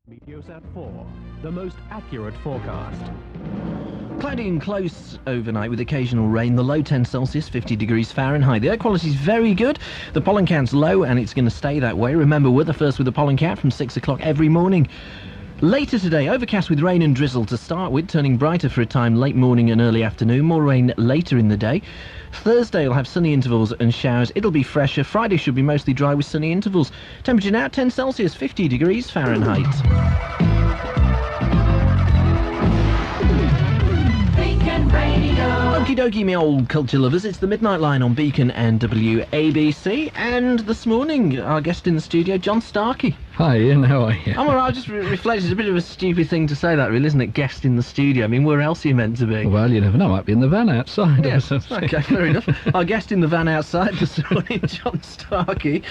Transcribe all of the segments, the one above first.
Meteosat 4, the most accurate forecast. Cloudy and close overnight with occasional rain. The low 10 Celsius, 50 degrees Fahrenheit. The air quality is very good. The pollen count's low and it's going to stay that way. Remember, we're the first with the pollen count from 6 o'clock every morning. Later today, overcast with rain and drizzle to start with, turning brighter for a time late morning and early afternoon. More rain later in the day. Thursday will have sunny intervals and showers. It'll be fresher. Friday should be mostly dry with sunny intervals. Temperature now 10 Celsius, 50 degrees Fahrenheit. Okie dokie, me old culture lovers, it's the Midnight Line on Beacon and WABC, and this morning, our guest in the studio, John Starkey. Hi Ian, how are you? I'm alright, I just reflected, it's a bit of a stupid thing to say that really, isn't it, guest in the studio? I mean, where else are you meant to be? Well, you never know, I might be in the van outside. Yes, okay, fair enough. Our guest in the van outside this morning, John Starkey.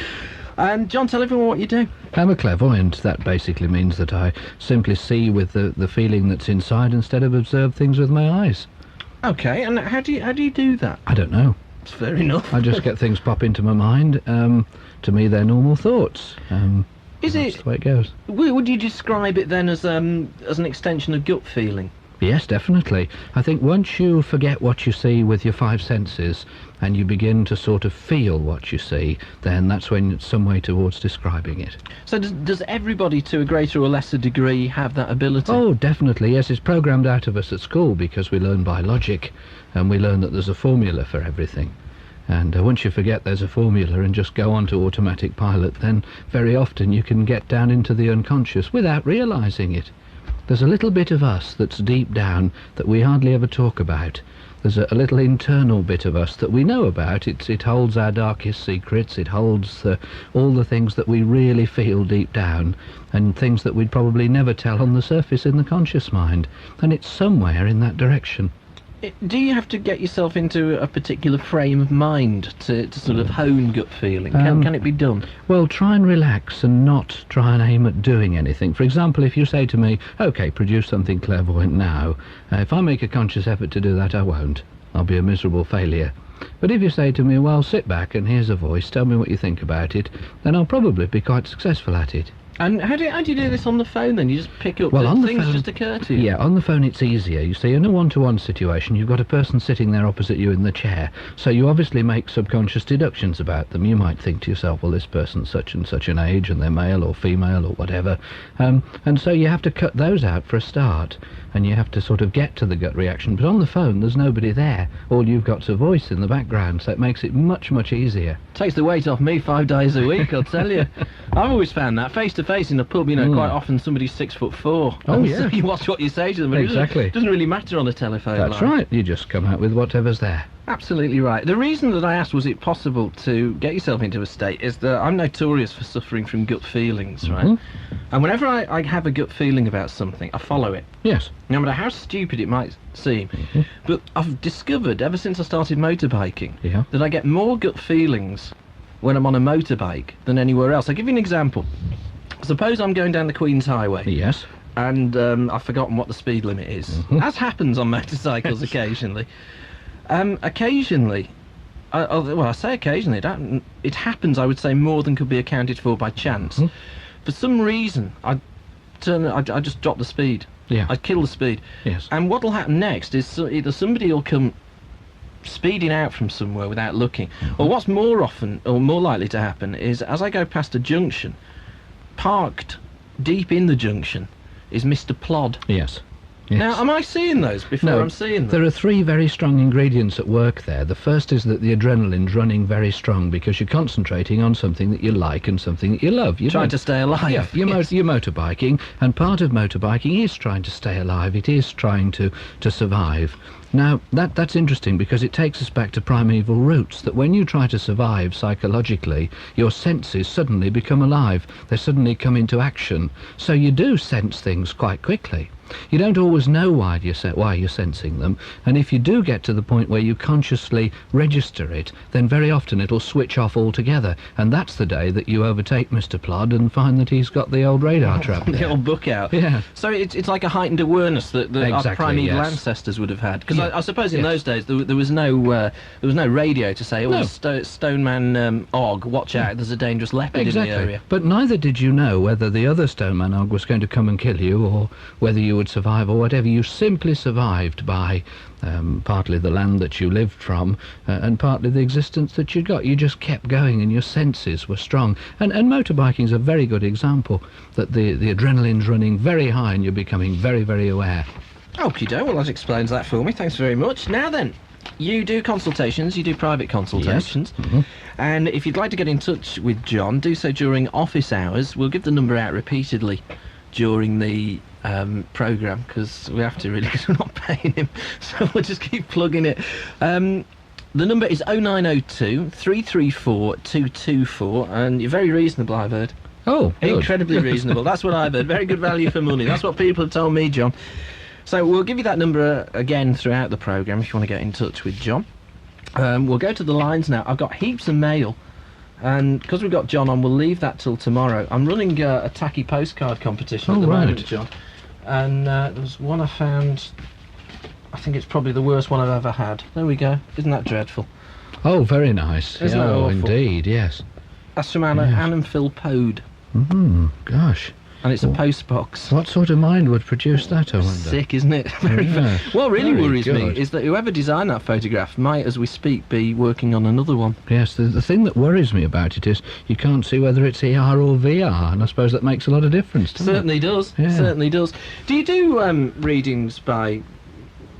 And John, tell everyone what you do. I'm a clairvoyant. That basically means that I simply see with the feeling that's inside instead of observe things with my eyes. Okay, and how do you do that? I don't know. It's fair enough. I just get things pop into my mind. To me, they're normal thoughts. Is that's it? the way it goes. Would you describe it then as an extension of gut feeling? Yes, definitely. I think once you forget what you see with your five senses and you begin to sort of feel what you see, then that's when it's some way towards describing it. So does everybody to a greater or lesser degree have that ability? Oh, definitely, yes. It's programmed out of us at school because we learn by logic and we learn that there's a formula for everything. And once you forget there's a formula and just go on to automatic pilot, then very often you can get down into the unconscious without realising it. There's a little bit of us that's deep down that we hardly ever talk about. There's a little internal bit of us that we know about. It holds our darkest secrets. It holds all the things that we really feel deep down and things that we'd probably never tell on the surface in the conscious mind. And it's somewhere in that direction. Do you have to get yourself into a particular frame of mind to sort of hone gut feeling? Can it be done? Well, try and relax and not try and aim at doing anything. For example, if you say to me, OK, produce something clairvoyant now, if I make a conscious effort to do that, I won't. I'll be a miserable failure. But if you say to me, well, sit back and here's a voice, tell me what you think about it, then I'll probably be quite successful at it. And how do you do this on the phone then? You just pick up things just occur to you? Yeah, on the phone it's easier. You see, in a one-to-one situation, you've got a person sitting there opposite you in the chair, so you obviously make subconscious deductions about them. You might think to yourself, well, this person's such and such an age, and they're male or female or whatever. And so you have to cut those out for a start, and you have to sort of get to the gut reaction. But on the phone, there's nobody there. All you've got's a voice in the background, so it makes it much, much easier. Takes the weight off me 5 days a week, I'll tell you. I've always found that face-to-face in a pub, quite often somebody's 6'4". Oh, yeah. So you watch what you say to them. Exactly. It doesn't really matter on a telephone That's line. right. You just come out with whatever's there. Absolutely right. The reason that I asked, was it possible to get yourself into a state, is that I'm notorious for suffering from gut feelings, right? And whenever I have a gut feeling about something, I follow it. Yes. No matter how stupid it might seem. But I've discovered, ever since I started motorbiking, that I get more gut feelings when I'm on a motorbike than anywhere else. I'll give you an example. Suppose I'm going down the Queen's Highway. Yes. And I've forgotten what the speed limit is. As happens on motorcycles occasionally. Occasionally, I say occasionally, it happens, I would say, more than could be accounted for by chance. For some reason, I just drop the speed. Yeah. I kill the speed. Yes. And what'll happen next is either somebody will come speeding out from somewhere without looking, or what's more often or more likely to happen is, as I go past a junction, parked deep in the junction is Mr. Plod. Yes. Now, am I seeing those before I'm seeing them? There are 3 very strong ingredients at work there. The first is that the adrenaline's running very strong because you're concentrating on something that you like and something that you love. You're trying to stay alive. Yeah, you're motorbiking, and part of motorbiking is trying to stay alive. It is trying to survive. Now, that's interesting because it takes us back to primeval roots, that when you try to survive psychologically, your senses suddenly become alive. They suddenly come into action. So you do sense things quite quickly. You don't always know why you're sensing them, and if you do get to the point where you consciously register it, then very often it'll switch off altogether, and that's the day that you overtake Mr. Plod and find that he's got the old radar trap there. The old book out. Yeah. So it's like a heightened awareness that our Exactly, primeval yes. ancestors would have had. Because Because I suppose in those days there was no radio to say, No. Stoneman Og, watch out, there's a dangerous leopard in the area. But neither did you know whether the other Stoneman Og was going to come and kill you, or whether you would survive, or whatever. You simply survived by partly the land that you lived from, and partly the existence that you got. You just kept going, and your senses were strong. And motorbiking is a very good example, that the adrenaline's running very high, and you're becoming very, very aware. Okie-doke, well that explains that for me, thanks very much. Now then, you do consultations, you do private consultations, Yes. Mm-hmm. and if you'd like to get in touch with John, do so during office hours. We'll give the number out repeatedly during the programme, because we have to really, because we're not paying him, so we'll just keep plugging it. The number is 0902 334 224, and you're very reasonable, I've heard. Oh, good. Incredibly reasonable, that's what I've heard. Very good value for money, that's what people have told me, John. So we'll give you that number again throughout the programme if you want to get in touch with John. We'll go to the lines now. I've got heaps of mail, and because we've got John on, we'll leave that till tomorrow. I'm running a tacky postcard competition at the moment, John. And there's one I found, I think it's probably the worst one I've ever had. There we go. Isn't that dreadful? Oh, very nice. Isn't that awful? Indeed, yes. That's from Anna and Phil Pode. Gosh. And it's a post box. What sort of mind would produce that, I wonder? Sick, isn't it? What really Very worries me good. is that whoever designed that photograph might, as we speak, be working on another one. Yes, the thing that worries me about it is you can't see whether it's ER or VR, and I suppose that makes a lot of difference, doesn't Certainly does. Yeah. Certainly does. Do you do readings by,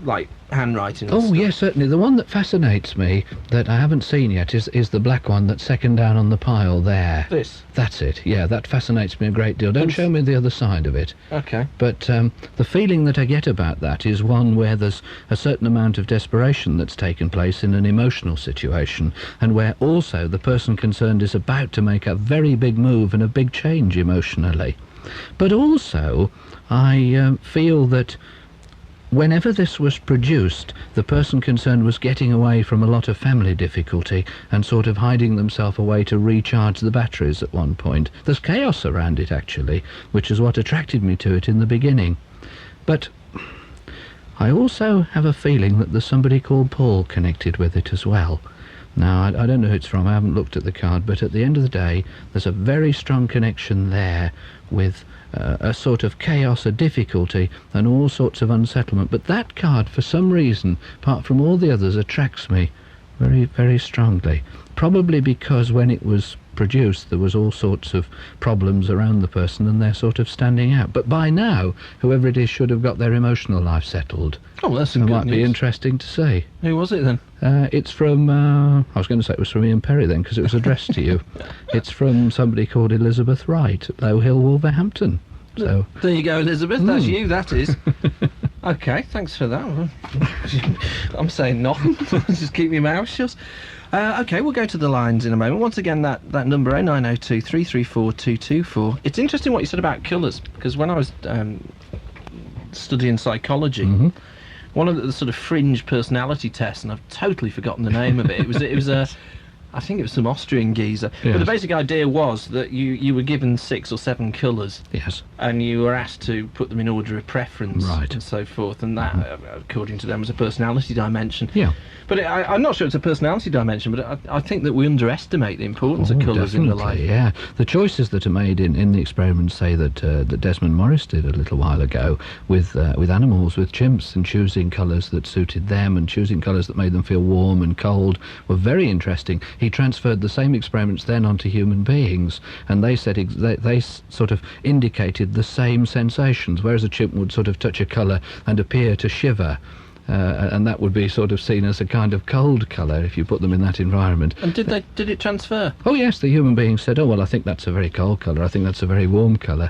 like, handwriting? And Oh, stuff? yes, certainly. The one that fascinates me, that I haven't seen yet, is the black one that's second down on the pile there. This. That's it, yeah, that fascinates me a great deal. Don't show me the other side of it. Okay. But the feeling that I get about that is one where there's a certain amount of desperation that's taken place in an emotional situation, and where also the person concerned is about to make a very big move and a big change emotionally. But also, I feel that whenever this was produced, the person concerned was getting away from a lot of family difficulty and sort of hiding themselves away to recharge the batteries at one point. There's chaos around it, actually, which is what attracted me to it in the beginning. But I also have a feeling that there's somebody called Paul connected with it as well. Now, I don't know who it's from, I haven't looked at the card, but at the end of the day, there's a very strong connection there with a sort of chaos, a difficulty, and all sorts of unsettlement. But that card, for some reason, apart from all the others, attracts me very, very strongly. Probably because when it was produced, there was all sorts of problems around the person, and they're sort of standing out. But by now, whoever it is should have got their emotional life settled. Oh, well, that's some It good might be news. interesting to see. Who was it then? It's from, I was going to say it was from Ian Perry then, because it was addressed to you. It's from somebody called Elizabeth Wright at Low Hill, Wolverhampton. So, There you go, Elizabeth. That's you, that is. Okay, thanks for that. I'm saying nothing. Just keep my mouth shut. Okay, we'll go to the lines in a moment. Once again, that number, 0902 334 224. It's interesting what you said about colours, because when I was studying psychology, one of the sort of fringe personality tests, and I've totally forgotten the name of it. It was a, I think it was some Austrian geezer. Yes. But the basic idea was that you were given 6 or 7 colours, yes. and you were asked to put them in order of preference, Right. and so forth, and that, according to them, was a personality dimension. Yeah. But I'm not sure it's a personality dimension, but I think that we underestimate the importance of colours in the life. Definitely, yeah. The choices that are made in the experiments say that Desmond Morris did a little while ago with animals, with chimps, and choosing colours that suited them and choosing colours that made them feel warm and cold were very interesting. He transferred the same experiments then onto human beings, and they said they sort of indicated the same sensations, whereas a chimp would sort of touch a colour and appear to shiver. And that would be sort of seen as a kind of cold colour if you put them in that environment. And did it transfer? Oh yes, the human beings said, oh well, I think that's a very cold colour, I think that's a very warm colour.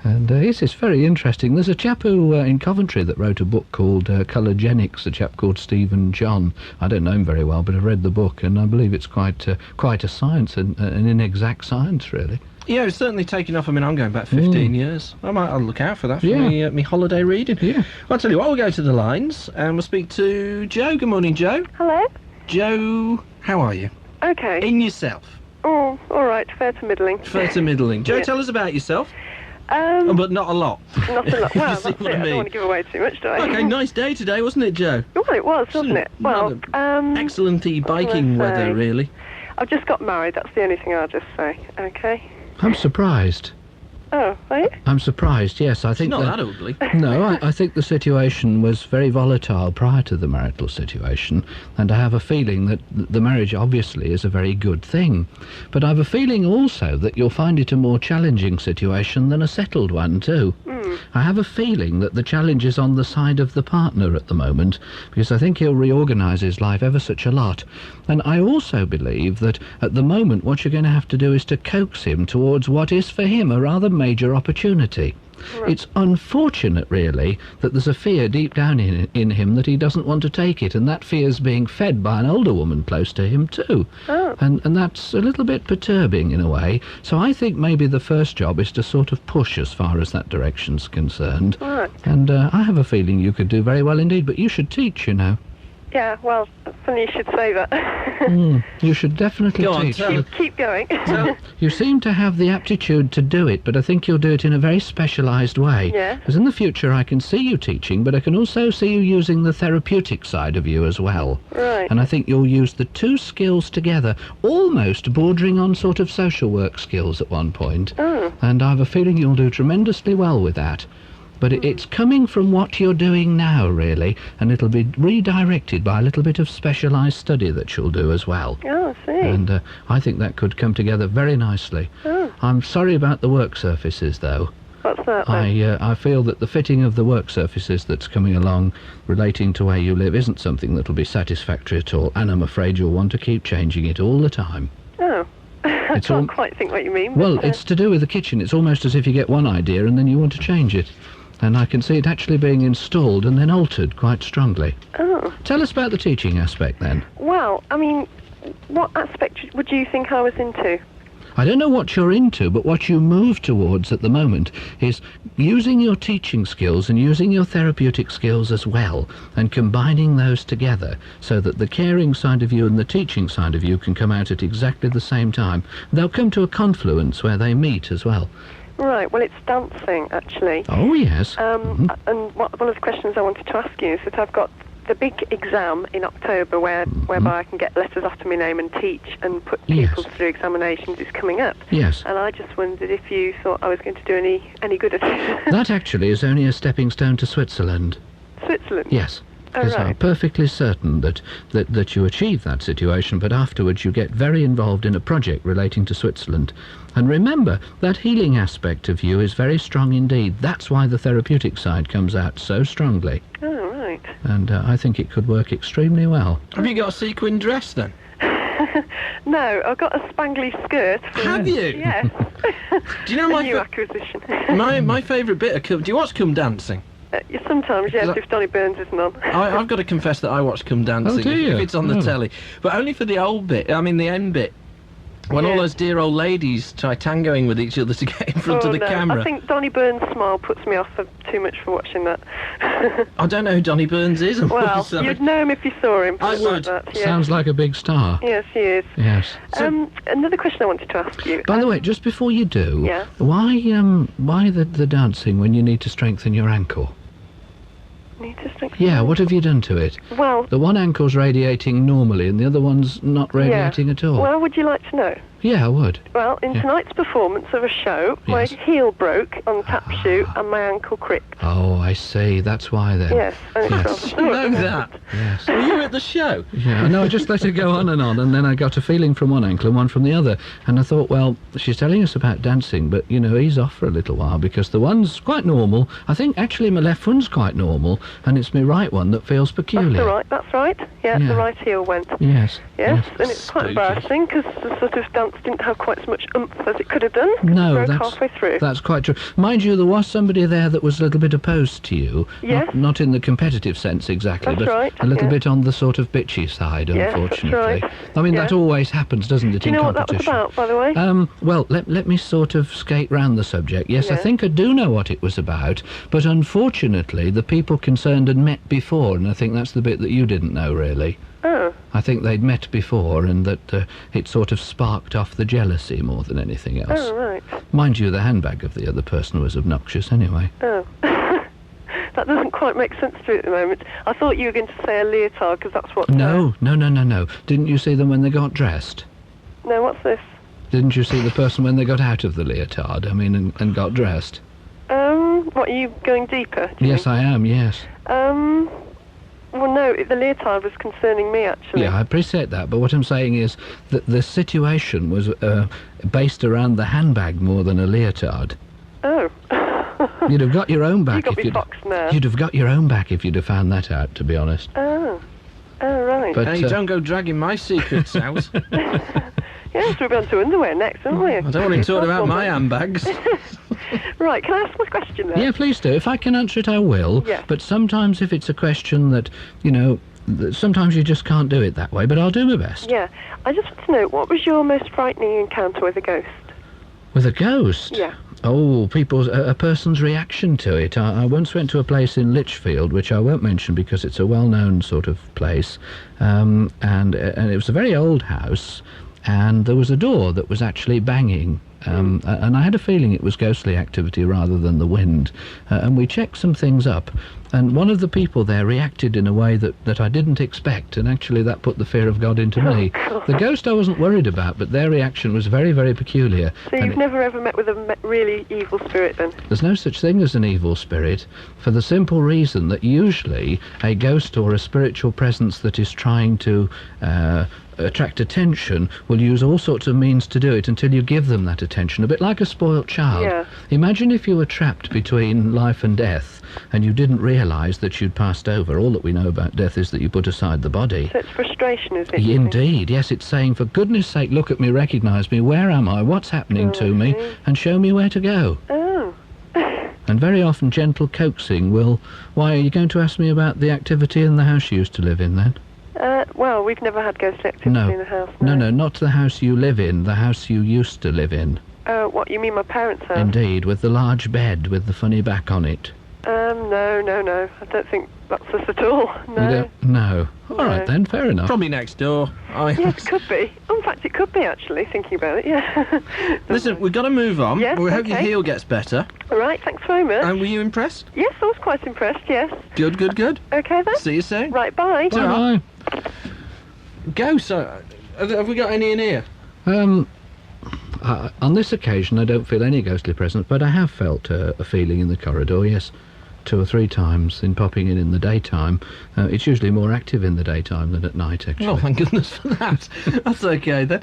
And yes, it's very interesting. There's a chap who in Coventry that wrote a book called Colourgenics, a chap called Stephen John. I don't know him very well, but I've read the book, and I believe it's quite a science, an inexact science, really. Yeah, it's certainly taken off. I mean, I'm going back 15 years. I'll look out for that for me holiday reading. Yeah. Well, I'll tell you what, we'll go to the lines, and we'll speak to Joe. Good morning, Joe. Hello? Joe, how are you? Okay. In yourself. Oh, all right. Fair to middling. Fair to middling. Joe, Yeah. tell us about yourself. But not a lot. Not a lot. Well, See that's it. what I I mean? don't want to give away too much, do I? Okay, nice day today, wasn't it, Joe? Well, it was, wasn't it? Well, Excellent biking what can I say? weather, really. I've just got married. That's the only thing I'll just say. Okay. I'm surprised. Oh, right. I'm surprised, yes. I think Not that ugly. No, I think the situation was very volatile prior to the marital situation, and I have a feeling that the marriage obviously is a very good thing. But I have a feeling also that you'll find it a more challenging situation than a settled one, too. I have a feeling that the challenge is on the side of the partner at the moment, because I think he'll reorganise his life ever such a lot. And I also believe that at the moment what you're going to have to do is to coax him towards what is for him a rather major opportunity. Right. It's unfortunate, really, that there's a fear deep down in him that he doesn't want to take it, and that fear's being fed by an older woman close to him too. Oh. And that's a little bit perturbing in a way. So I think maybe the first job is to sort of push as far as that direction's concerned. Right. And I have a feeling you could do very well indeed, but you should teach, you know. Yeah, well, funny you should say that. You should definitely Go on, teach. tell Keep going. You seem to have the aptitude to do it, but I think you'll do it in a very specialised way. Yeah. Because in the future I can see you teaching, but I can also see you using the therapeutic side of you as well. Right. And I think you'll use the two skills together, almost bordering on sort of social work skills at one point. Oh. And I have a feeling you'll do tremendously well with that. But it's coming from what you're doing now, really, and it'll be redirected by a little bit of specialised study that you'll do as well. Oh, I see. And I think that could come together very nicely. Oh. I'm sorry about the work surfaces, though. What's that then? I feel that the fitting of the work surfaces that's coming along relating to where you live isn't something that'll be satisfactory at all, and I'm afraid you'll want to keep changing it all the time. Oh. I It's can't quite think what you mean. Well, but, it's to do with the kitchen. It's almost as if you get one idea and then you want to change it. And I can see it actually being installed and then altered quite strongly. Oh. Tell us about the teaching aspect then. Well, I mean, what aspect would you think I was into? I don't know what you're into, but what you move towards at the moment is using your teaching skills and using your therapeutic skills as well, and combining those together so that the caring side of you and the teaching side of you can come out at exactly the same time. They'll come to a confluence where they meet as well. Right, well, it's dancing, actually. Oh, yes. And one of the questions I wanted to ask you is that I've got the big exam in October whereby I can get letters after my name and teach and put people through examinations is coming up. Yes. And I just wondered if you thought I was going to do any good at it. That actually is only a stepping stone to Switzerland. Switzerland? Yes. Oh, Because I'm right. perfectly certain that you achieve that situation, but afterwards you get very involved in a project relating to Switzerland. And remember, that healing aspect of you is very strong indeed. That's why the therapeutic side comes out so strongly. Oh, right. And I think it could work extremely well. Have you got a sequin dress then? No, I've got a spangly skirt. Have you? Yes. Do you know A new acquisition. my favourite bit of do you watch Come Dancing? Sometimes, yes, Is that- if Donny Burns isn't on. I've got to confess that I watch Come Dancing Oh, do you? if it's on the Oh. telly, but only for the old bit. I mean the end bit. When all Yeah. those dear old ladies try tangoing with each other to get in front of the no. camera. I think Donny Burns' smile puts me off too much for watching that. I don't know who Donny Burns is. I'm Well, sorry. you'd know him if you saw him. I put it like would. that, yes. Sounds like a big star. Yes, he is. Yes. Another question I wanted to ask you. By the way, just before you do, Yeah. why the dancing when you need to strengthen your ankle? Need to strengthen- Yeah, what have you done to it? Well, The one ankle's radiating normally and the other one's not radiating at all. well, would you like to know? Yeah, I would. Well, in Yeah. tonight's performance of a show, my Yes. heel broke on the tap shoe and my ankle cricked. Oh, I see. That's why then. Yes. And Yes. You know that. Yes. Were you at the show? Yeah, no, I just let it go on, and then I got a feeling from one ankle and one from the other. And I thought, well, she's telling us about dancing, but, ease off for a little while, because the one's quite normal. I think, actually, my left one's quite normal, and it's my right one that feels peculiar. That's right. Yeah, Yeah. the right heel went. Yes. Yes, and it's quite Spooky. embarrassing because the sort of dance didn't have quite as much oomph as it could have done. No, Broke that's halfway through. That's quite true. Mind you, there was somebody there that was a little bit opposed to you. Yes. Not in the competitive sense exactly, That's but right, a little yeah. bit on the sort of bitchy side, Yes, that's unfortunately. right. I mean, Yeah. that always happens, doesn't it, Do you in know what that was competition? about, by the way? Well, let me sort of skate round the subject. Yes, I Yeah. think I do know what it was about, but unfortunately the people concerned had met before, and I think that's the bit that you didn't know, really. Oh, I think they'd met before, and that it sort of sparked off the jealousy more than anything else. oh, right. Mind you, the handbag of the other person was obnoxious anyway. Oh. That doesn't quite make sense to me at the moment. I thought you were going to say a leotard, because that's what... No. Didn't you see them when they got dressed? No, what's this? Didn't you see the person when they got out of the leotard, and got dressed? What, are you going deeper? Yes, I am, yes. Well, no, the leotard was concerning me, actually. Yeah, I appreciate that, but what I'm saying is that the situation was based around the handbag more than a leotard. Oh. You'd have got your own back if you'd have got your own back if you'd have found that out, to be honest. Oh, right. But hey, don't go dragging my secrets out. Yes, we'll be on to underwear next, aren't we? I don't want to talk about my handbags. Right, can I ask my question then? Yeah, please do. If I can answer it, I will. Yeah. But sometimes if it's a question that, sometimes you just can't do it that way, but I'll do my best. Yeah. I just want to know, what was your most frightening encounter with a ghost? With a ghost? Yeah. Oh, a person's reaction to it. I once went to a place in Lichfield, which I won't mention because it's a well-known sort of place, and it was a very old house, and there was a door that was actually banging, and I had a feeling it was ghostly activity rather than the wind, and we checked some things up, and one of the people there reacted in a way that I didn't expect, and actually that put the fear of God into me. The ghost I wasn't worried about, but their reaction was very, very peculiar. So you've never ever met with a really evil spirit then? There's no such thing as an evil spirit, for the simple reason that usually a ghost or a spiritual presence that is trying to attract attention will use all sorts of means to do it until you give them that attention, a bit like a spoilt child. Yeah. Imagine if you were trapped between life and death and you didn't realise that you'd passed over. All that we know about death is that you put aside the body. So it's frustration, is it? Indeed, yes, it's saying, for goodness sake, look at me, recognise me, where am I, what's happening to me, and show me where to go. Oh. And very often gentle coaxing will... Why, are you going to ask me about the activity in the house you used to live in then? Well, we've never had ghost activity in the house. No, not the house you live in, the house you used to live in. What, you mean my parents' house? Indeed, with the large bed with the funny back on it. No. I don't think that's us at all. No. You don't? No. All right then, fair enough. Probably next door. Yes, it could be. In fact, it could be, actually, thinking about it, yeah. Listen, we've got to move on. Yes, we hope okay. your heel gets better. All right, thanks very much. And were you impressed? Yes, I was quite impressed, yes. Good. Okay, then. See you soon. Right, bye. Bye. Ghosts, have we got any in here? On this occasion, I don't feel any ghostly presence, but I have felt a feeling in the corridor, yes. 2 or 3 times in popping in the daytime. It's usually more active in the daytime than at night, actually. Oh, thank goodness for that. That's okay, then.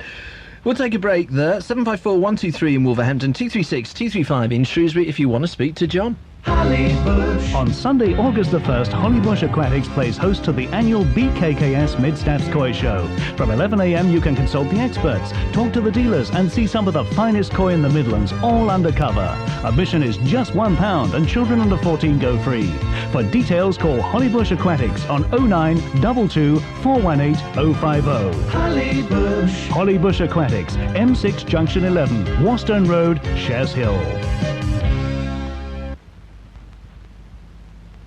We'll take a break there. 754-123 in Wolverhampton, 236-235 in Shrewsbury if you want to speak to John. Hollybush. On Sunday, August the 1st, Hollybush Aquatics plays host to the annual BKKS Midstats Koi Show. From 11 a.m. you can consult the experts, talk to the dealers and see some of the finest koi in the Midlands, all undercover. Admission is just £1 and children under 14 go free. For details, call Hollybush Aquatics on 0922 418 050. Hollybush. Hollybush Aquatics, M6 Junction 11, Warstone Road, Shares Hill.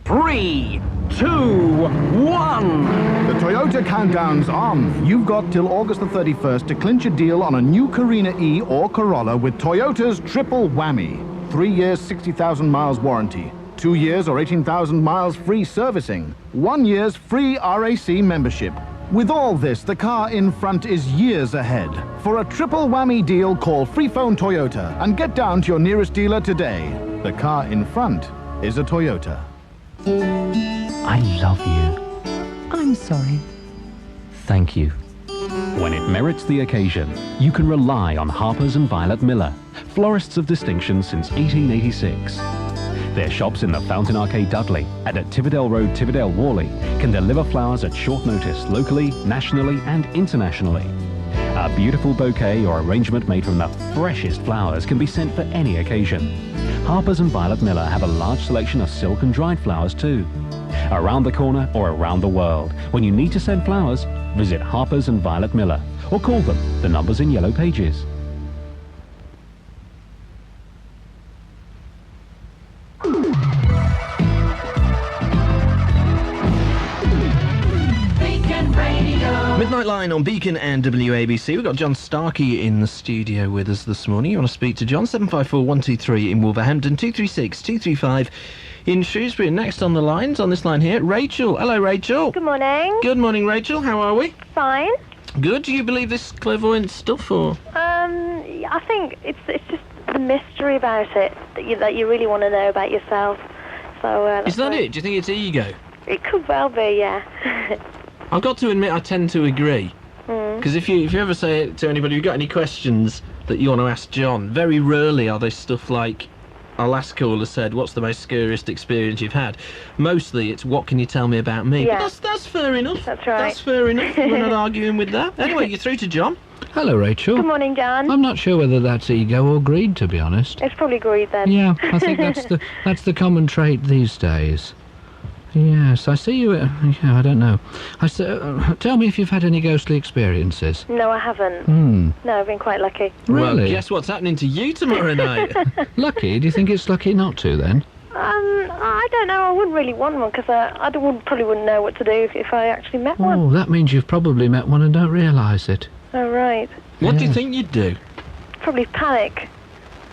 3, 2, 1. The Toyota countdown's on. You've got till August the 31st to clinch a deal on a new Carina E or Corolla with Toyota's triple whammy. 3 years, 60,000 miles warranty. 2 years or 18,000 miles free servicing. 1 year's free RAC membership. With all this, the car in front is years ahead. For a triple whammy deal, call Freephone Toyota and get down to your nearest dealer today. The car in front is a Toyota. I love you. I'm sorry. Thank you. When it merits the occasion, you can rely on Harper's and Violet Miller, florists of distinction since 1886. Their shops in the Fountain Arcade Dudley and at Tividale Road, Tividale Worley can deliver flowers at short notice locally, nationally and internationally. A beautiful bouquet or arrangement made from the freshest flowers can be sent for any occasion. Harper's and Violet Miller have a large selection of silk and dried flowers too. Around the corner or around the world, when you need to send flowers, visit Harper's and Violet Miller or call them. The number's in yellow pages. Night Line on Beacon and WABC. We've got John Starkey in the studio with us this morning. You want to speak to John? 754-123 in Wolverhampton, 236-235 in Shrewsbury. And next on the lines, on this line here, Rachel. Hello, Rachel. Good morning. Good morning, Rachel. How are we? Fine. Good. Do you believe this clairvoyant stuff, or...? I think it's just the mystery about it that you really want to know about yourself. So Is that it? Do you think it's ego? It could well be, yeah. I've got to admit, I tend to agree. Because if you ever say it to anybody, you've got any questions that you want to ask John, very rarely are they stuff like our last caller said, what's the most scariest experience you've had? Mostly it's, what can you tell me about me? Yeah. But that's fair enough. That's right. That's fair enough. We're not arguing with that. Anyway, you're through to John. Hello, Rachel. Good morning, John. I'm not sure whether that's ego or greed, to be honest. It's probably greed then. Yeah, I think that's the common trait these days. Yes, I see you... yeah, I don't know. Tell me if you've had any ghostly experiences. No, I haven't. No, I've been quite lucky. Well, Really? guess what's happening to you tomorrow night? Lucky? Do you think it's lucky not to, then? I don't know. I wouldn't really want one because I probably wouldn't know what to do if I actually met one. Oh, that means you've probably met one and don't realise it. Oh, right. What do you Yes. think you'd do? Probably panic.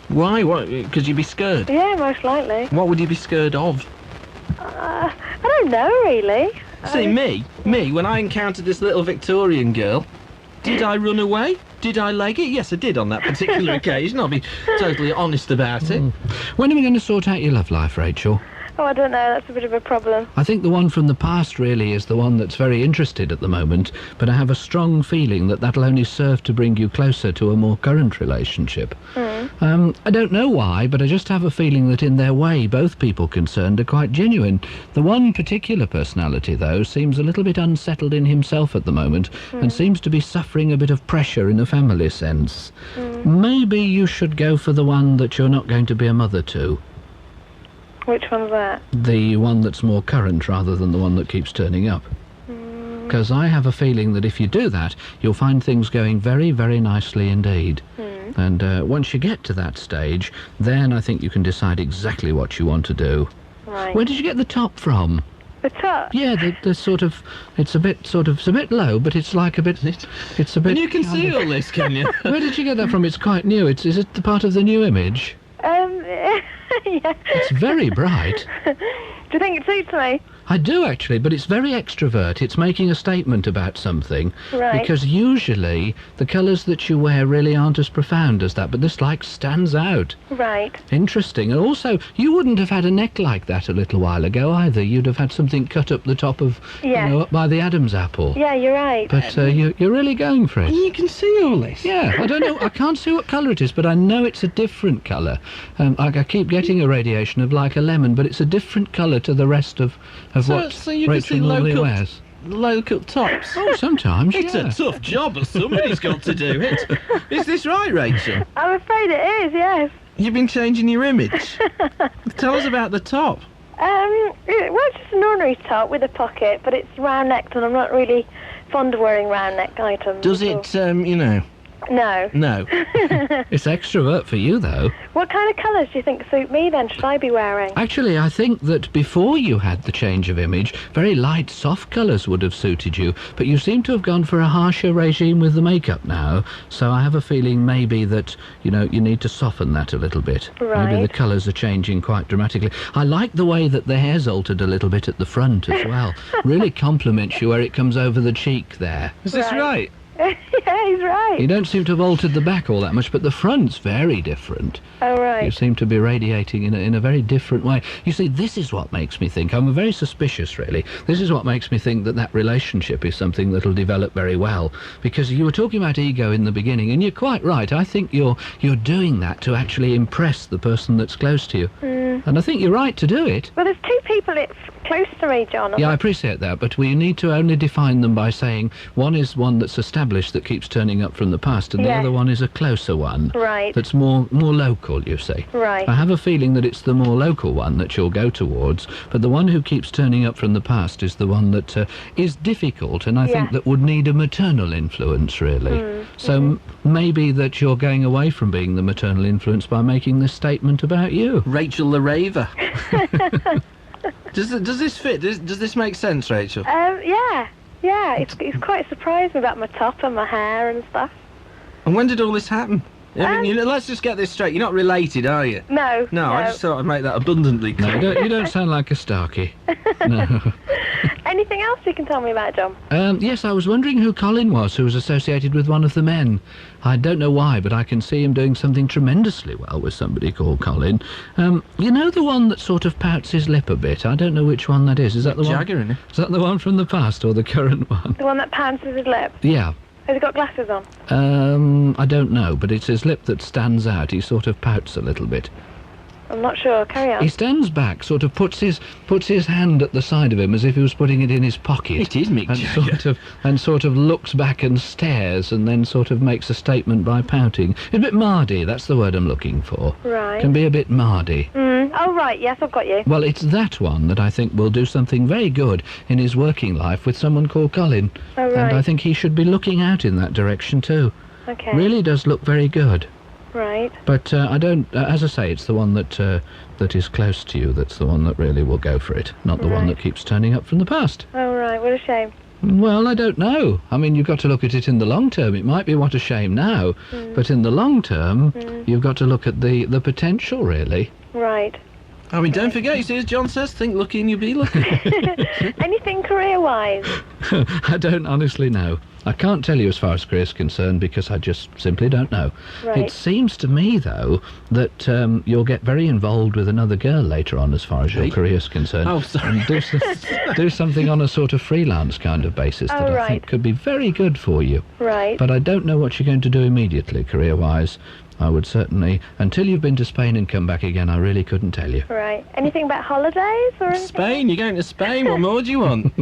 Why? What? Because you'd be scared? Yeah, most likely. What would you be scared of? I don't know, really. See, me, when I encountered this little Victorian girl, did I run away? Did I leg it? Yes, I did on that particular occasion. I'll be totally honest about it. When are we going to sort out your love life, Rachel? Oh, I don't know. That's a bit of a problem. I think the one from the past really is the one that's very interested at the moment, but I have a strong feeling that that'll only serve to bring you closer to a more current relationship. I don't know why, but I just have a feeling that in their way both people concerned are quite genuine. The one particular personality, though, seems a little bit unsettled in himself at the moment and seems to be suffering a bit of pressure in a family sense. Maybe you should go for the one that you're not going to be a mother to. Which one's that? The one that's more current rather than the one that keeps turning up. Because I have a feeling that if you do that, you'll find things going very, very nicely indeed. And once you get to that stage, then I think you can decide exactly what you want to do. Right. Where did you get the top from? The top? Yeah, the sort of, it's a bit low, but it's like a bit, it's a bit... And you can see all this, can you? Where did you get that from? It's quite new. Is it the part of the new image? Yeah. It's very bright. Do you think it suits me? I do, actually, but it's very extrovert. It's making a statement about something. Right. Because usually the colours that you wear really aren't as profound as that, but this, like, stands out. Right. Interesting. And also, you wouldn't have had a neck like that a little while ago either. You'd have had something cut up the top of, Yeah. up by the Adam's apple. Yeah, you're right. But you're really going for it. You can see all this. Yeah, I don't know, I can't see what colour it is, but I know it's a different colour. I keep getting a radiation of like a lemon, but it's a different colour to the rest of what So you can see Rachel normally low-cut, wears. low-cut tops. Oh, sometimes, It's yeah. a tough job that somebody's got to do. Is this right, Rachel? I'm afraid it is, yes. You've been changing your image. Tell us about the top. Well, it's just an ordinary top with a pocket, but it's round-necked, and I'm not really fond of wearing round-neck items. Does it, No. No. It's extrovert for you, though. What kind of colours do you think suit me, then, should I be wearing? Actually, I think that before you had the change of image, very light, soft colours would have suited you, but you seem to have gone for a harsher regime with the makeup now, so I have a feeling maybe that, you need to soften that a little bit. Right. Maybe the colours are changing quite dramatically. I like the way that the hair's altered a little bit at the front as well. Really compliments you where it comes over the cheek there. Is this right? Yeah, he's right. You don't seem to have altered the back all that much, but the front's very different. Oh, right. You seem to be radiating in a very different way. You see, this is what makes me think, I'm very suspicious, really. This is what makes me think that relationship is something that'll develop very well. Because you were talking about ego in the beginning, and you're quite right. I think you're doing that to actually impress the person that's close to you. And I think you're right to do it. Well, there's two people close to me, John. Yeah, I appreciate that, but we need to only define them by saying one is one that's established that keeps turning up from the past, and the Yes. other one is a closer one. Right. That's more local, you see. Right. I have a feeling that it's the more local one that you'll go towards, but the one who keeps turning up from the past is the one that is difficult, and I think that would need a maternal influence, really. So maybe that you're going away from being the maternal influence by making this statement about you. Rachel the Raver. Does this fit? Does this make sense, Rachel? Yeah. Yeah, it's quite surprised me about my top and my hair and stuff. And when did all this happen? I mean, let's just get this straight. You're not related, are you? No. No, I just thought I'd make that abundantly clear. No, you don't sound like a Starkey. No. Anything else you can tell me about, John? Yes, I was wondering who Colin was, who was associated with one of the men. I don't know why, but I can see him doing something tremendously well with somebody called Colin. You know the one that sort of pouts his lip a bit? I don't know which one that is. Is that the one? Jagger, isn't it? Is that the one from the past or the current one? The one that pounces his lip? Yeah. Has he got glasses on? I don't know, but it's his lip that stands out. He sort of pouts a little bit. I'm not sure. Carry on. He stands back, sort of puts his hand at the side of him as if he was putting it in his pocket. It is Mick Jagger. And sort of looks back and stares, and then sort of makes a statement by pouting. A bit mardy, that's the word I'm looking for. Right. Can be a bit mardy. Oh, right, yes, I've got you. Well, it's that one that I think will do something very good in his working life with someone called Colin. Oh, right. And I think he should be looking out in that direction too. Okay. Really does look very good. Right. But I don't, as I say, it's the one that is close to you that's the one that really will go for it, not the one that keeps turning up from the past. Oh, right, what a shame. Well, I don't know. I mean, you've got to look at it in the long term. It might be what a shame now, but in the long term, you've got to look at the potential, really. Right. I mean, don't forget, you see, as John says, think lucky and you'll be lucky. Anything career-wise? I don't honestly know. I can't tell you as far as career is concerned because I just simply don't know. Right. It seems to me, though, that you'll get very involved with another girl later on as far as your career is concerned. Oh, sorry. And do something on a sort of freelance kind of basis that I think could be very good for you. Right. But I don't know what you're going to do immediately, career-wise. I would certainly, until you've been to Spain and come back again, I really couldn't tell you. Right. Anything about holidays or anything? Spain? You're going to Spain? What more do you want?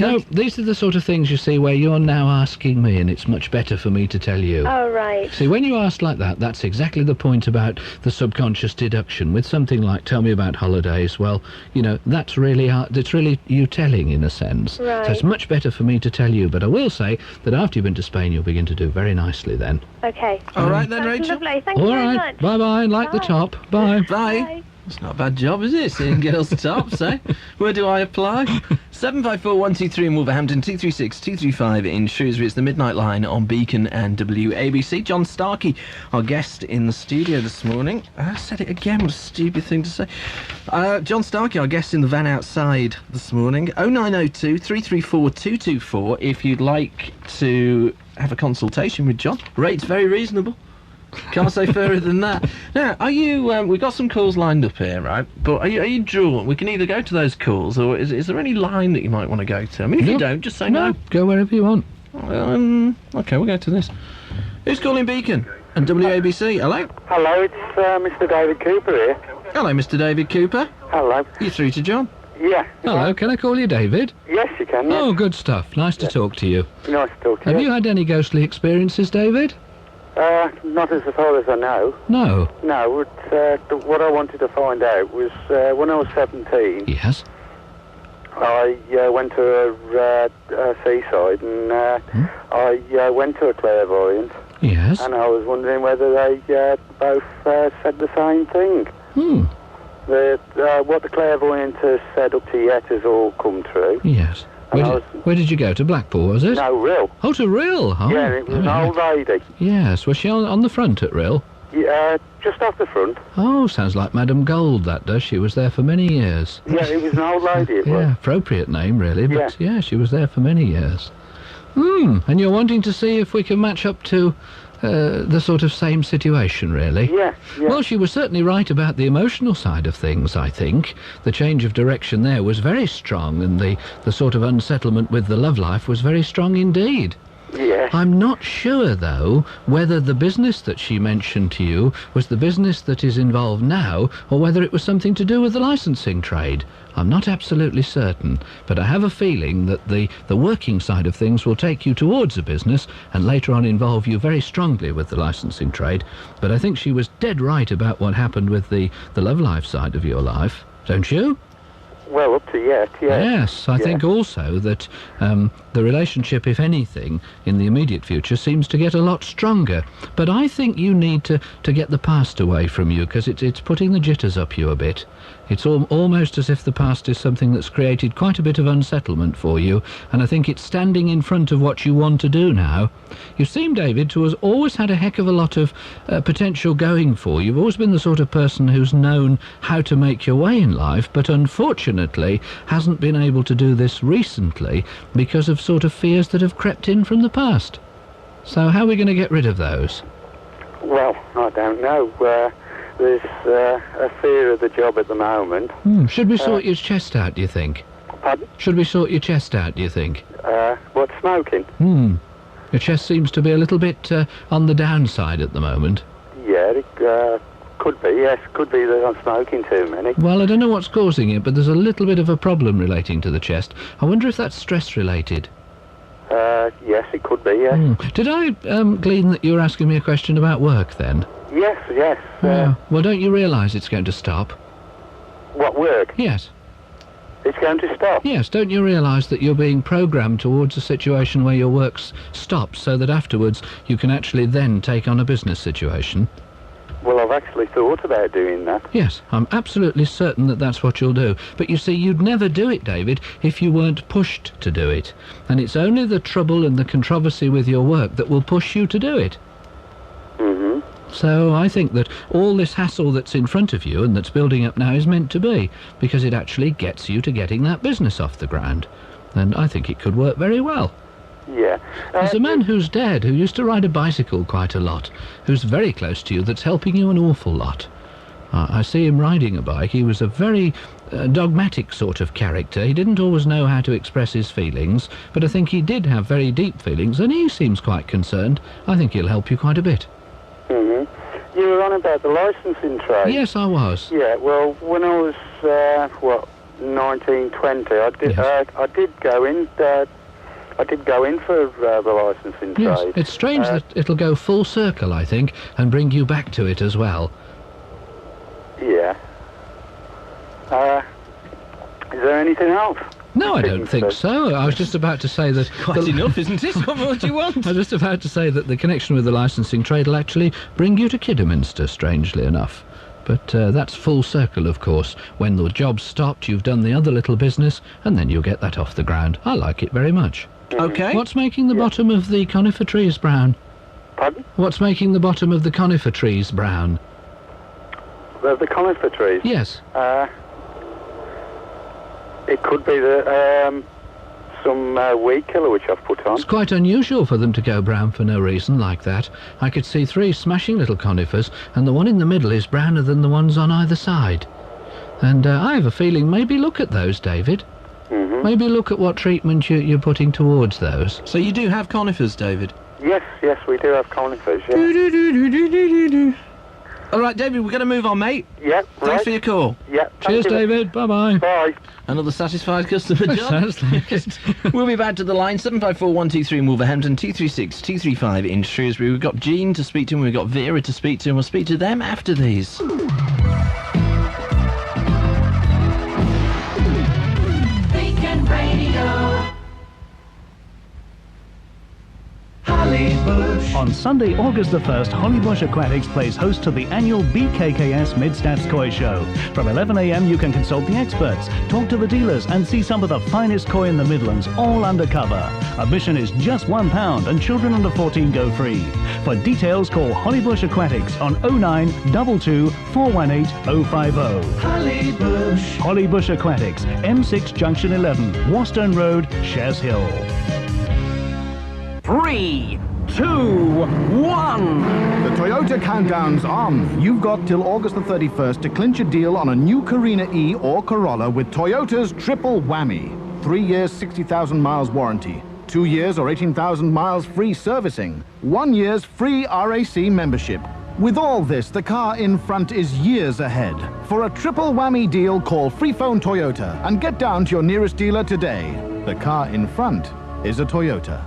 No, these are the sort of things, you see, where you're now asking me, and it's much better for me to tell you. Oh, right. See, when you ask like that, that's exactly the point about the subconscious deduction. With something like, tell me about holidays, well, you know, that's really you telling, in a sense. Right. So it's much better for me to tell you, but I will say that after you've been to Spain, you'll begin to do very nicely then. Okay. All right then, That's Rachel. lovely. Thank you very much. Bye-bye, like the Bye. top. Bye. Bye. It's not a bad job, is it? Seeing girls' tops, eh? Where do I apply? 754-123 in Wolverhampton, 236-235 in Shrewsbury. It's the Midnight Line on Beacon and WABC. John Starkey, our guest in the studio this morning. I said it again, what a stupid thing to say. John Starkey, our guest in the van outside this morning. 0902 334 224 if you'd like to have a consultation with John. Rate's very reasonable. Can't say further than that. Now, are you? We've got some calls lined up here, right? But are you drawn? We can either go to those calls, or is there any line that you might want to go to? I mean, if you don't, just say no. Go wherever you want. Okay, we'll go to this. Who's calling Beacon and WABC? Hello. Hello, it's Mr. David Cooper here. Hello, Mr. David Cooper. Hello. You through to John? Yeah. Hello, can I call you David? Yes, you can. Yes. Oh, good stuff. Nice to talk to you. Nice to talk to you. Have you had any ghostly experiences, David? Not as far as I know. No. No, what I wanted to find out was when I was 17, Yes. I went to a seaside and I went to a clairvoyant. Yes. And I was wondering whether they both said the same thing. What the clairvoyant has said up to yet has all come true. Yes. Where did you go? To Blackpool, was it? No, Rill. Oh, to Rill. Oh, Yeah, it was an old lady. Yes. Was she on the front at Rill? Yeah, just off the front. Oh, sounds like Madame Gold, that does. She was there for many years. Yeah, it was an old lady, it was. Yeah, appropriate name, really. But yeah, she was there for many years. And you're wanting to see if we can match up to the sort of same situation, really? Yeah. Well, she was certainly right about the emotional side of things, I think. The change of direction there was very strong, and the sort of unsettlement with the love life was very strong indeed. Yeah. I'm not sure, though, whether the business that she mentioned to you was the business that is involved now, or whether it was something to do with the licensing trade. I'm not absolutely certain, but I have a feeling that the working side of things will take you towards a business and later on involve you very strongly with the licensing trade. But I think she was dead right about what happened with the love life side of your life, don't you? Well, up to yet, yeah. Yes, I think also that The relationship, if anything, in the immediate future seems to get a lot stronger. But I think you need to get the past away from you, because it's putting the jitters up you a bit. It's almost as if the past is something that's created quite a bit of unsettlement for you, and I think it's standing in front of what you want to do now. You seem, David, to have always had a heck of a lot of potential going for you. You've always been the sort of person who's known how to make your way in life, but unfortunately hasn't been able to do this recently because of sort of fears that have crept in from the past. So how are we going to get rid of those? Well, I don't know. There's a fear of the job at the moment. Should we sort your chest out, do you think? Pardon? Should we sort your chest out, do you think? What, smoking? Your chest seems to be a little bit on the downside at the moment. Yeah, it could be, yes. Could be that I'm smoking too many. Well, I don't know what's causing it, but there's a little bit of a problem relating to the chest. I wonder if that's stress-related. Yes, it could be, yes. Did I glean that you were asking me a question about work, then? Yes. Well, don't you realise it's going to stop? What, work? Yes. It's going to stop? Yes, don't you realise that you're being programmed towards a situation where your work stops, so that afterwards you can actually then take on a business situation? Well, I've actually thought about doing that. Yes, I'm absolutely certain that that's what you'll do. But you see, you'd never do it, David, if you weren't pushed to do it. And it's only the trouble and the controversy with your work that will push you to do it. So I think that all this hassle that's in front of you and that's building up now is meant to be, because it actually gets you to getting that business off the ground. And I think it could work very well. Yeah. There's a man who's dead, who used to ride a bicycle quite a lot, who's very close to you, that's helping you an awful lot. I see him riding a bike. He was a very dogmatic sort of character. He didn't always know how to express his feelings, but I think he did have very deep feelings, and he seems quite concerned. I think he'll help you quite a bit. You were on about the licensing trade? Yes, I was. Yeah, well, when I was, 19, 20, I did go in... I did go in for the licensing trade. Yes, it's strange that it'll go full circle, I think, and bring you back to it as well. Yeah. Is there anything else? No, I don't think so. I was just about to say that... Quite enough, isn't it? What more do you want? I was just about to say that the connection with the licensing trade will actually bring you to Kidderminster, strangely enough. But that's full circle, of course. When the job's stopped, you've done the other little business, and then you'll get that off the ground. I like it very much. Okay. What's making the bottom of the conifer trees brown? Pardon? What's making the bottom of the conifer trees brown? The conifer trees? Yes. It could be some weed killer which I've put on. It's quite unusual for them to go brown for no reason like that. I could see 3 smashing little conifers, and the one in the middle is browner than the ones on either side. And I have a feeling, maybe look at those, David. Maybe look at what treatment you're putting towards those. So you do have conifers, David? Yes, we do have conifers, yeah. All right, David, we're going to move on, mate. Yeah, Thanks for your call. Yeah. Cheers, David. Bye-bye. Bye. Another satisfied customer, John. Sounds like it. We'll be back to the line, 754-123 in Wolverhampton, 236-235 in Shrewsbury. We've got Jean to speak to, and we've got Vera to speak to, and we'll speak to them after these. Beacon Radio. Hollybush. On Sunday, August the 1st, Hollybush Aquatics plays host to the annual BKKS Mid-Stats Koi Show. From 11 a.m, you can consult the experts, talk to the dealers, and see some of the finest koi in the Midlands, all undercover. Admission is just £1, and children under 14 go free. For details, call Hollybush Aquatics on 0922 418 050. Hollybush. Hollybush Aquatics, M6 Junction 11, Wastern Road, Shares Hill. 3, 2, 1. The Toyota countdown's on. You've got till August the 31st to clinch a deal on a new Carina E or Corolla with Toyota's triple whammy. 3 years, 60,000 miles warranty. 2 years or 18,000 miles free servicing. 1 year's free RAC membership. With all this, the car in front is years ahead. For a triple whammy deal, call Freephone Toyota and get down to your nearest dealer today. The car in front is a Toyota.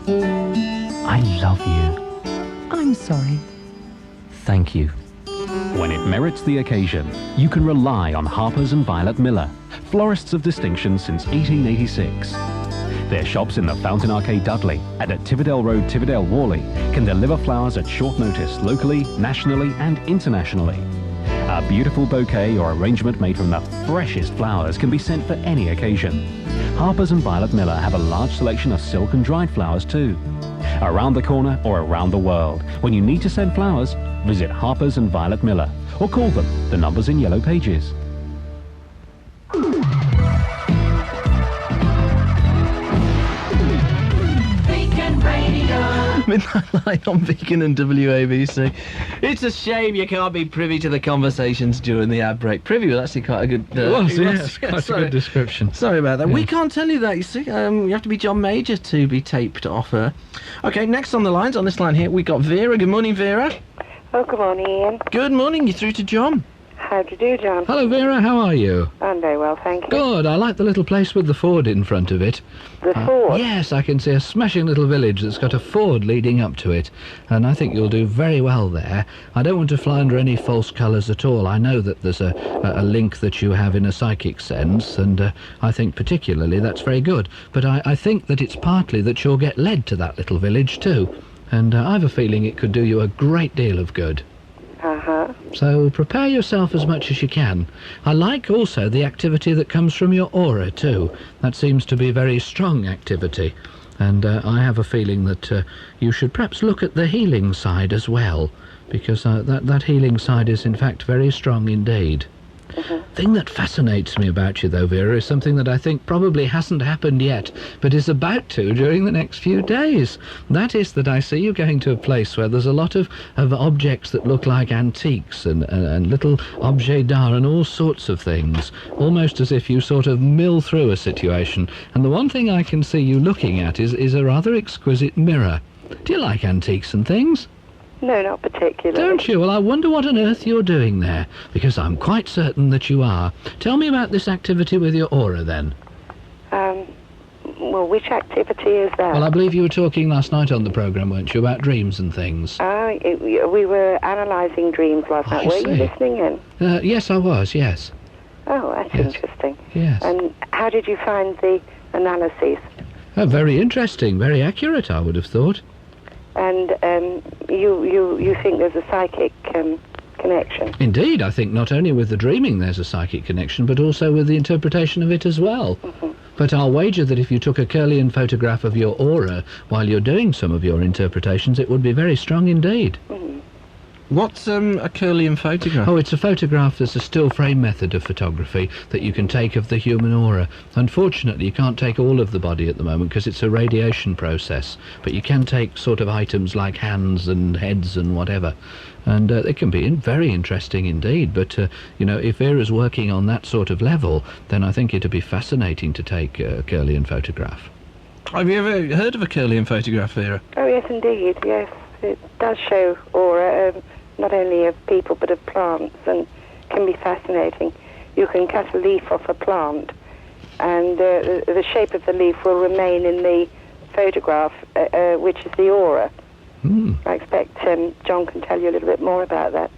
I love you. I'm sorry. Thank you. When it merits the occasion, you can rely on Harper's and Violet Miller, florists of distinction since 1886. Their shops in the Fountain Arcade Dudley and at Tiverdale Road, Tiverdale Worley can deliver flowers at short notice locally, nationally and internationally. A beautiful bouquet or arrangement made from the freshest flowers can be sent for any occasion. Harper's and Violet Miller have a large selection of silk and dried flowers too. Around the corner or around the world, when you need to send flowers, visit Harper's and Violet Miller or call them. The number's in yellow pages. Beacon Radio. Midnight Light on Beacon and WABC. It's a shame you can't be privy to the conversations during the ad break. Privy was actually quite a good... Yes, quite a good description. Sorry about that. Yeah. We can't tell you that, you see. You have to be John Major to be taped off her. OK, next on the lines, on this line here, we got Vera. Good morning, Vera. Oh, good morning, Ian. Good morning. You're through to John. How do you do, John? Hello, Vera. How are you? I'm very well, thank you. Good. I like the little place with the ford in front of it. The ford? Yes, I can see a smashing little village that's got a ford leading up to it, and I think you'll do very well there. I don't want to fly under any false colours at all. I know that there's a link that you have in a psychic sense, and I think particularly that's very good. But I think that it's partly that you'll get led to that little village too, and I've a feeling it could do you a great deal of good. Uh-huh. So prepare yourself as much as you can. I like also the activity that comes from your aura too. That seems to be very strong activity. And I have a feeling that you should perhaps look at the healing side as well, because that healing side is in fact very strong indeed. Thing that fascinates me about you though, Vera, is something that I think probably hasn't happened yet, but is about to during the next few days. That is that I see you going to a place where there's a lot of objects that look like antiques and little objets d'art and all sorts of things, almost as if you sort of mill through a situation. And the one thing I can see you looking at is a rather exquisite mirror. Do you like antiques and things? No, not particularly. Don't you? Well, I wonder what on earth you're doing there, because I'm quite certain that you are. Tell me about this activity with your aura, then. Well, which activity is that? Well, I believe you were talking last night on the programme, weren't you, about dreams and things? We were analysing dreams last night. Were you listening in? Yes, I was, yes. Oh, that's interesting. Yes. And how did you find the analyses? Very interesting, very accurate, I would have thought. And you think there's a psychic connection? Indeed, I think not only with the dreaming there's a psychic connection, but also with the interpretation of it as well. But I'll wager that if you took a Kirlian photograph of your aura while you're doing some of your interpretations, it would be very strong indeed. What's a Kirlian photograph? Oh, it's a photograph that's a still frame method of photography that you can take of the human aura. Unfortunately, you can't take all of the body at the moment because it's a radiation process, but you can take sort of items like hands and heads and whatever. And it can be very interesting indeed, but, you know, if Vera's working on that sort of level, then I think it'd be fascinating to take a Kirlian photograph. Have you ever heard of a Kirlian photograph, Vera? Oh, yes, indeed, yes. It does show aura, not only of people but of plants, and can be fascinating. You can cut a leaf off a plant, and the shape of the leaf will remain in the photograph, which is the aura. I expect John can tell you a little bit more about that.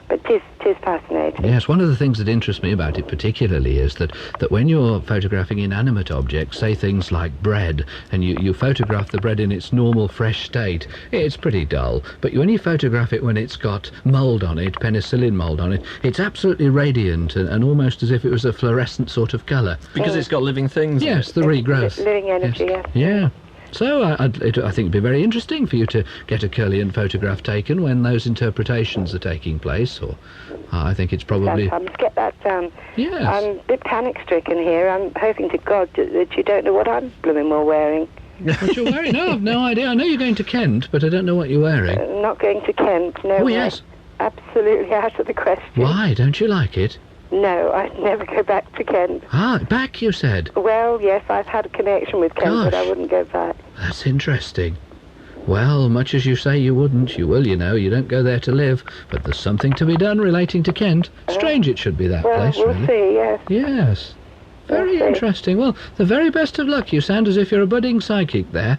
But it is fascinating. Yes, one of the things that interests me about it particularly is that when you're photographing inanimate objects, say things like bread, and you photograph the bread in its normal fresh state, it's pretty dull. But when you photograph it when it's got mould on it, penicillin mould on it, it's absolutely radiant and almost as if it was a fluorescent sort of colour. Because it's got living things. Yes, the regrowth. Living energy, yes. Yeah. So I think it'd be very interesting for you to get a Kirlian photograph taken when those interpretations are taking place, or I think it's probably... Sometimes get that down. Yes. I'm a bit panic-stricken here. I'm hoping to God that you don't know what I'm blooming well wearing. What you're wearing? No, I've no idea. I know you're going to Kent, but I don't know what you're wearing. Not going to Kent, no. Oh, yes. Absolutely out of the question. Why? Don't you like it? No, I'd never go back to Kent. Ah, back, you said? Well, yes, I've had a connection with Kent, but I wouldn't go back. That's interesting. Well, much as you say you wouldn't, you will, you know. You don't go there to live, but there's something to be done relating to Kent. Strange it should be that place, we'll really. See, yes. Yes. Very interesting. Well, the very best of luck. You sound as if you're a budding psychic there.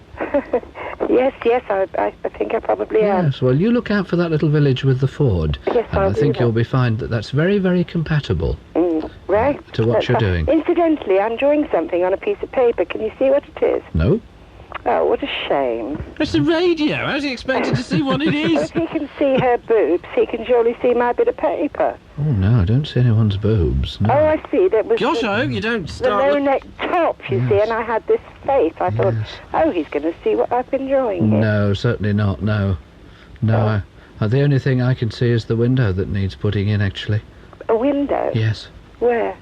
Yes, I think I probably am. Yes, well, you look out for that little village with the ford. Yes, and I think you'll be fine that that's very, very compatible. Right. To what you're doing. Incidentally, I'm drawing something on a piece of paper. Can you see what it is? No. Oh, what a shame. It's the radio. How's he expected to see what it Well, is? if he can see her boobs, he can surely see my bit of paper. Oh, no, I don't see anyone's boobs. No. Oh, I see. That was Gosh, the, I hope you don't the start... low-neck top, you see, and I had this face. I thought, oh, he's going to see what I've been drawing here. No, certainly not, no. No, the only thing I can see is the window that needs putting in, actually. A window? Yes. Where?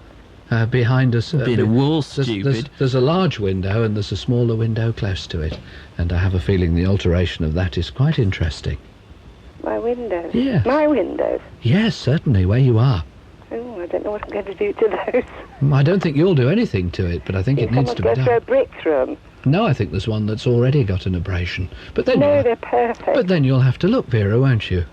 Behind us. Bit of wool, stupid. There's a large window and there's a smaller window close to it. And I have a feeling the alteration of that is quite interesting. My windows? Yes. My windows? Yes, certainly, where you are. Oh, I don't know what I'm going to do to those. I don't think you'll do anything to it, but I think it needs to be Someone's going to throw a brick through them. No, I think there's one that's already got an abrasion. But then No, they're perfect. But then you'll have to look, Vera, won't you?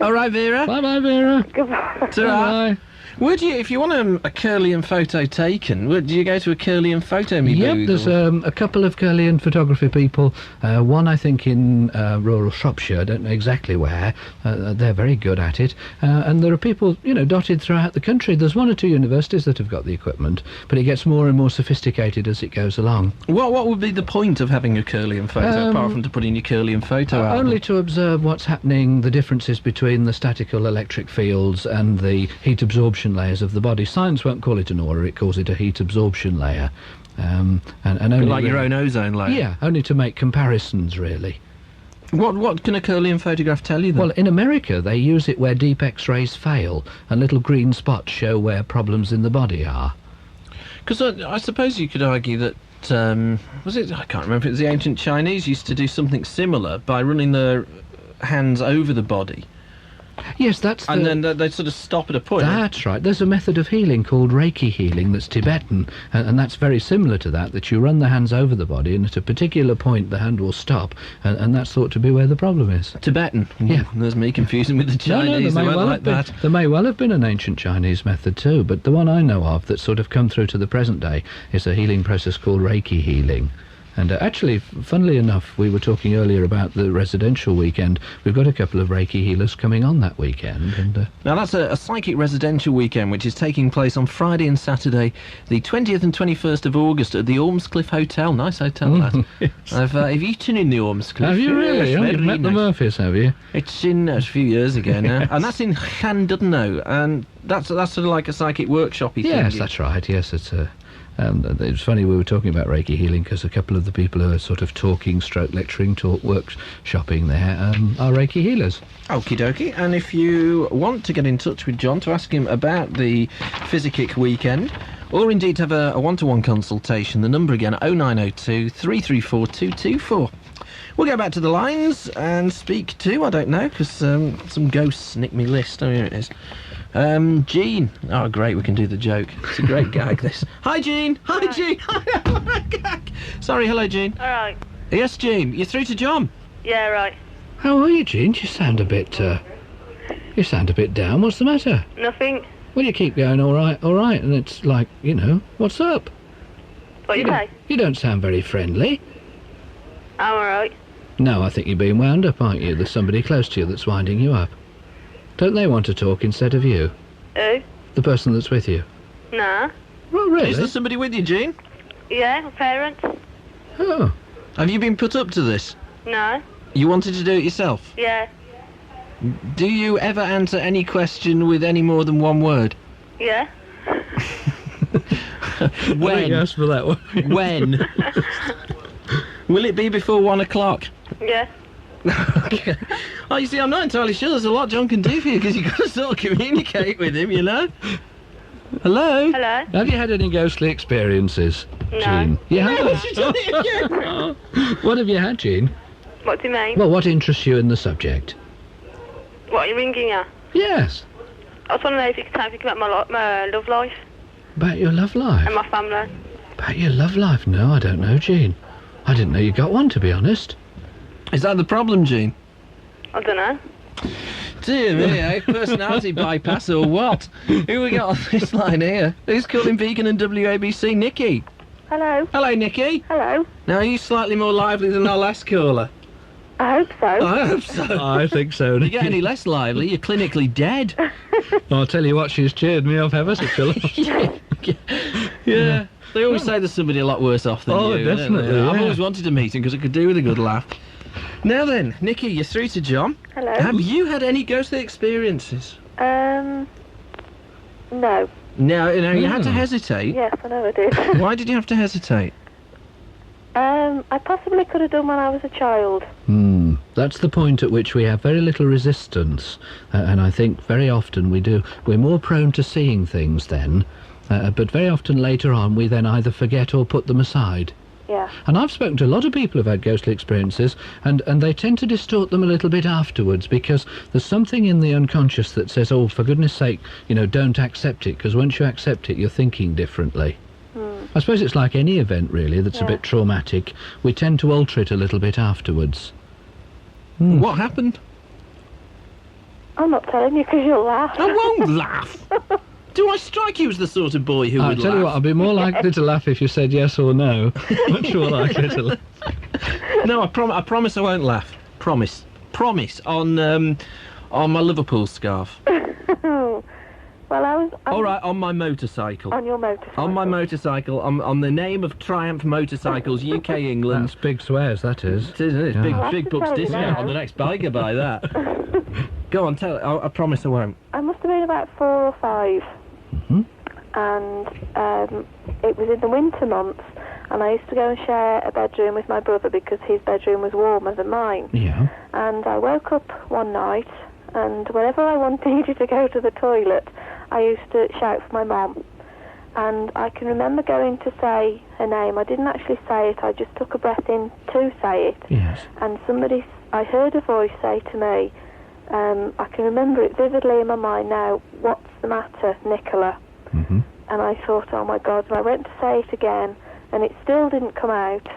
All right, Vera. Bye-bye, Vera. Goodbye. Ta-ra. Would you, if you want a Curlian photo taken, would you go to a Curlian photo me Yep, booth? there's a couple of Curlian photography people. One, I think, in rural Shropshire. I don't know exactly where. They're very good at it. And there are people, dotted throughout the country. There's one or two universities that have got the equipment, but it gets more and more sophisticated as it goes along. What would be the point of having a Curlian photo, apart from to put in your Curlian photo album? Only to observe what's happening, the differences between the statical electric fields and the heat absorption layers of the body. Science won't call it an aura, it calls it a heat absorption layer. And only like your own ozone layer? Yeah, only to make comparisons, really. What can a Curlian photograph tell you then? Well, in America, they use it where deep X-rays fail, and little green spots show where problems in the body are. Because I suppose you could argue that, was it, I can't remember, it was the ancient Chinese used to do something similar by running their hands over the body. Yes, that's and then they sort of stop at a point. That's right. There's a method of healing called Reiki healing that's Tibetan, and that's very similar to that you run the hands over the body, and at a particular point the hand will stop, and that's thought to be where the problem is. Tibetan? Yeah. There's me confusing with the Chinese. There may well have been an ancient Chinese method too, but the one I know of that's sort of come through to the present day is a healing process called Reiki healing. And actually, funnily enough, we were talking earlier about the residential weekend. We've got a couple of Reiki healers coming on that weekend. And now, that's a psychic residential weekend, which is taking place on Friday and Saturday, the 20th and 21st of August at the Ormscliff Hotel. Nice hotel, that. Yes. I've eaten in the Ormscliff. Have you really? You've met the Murphys, have you? It's in a few years ago now. And that's in Llandudno, and that's sort of like a psychic workshop-y thing. Yes, that's right. Yes, it's a... it's funny we were talking about Reiki healing because a couple of the people who are sort of talking, stroke lecturing, workshopping there are Reiki healers. Okie dokie. And if you want to get in touch with John to ask him about the Physikic weekend, or indeed have a one-to-one consultation, the number again, 0902 334 224. We'll go back to the lines and speak to, I don't know, because some ghosts nicked me list. Oh, here it is. Jean. Oh, great, we can do the joke. It's a great gag, this. Hi, Jean. Hi, Jean. Sorry, hello, Jean. All right. Yes, Jean. You're through to John. Yeah, right. How are you, Jean? You sound a bit down. What's the matter? Nothing. Well, you keep going, all right, and it's like, what's up? What you say? You don't sound very friendly. I'm all right. No, I think you're being wound up, aren't you? There's somebody close to you that's winding you up. Don't they want to talk instead of you? Who? The person that's with you. Nah. Well, really? Is there somebody with you, Jean? Yeah, my parents. Oh. Have you been put up to this? No. You wanted to do it yourself? Yeah. Do you ever answer any question with any more than one word? Yeah. When? I think you asked for that one. When? Will it be before 1 o'clock? Yeah. Okay. Oh, you see, I'm not entirely sure there's a lot John can do for you, because you've got to sort of communicate with him, Hello? Hello. Have you had any ghostly experiences, No. Jean? You haven't? She's done it again. What have you had, Jean? What do you mean? Well, what interests you in the subject? What, are you ringing her? Yes. I just want to know if you could tell me about my love life. About your love life? And my family. About your love life? No, I don't know, Jean. I didn't know you got one, to be honest. Is that the problem, Jean? I don't know. Dear me, eh? Personality bypass or what? Who we got on this line here? Who's calling Beacon and WABC? Nikki. Hello. Hello, Nikki. Hello. Now, are you slightly more lively than our last caller? I hope so. I hope so. I think so. If you get any less lively, you're clinically dead. I'll tell you what, she's cheered me up ever such a lot. Yeah. They always say there's somebody a lot worse off than you. Definitely. I've always wanted to meet him because I could do with a good laugh. Now then, Nikki, you're through to John. Hello. Have you had any ghostly experiences? No. No, you had to hesitate. Yes, I know I did. Why did you have to hesitate? I possibly could have done when I was a child. That's the point at which we have very little resistance, and I think very often we're more prone to seeing things then, but very often later on we then either forget or put them aside. Yeah. And I've spoken to a lot of people who've had ghostly experiences, and they tend to distort them a little bit afterwards, because there's something in the unconscious that says, oh, for goodness sake, don't accept it, because once you accept it, you're thinking differently. I suppose it's like any event, really, that's a bit traumatic. We tend to alter it a little bit afterwards. What happened? I'm not telling you because you'll laugh. I won't laugh. Do I strike you as the sort of boy who would laugh? I'll tell you what, I'd be more likely to laugh if you said yes or no. Much more likely to laugh. No, I promise I won't laugh. Promise on my Liverpool scarf. Well, I was... All right, on my motorcycle. On your motorcycle. On my motorcycle, on the name of Triumph Motorcycles, UK, England. That's big swears, that is. It is, isn't it? I'll have Big to bucks tell you discount now. on the next bike I buy that. Go on, tell it. I promise I won't. I must have been about 4 or 5. And it was in the winter months, and I used to go and share a bedroom with my brother because his bedroom was warmer than mine. Yeah. And I woke up one night, and whenever I needed to go to the toilet, I used to shout for my mum. And I can remember going to say her name. I didn't actually say it, I just took a breath in to say it. Yes. And I heard a voice say to me, I can remember it vividly in my mind now, "What's the matter, Nicola?" And I thought, oh my God, and I went to say it again, and it still didn't come out.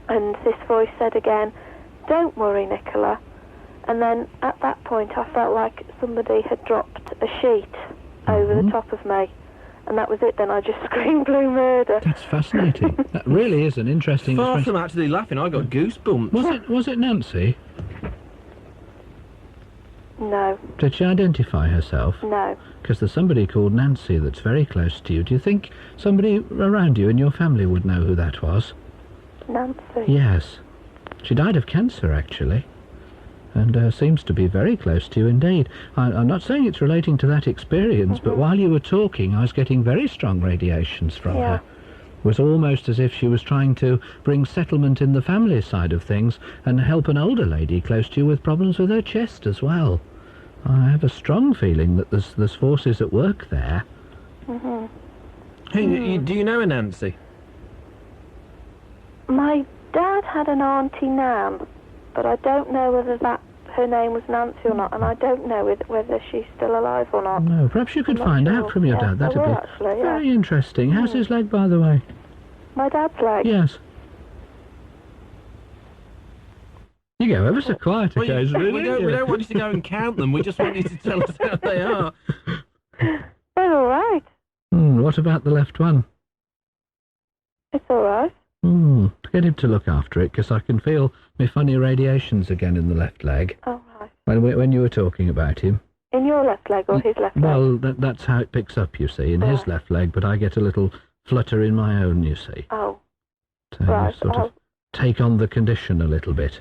And this voice said again, "Don't worry, Nicola." And then at that point I felt like somebody had dropped a sheet over the top of me. And that was it then, I just screamed blue murder. That's fascinating. That really is an interesting Far experience. from actually laughing, I got goosebumps. Was it Nancy? No. Did she identify herself? No. Because there's somebody called Nancy that's very close to you. Do you think somebody around you in your family would know who that was? Nancy? Yes. She died of cancer, actually. And seems to be very close to you indeed. I'm not saying it's relating to that experience, but while you were talking, I was getting very strong radiations from her. It was almost as if she was trying to bring settlement in the family side of things and help an older lady close to you with problems with her chest as well. I have a strong feeling that there's forces at work there. Hey, do you know a Nancy? My dad had an auntie Nan, but I don't know whether her name was Nancy or not, and I don't know whether she's still alive or not. No, perhaps you could find out from your dad. That'd be actually, very interesting. How's his leg, by the way? My dad's leg? Yes. You go ever so quiet occasionally. We don't want you to go and count them, we just want you to tell us how they are. They're all right. What about the left one? It's all right. Get him to look after it, because I can feel my funny radiations again in the left leg. Oh, right. When you were talking about him. In your left leg or his left leg? Well, that's how it picks up, you see, in his left leg, but I get a little flutter in my own, you see. Oh. So you sort of take on the condition a little bit.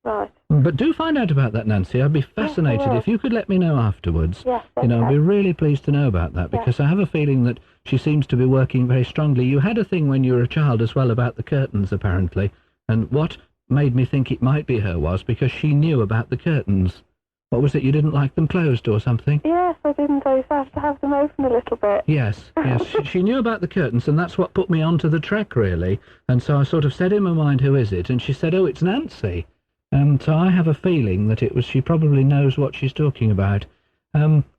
Right. But do find out about that, Nancy. I'd be fascinated if you could let me know afterwards. Yes, I'd be really pleased to know about that, because I have a feeling that she seems to be working very strongly. You had a thing when you were a child as well about the curtains, apparently, and what made me think it might be her was because she knew about the curtains. What was it, you didn't like them closed or something? Yes, I didn't. I used to have them open a little bit. Yes. She knew about the curtains, and that's what put me onto the track, really. And so I sort of said in my mind, who is it? And she said, oh, it's Nancy. So I have a feeling that she probably knows what she's talking about.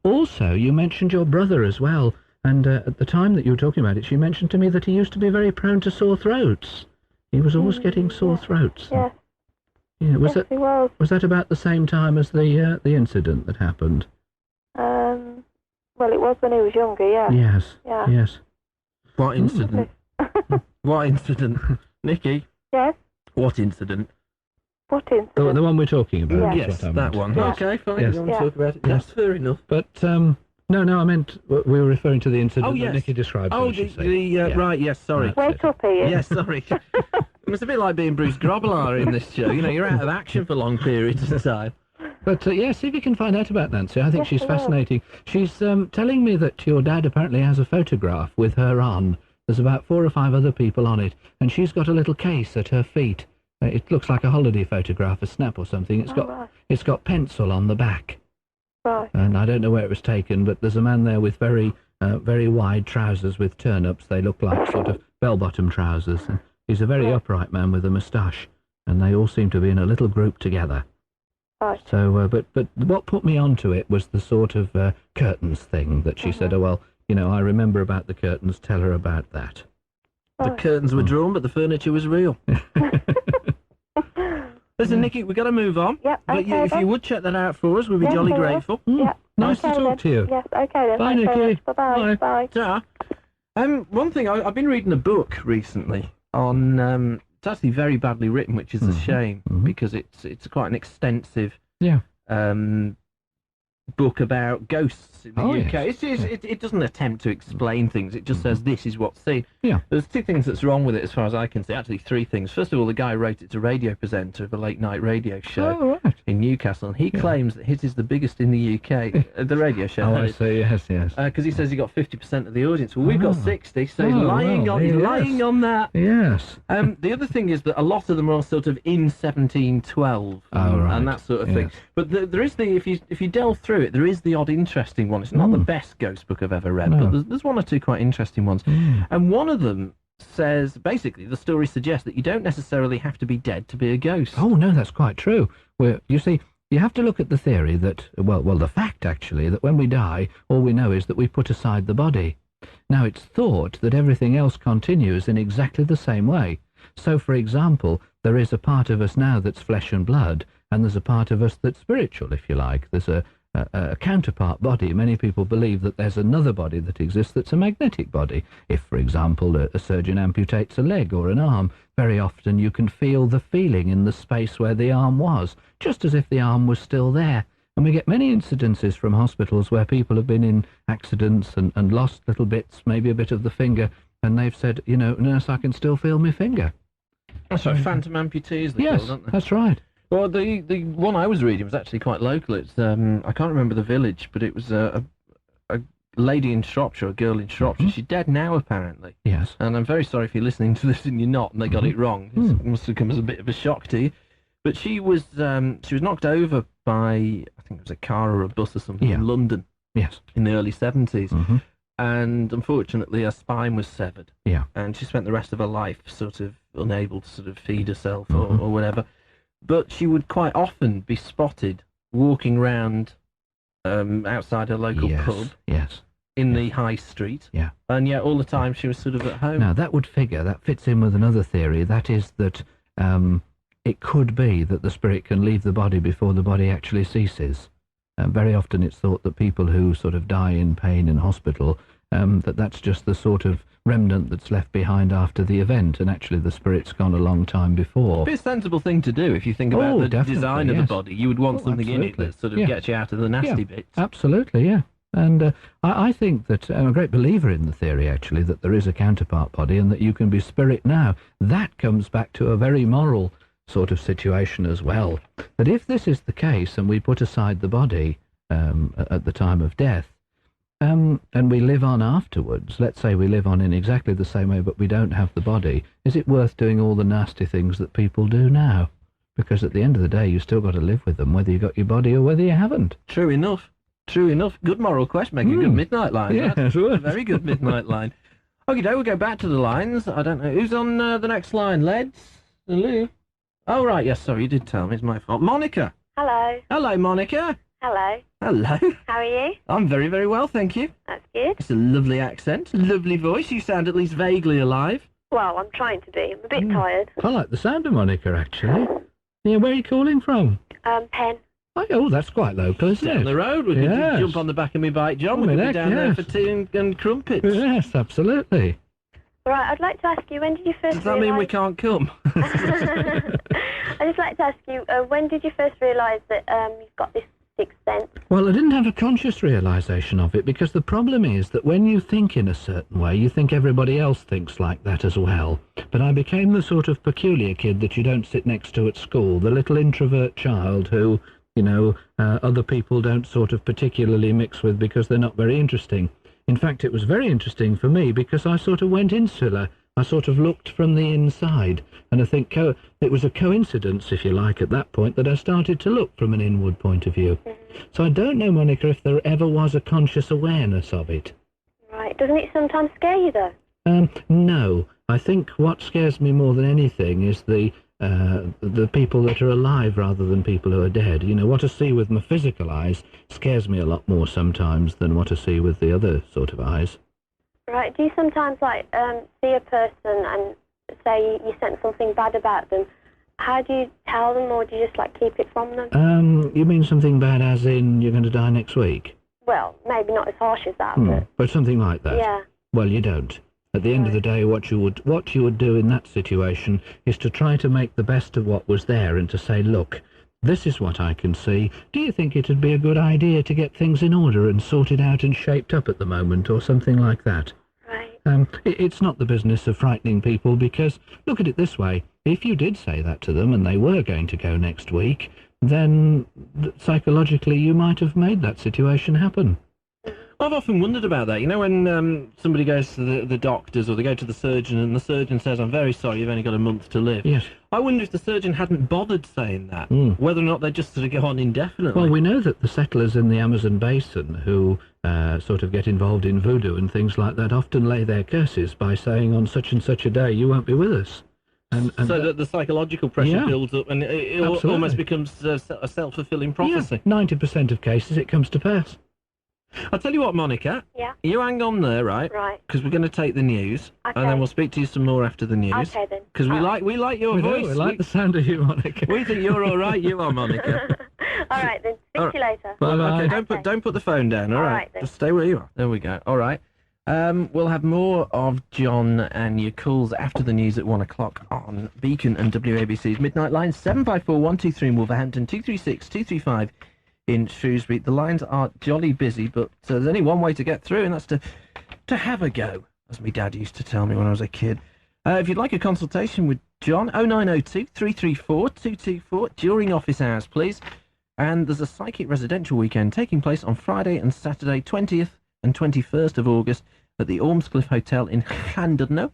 Also, you mentioned your brother as well, and at the time that you were talking about it, she mentioned to me that he used to be very prone to sore throats. He was always getting sore throats. Yes. Yeah, Yes, he was. Was that about the same time as the incident that happened? Well, it was when he was younger, yeah. Yes. Yeah. Yes. What incident? What incident? Nikki? Yes? What incident? What incident? The one we're talking about. Yes. Is what I That meant. one. Yeah. Okay, fine. Yes. You want to Yeah. talk about it? Yes. That's fair enough. But no, I meant we were referring to the incident Oh, that yes. Nicky described. Oh, didn't she say? yeah. Right, yes, sorry. Wait up, Ian. Yes, sorry. It was a bit like being Bruce Grobbelaar in this show. You know, you're out of action for long periods of time. But yeah, see if you can find out about Nancy. I think Yes, she's I will. fascinating. She's telling me that your dad apparently has a photograph with her on. There's about 4 or 5 other people on it, and she's got a little case at her feet. It looks like a holiday photograph, a snap or something. It's got pencil on the back. Right. And I don't know where it was taken, but there's a man there with very wide trousers with turn-ups. They look like sort of bell-bottom trousers. And he's a very upright man with a moustache, and they all seem to be in a little group together. Right. So, but what put me onto it was the sort of curtains thing that she said, oh, well, you know, I remember about the curtains, tell her about that. The curtains were drawn, but the furniture was real. Listen, Nicky, we've got to move on. Yeah, But okay, if then. you would check that out for us, we'd be Yes, jolly I will. grateful. Yeah. Nice Okay, to talk then. to you. Yes, okay then. Bye, Thanks very Nicky. much. Bye-bye. Bye. Ta. One thing, I've been reading a book recently on, it's actually very badly written, which is a shame, because it's quite an extensive book about ghosts in the UK. Yes. It doesn't attempt to explain things, it just says this is what's seen. Yeah. There's 2 things that's wrong with it as far as I can see, actually 3 things. First of all, the guy who wrote it's a radio presenter of a late night radio show Oh, right. in Newcastle, and he claims that his is the biggest in the UK, the radio show. Oh, I see, yes. Because he says he got 50% of the audience. Well, we've got 60, so he's Oh, lying well, on. He's yes. lying on that. Yes. The other thing is that a lot of them are sort of in 1712 and that sort of thing. Yes. But there is if you delve through it, there is the odd interesting one. It's not the best ghost book I've ever read, but there's 1 or 2 quite interesting ones. And one of them says, basically, the story suggests that you don't necessarily have to be dead to be a ghost. Oh, no, that's quite true. You see, you have to look at the theory that, well, the fact, actually, that when we die, all we know is that we put aside the body. Now, it's thought that everything else continues in exactly the same way. So, for example, there is a part of us now that's flesh and blood, and there's a part of us that's spiritual, if you like. There's a counterpart body. Many people believe that there's another body that exists that's a magnetic body. If, for example, a surgeon amputates a leg or an arm, very often you can feel the feeling in the space where the arm was, just as if the arm was still there. And we get many incidences from hospitals where people have been in accidents and lost little bits, maybe a bit of the finger, and they've said, you know, nurse, I can still feel my finger. That's right, phantom amputees, they're Yes, called, aren't they? that's right. Well, the one I was reading was actually quite local. It's I can't remember the village, but it was a lady in Shropshire, a girl in Shropshire. She's dead now, apparently. Yes. And I'm very sorry if you're listening to this and you're not, and they got it wrong. It must have come as a bit of a shock to you. But she was knocked over by, I think it was a car or a bus or something in London. Yes. In the early 70s. And unfortunately, her spine was severed. Yeah. And she spent the rest of her life sort of unable to sort of feed herself or whatever. But she would quite often be spotted walking round outside her local pub in the high street. Yeah. And yet all the time she was sort of at home. Now, that fits in with another theory. That is that it could be that the spirit can leave the body before the body actually ceases. Very often it's thought that people who sort of die in pain in hospital, that's just the sort of remnant that's left behind after the event, and actually the spirit's gone a long time before. It'd be a sensible thing to do if you think about the design of the body. You would want something in it that sort of gets you out of the nasty bits. Absolutely, yeah. And I think that I'm a great believer in the theory, actually, that there is a counterpart body and that you can be spirit now. That comes back to a very moral sort of situation as well. That if this is the case and we put aside the body at the time of death, and we live on afterwards, let's say we live on in exactly the same way but we don't have the body, is it worth doing all the nasty things that people do now? Because at the end of the day, you've still got to live with them, whether you got your body or whether you haven't. True enough. Good moral question. Make a good midnight line. Yeah, That's a very good midnight line. Okay, we'll go back to the lines. I don't know. Who's on the next line? Leds? Lou? Oh, right. Yes, sorry, you did tell me. It's my fault. Monica. Hello. Hello, Monica. Hello. Hello. How are you? I'm very, very well, thank you. That's good. It's a lovely accent, lovely voice. You sound at least vaguely alive. Well, I'm trying to be. I'm a bit tired. I like the sound of Monica, actually. Yeah, where are you calling from? Penn. Oh, that's quite local, isn't it? Down the road. We could Yes. jump on the back of my bike, John. Oh, We could my be neck, down there yes. for tea and crumpets. Yes, absolutely. Right, I'd like to ask you, when did you first Does that mean we can't come? I'd just like to ask you, when did you first realise that you've got this sixth sense? Well, I didn't have a conscious realisation of it, because the problem is that when you think in a certain way, you think everybody else thinks like that as well. But I became the sort of peculiar kid that you don't sit next to at school, the little introvert child who, you know, other people don't sort of particularly mix with because they're not very interesting. In fact, it was very interesting for me because I sort of went insular. I sort of looked from the inside, and I think it was a coincidence, if you like, at that point that I started to look from an inward point of view. So I don't know, Monica, if there ever was a conscious awareness of it. Right. Doesn't it sometimes scare you, though? No. I think what scares me more than anything is the people that are alive rather than people who are dead. You know, what I see with my physical eyes scares me a lot more sometimes than what I see with the other sort of eyes. Right. Do you sometimes, like, see a person and say you sense something bad about them? How do you tell them, or do you just, like, keep it from them? You mean something bad as in you're going to die next week? Well, maybe not as harsh as that, but something like that. Yeah. Well, you don't. At the end of the day, what you would do in that situation is to try to make the best of what was there and to say, look, this is what I can see. Do you think it'd be a good idea to get things in order and sorted out and shaped up at the moment, or something like that? Right. It's not the business of frightening people, because, look at it this way, if you did say that to them and they were going to go next week, then psychologically you might have made that situation happen. I've often wondered about that. You know, when somebody goes to the doctors, or they go to the surgeon, and the surgeon says, I'm very sorry, you've only got a month to live. Yes. I wonder if the surgeon hadn't bothered saying that, whether or not they just sort of go on indefinitely. Well, we know that the settlers in the Amazon basin who sort of get involved in voodoo and things like that often lay their curses by saying, on such and such a day, you won't be with us. And so that the psychological pressure builds up, and it almost becomes a self-fulfilling prophecy. Yeah, 90% of cases it comes to pass. I'll tell you what, Monica. Yeah. You hang on there, right? Right. Because we're going to take the news, Okay. and then we'll speak to you some more after the news. Okay, then. Because we like your voice. We like the sound of you, Monica. We think you're all right. You are, Monica. All right, then. Speak to you later. Well, okay, don't put the phone down. All right. Then. Just stay where you are. There we go. All right. We'll have more of John and your calls after the news at 1 o'clock on Beacon and WABC's Midnight Line. 754-123 in Wolverhampton, 236-235 in Shrewsbury. The lines are jolly busy, but there's only one way to get through, and that's to have a go, as my dad used to tell me when I was a kid. If you'd like a consultation with John, 0902 334 224 during office hours, please. And there's a psychic residential weekend taking place on Friday and Saturday, 20th and 21st of August at the Ormscliffe Hotel in Llandudno.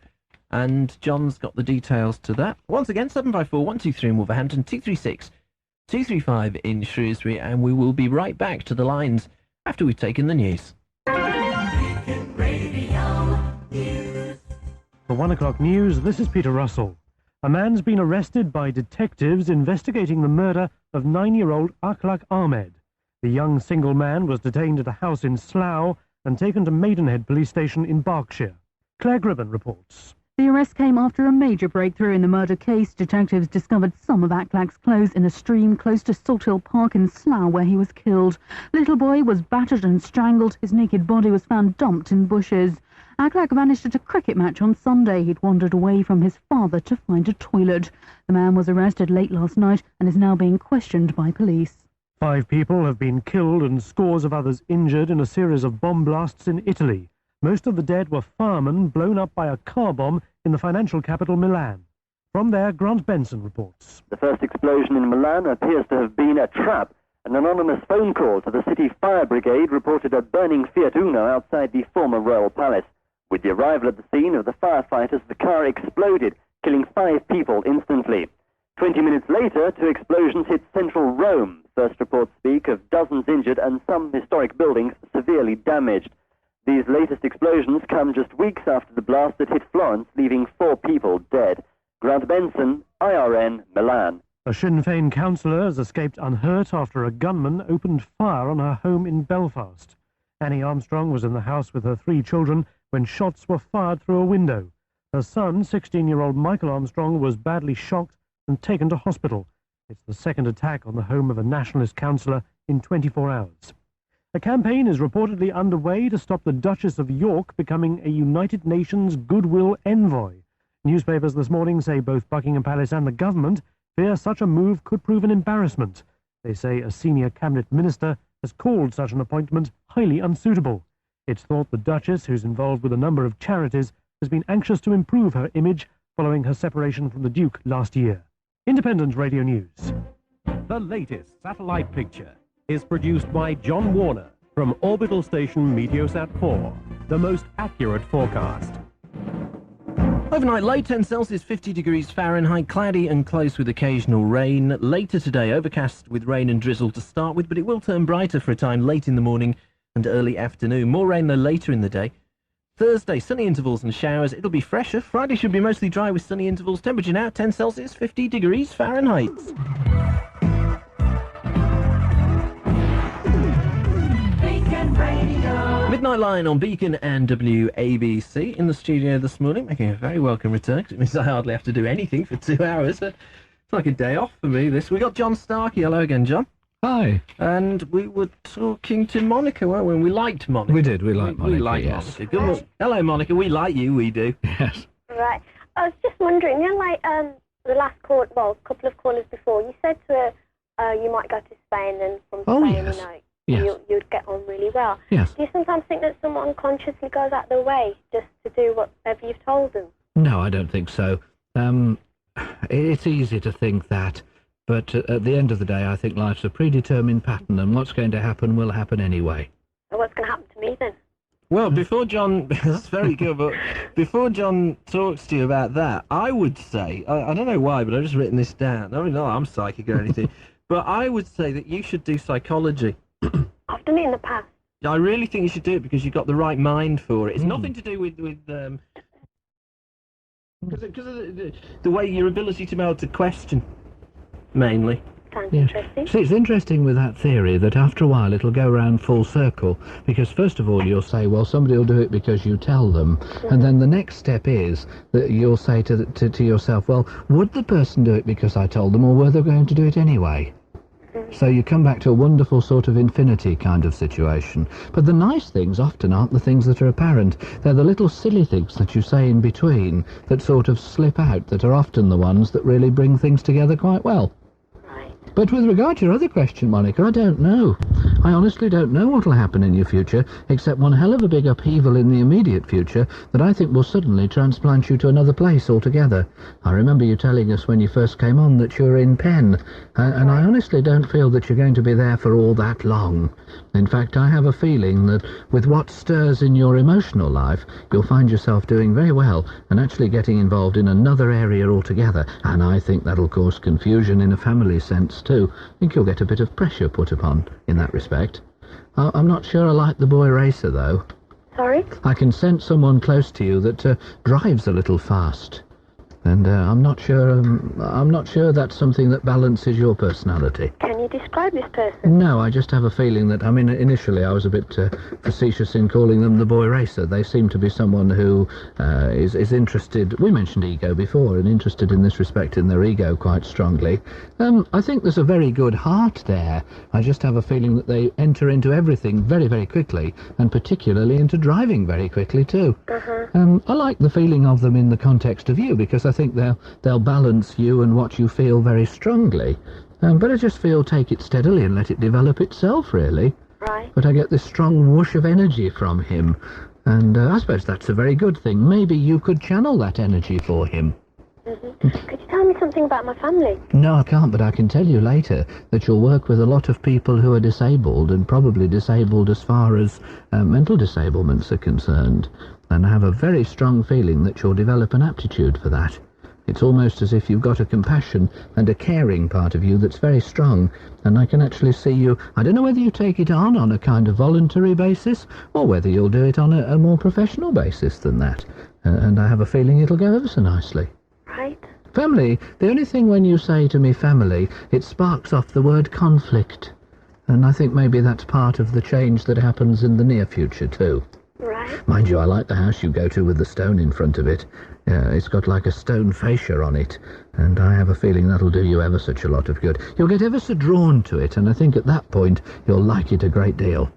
And John's got the details to that. Once again, 754-123 in Wolverhampton, 236-235 in Shrewsbury, and we will be right back to the lines after we've taken the news. Beacon Radio News. For 1 o'clock news, this is Peter Russell. A man's been arrested by detectives investigating the murder of 9-year-old Akhlaq Ahmed. The young single man was detained at a house in Slough and taken to Maidenhead Police Station in Berkshire. Claire Gribben reports. The arrest came after a major breakthrough in the murder case. Detectives discovered some of Akhlaq's clothes in a stream close to Salt Hill Park in Slough, where he was killed. The little boy was battered and strangled. His naked body was found dumped in bushes. Akhlaq vanished at a cricket match on Sunday. He'd wandered away from his father to find a toilet. The man was arrested late last night and is now being questioned by police. 5 people have been killed and scores of others injured in a series of bomb blasts in Italy. Most of the dead were firemen blown up by a car bomb in the financial capital Milan. From there, Grant Benson reports. The first explosion in Milan appears to have been a trap. An anonymous phone call to the city fire brigade reported a burning Fiat Uno outside the former royal palace. With the arrival at the scene of the firefighters, the car exploded, killing 5 people instantly. 20 minutes later, 2 explosions hit central Rome. First reports speak of dozens injured and some historic buildings severely damaged. These latest explosions come just weeks after the blast that hit Florence, leaving 4 people dead. Grant Benson, IRN, Milan. A Sinn Féin councillor has escaped unhurt after a gunman opened fire on her home in Belfast. Annie Armstrong was in the house with her 3 children when shots were fired through a window. Her son, 16-year-old Michael Armstrong, was badly shocked and taken to hospital. It's the second attack on the home of a nationalist councillor in 24 hours. A campaign is reportedly underway to stop the Duchess of York becoming a United Nations goodwill envoy. Newspapers this morning say both Buckingham Palace and the government fear such a move could prove an embarrassment. They say a senior cabinet minister has called such an appointment highly unsuitable. It's thought the Duchess, who's involved with a number of charities, has been anxious to improve her image following her separation from the Duke last year. Independent Radio News. The latest satellite picture is produced by John Warner from orbital station Meteosat 4, the most accurate forecast. Overnight low 10 Celsius, 50 degrees Fahrenheit, cloudy and close with occasional rain. Later today, overcast with rain and drizzle to start with, but it will turn brighter for a time late in the morning and early afternoon. More rain though later in the day. Thursday, sunny intervals and showers. It'll be fresher. Friday should be mostly dry with sunny intervals. Temperature now 10 Celsius, 50 degrees Fahrenheit. Beacon Radio. Midnight Line on Beacon and WABC. In the studio this morning, making a very welcome return, because it means I hardly have to do anything for 2 hours. It's like a day off for me this. We got John Starkey. Hello again, John. Hi. And we were talking to Monica, weren't we? And we liked Monica. We did. We liked Monica. We liked yes. Monica. Good morning. Hello, Monica. We like you. We do. Yes. Right. I was just wondering, the last call, well, a couple of callers before, you said to her you might go to Spain, and from Spain, yes. You'd get on really well. Yes. Do you sometimes think that someone consciously goes out their way just to do whatever you've told them? No, I don't think so. It's easy to think that, but at the end of the day, I think life's a predetermined pattern, and what's going to happen will happen anyway. So what's going to happen to me then? Well, before John, that's very good, but before John talks to you about that, I would say, I don't know why, but I've just written this down. I mean, no, I'm psychic or anything, but I would say that you should do psychology. I've done it in the past. I really think you should do it because you've got the right mind for it. It's nothing to do with because of the way your ability to be able to question, mainly. Sounds Yes. interesting. See, it's interesting with that theory that after a while it'll go round full circle, because first of all you'll say, well, somebody will do it because you tell them, and then the next step is that you'll say to yourself, well, would the person do it because I told them, or were they going to do it anyway? So you come back to a wonderful sort of infinity kind of situation. But the nice things often aren't the things that are apparent. They're the little silly things that you say in between that sort of slip out, that are often the ones that really bring things together quite well. But with regard to your other question, Monica, I don't know. I honestly don't know what will happen in your future, except one hell of a big upheaval in the immediate future that I think will suddenly transplant you to another place altogether. I remember you telling us when you first came on that you're in Penn, and I honestly don't feel that you're going to be there for all that long. In fact, I have a feeling that with what stirs in your emotional life, you'll find yourself doing very well and actually getting involved in another area altogether, and I think that'll cause confusion in a family sense too. I think you'll get a bit of pressure put upon in that respect. I'm not sure I like the boy racer, though. Sorry? I can sense someone close to you that drives a little fast. And I'm not sure that's something that balances your personality. Can you describe this person? No, I just have a feeling that, I mean, initially I was a bit facetious in calling them the boy racer. They seem to be someone who is interested, we mentioned ego before, and interested in this respect in their ego quite strongly. I think there's a very good heart there. I just have a feeling that they enter into everything very, very quickly, and particularly into driving very quickly too. I like the feeling of them in the context of you, because I think they'll balance you and what you feel very strongly. But I just feel take it steadily and let it develop itself, really. Right. But I get this strong whoosh of energy from him, and I suppose that's a very good thing. Maybe you could channel that energy for him. Could you tell me something about my family? No, I can't, but I can tell you later that you'll work with a lot of people who are disabled, and probably disabled as far as mental disablements are concerned. And I have a very strong feeling that you'll develop an aptitude for that. It's almost as if you've got a compassion and a caring part of you that's very strong, and I can actually see you. I don't know whether you take it on a kind of voluntary basis, or whether you'll do it on a more professional basis than that. And I have a feeling it'll go ever so nicely. Right. Family, the only thing when you say to me family, it sparks off the word conflict. And I think maybe that's part of the change that happens in the near future too. Right. Mind you, I like the house you go to with the stone in front of it. It's got like a stone fascia on it, and I have a feeling that'll do you ever such a lot of good. You'll get ever so drawn to it, and I think at that point you'll like it a great deal.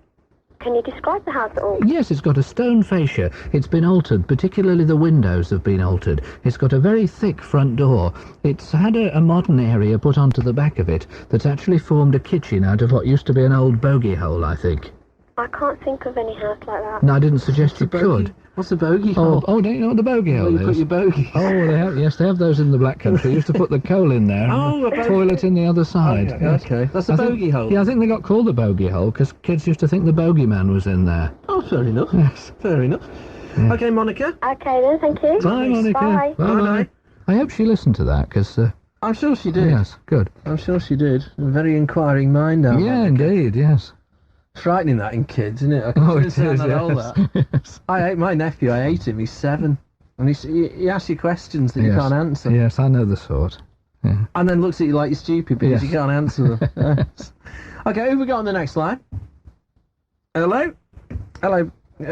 Can you describe the house at all? Yes, it's got a stone fascia. It's been altered, particularly the windows have been altered. It's got a very thick front door. It's had a modern area put onto the back of it that's actually formed a kitchen out of what used to be an old bogey hole, I think. I can't think of any house like that. No, I didn't suggest you could. What's a bogey hole? Oh, don't you know what the bogey hole You is? put your bogey. Oh, yes, they have those in the black country. You used to put the coal in there and the toilet in the other side. Yes. Okay, that's a bogey hole. Yeah, I think they got called the bogey hole because kids used to think the bogeyman was in there. Oh, fair enough. Yes. Fair enough. Yeah. Okay, Monica. Okay then, thank you. Bye, Monica. Bye. Bye. I hope she listened to that because... I'm sure she did. Yes, good. I'm sure she did. A very inquiring mind now. Yeah, indeed, yes. Frightening that in kids, isn't it? I can Oh, it is, that. I hate my nephew. I hate him. He's 7, and he asks you questions that you can't answer. Yes, I know the sort. Yeah. And then looks at you like you're stupid because Yes. you can't answer them. Yes. Okay, who we got on the next line? Hello,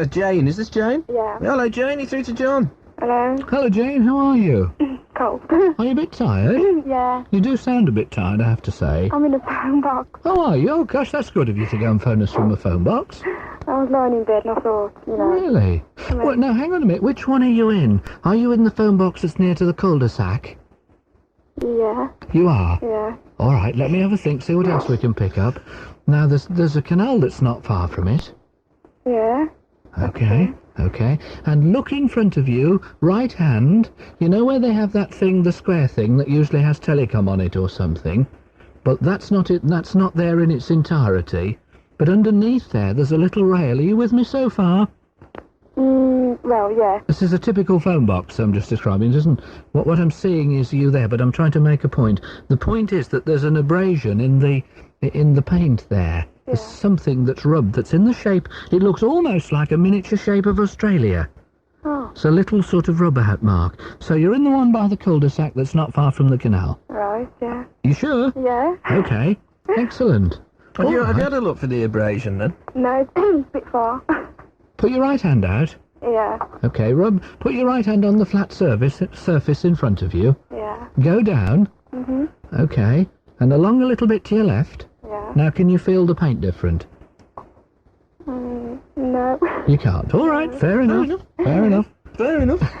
Jane. Is this Jane? Yeah. Hello, Jane. You're through to John. Hello. Hello, Jane. How are you? Cold. Are you a bit tired? Yeah. You do sound a bit tired, I have to say. I'm in a phone box. Oh, are you? Oh, gosh, that's good of you to go and phone us from a phone box. I was lying in bed and I thought, Really? Well, now, hang on a minute. Which one are you in? Are you in the phone box that's near to the cul-de-sac? Yeah. You are? Yeah. All right, let me have a think, see what else we can pick up. Now, there's a canal that's not far from it. Yeah. Okay. And look in front of you, right hand. You know where they have that thing, the square thing, that usually has telecom on it or something? But that's not it. That's not there in its entirety. But underneath there's a little rail. Are you with me so far? Well, yeah. This is a typical phone box I'm just describing. It isn't what I'm seeing is you there, but I'm trying to make a point. The point is that there's an abrasion in the paint there. There's something that's rubbed that's in the shape. It looks almost like a miniature shape of Australia. Oh. It's a little sort of rubber hat mark. So you're in the one by the cul-de-sac that's not far from the canal. Right, yeah. You sure? Yeah. Okay. Excellent. Have you had a look for the abrasion then? No, it's a bit far. Put your right hand out. Yeah. Okay, put your right hand on the flat surface in front of you. Yeah. Go down. Mhm. Okay. And along a little bit to your left. Yeah. Now, can you feel the paint different? No. You can't. All right, fair enough. Fair enough.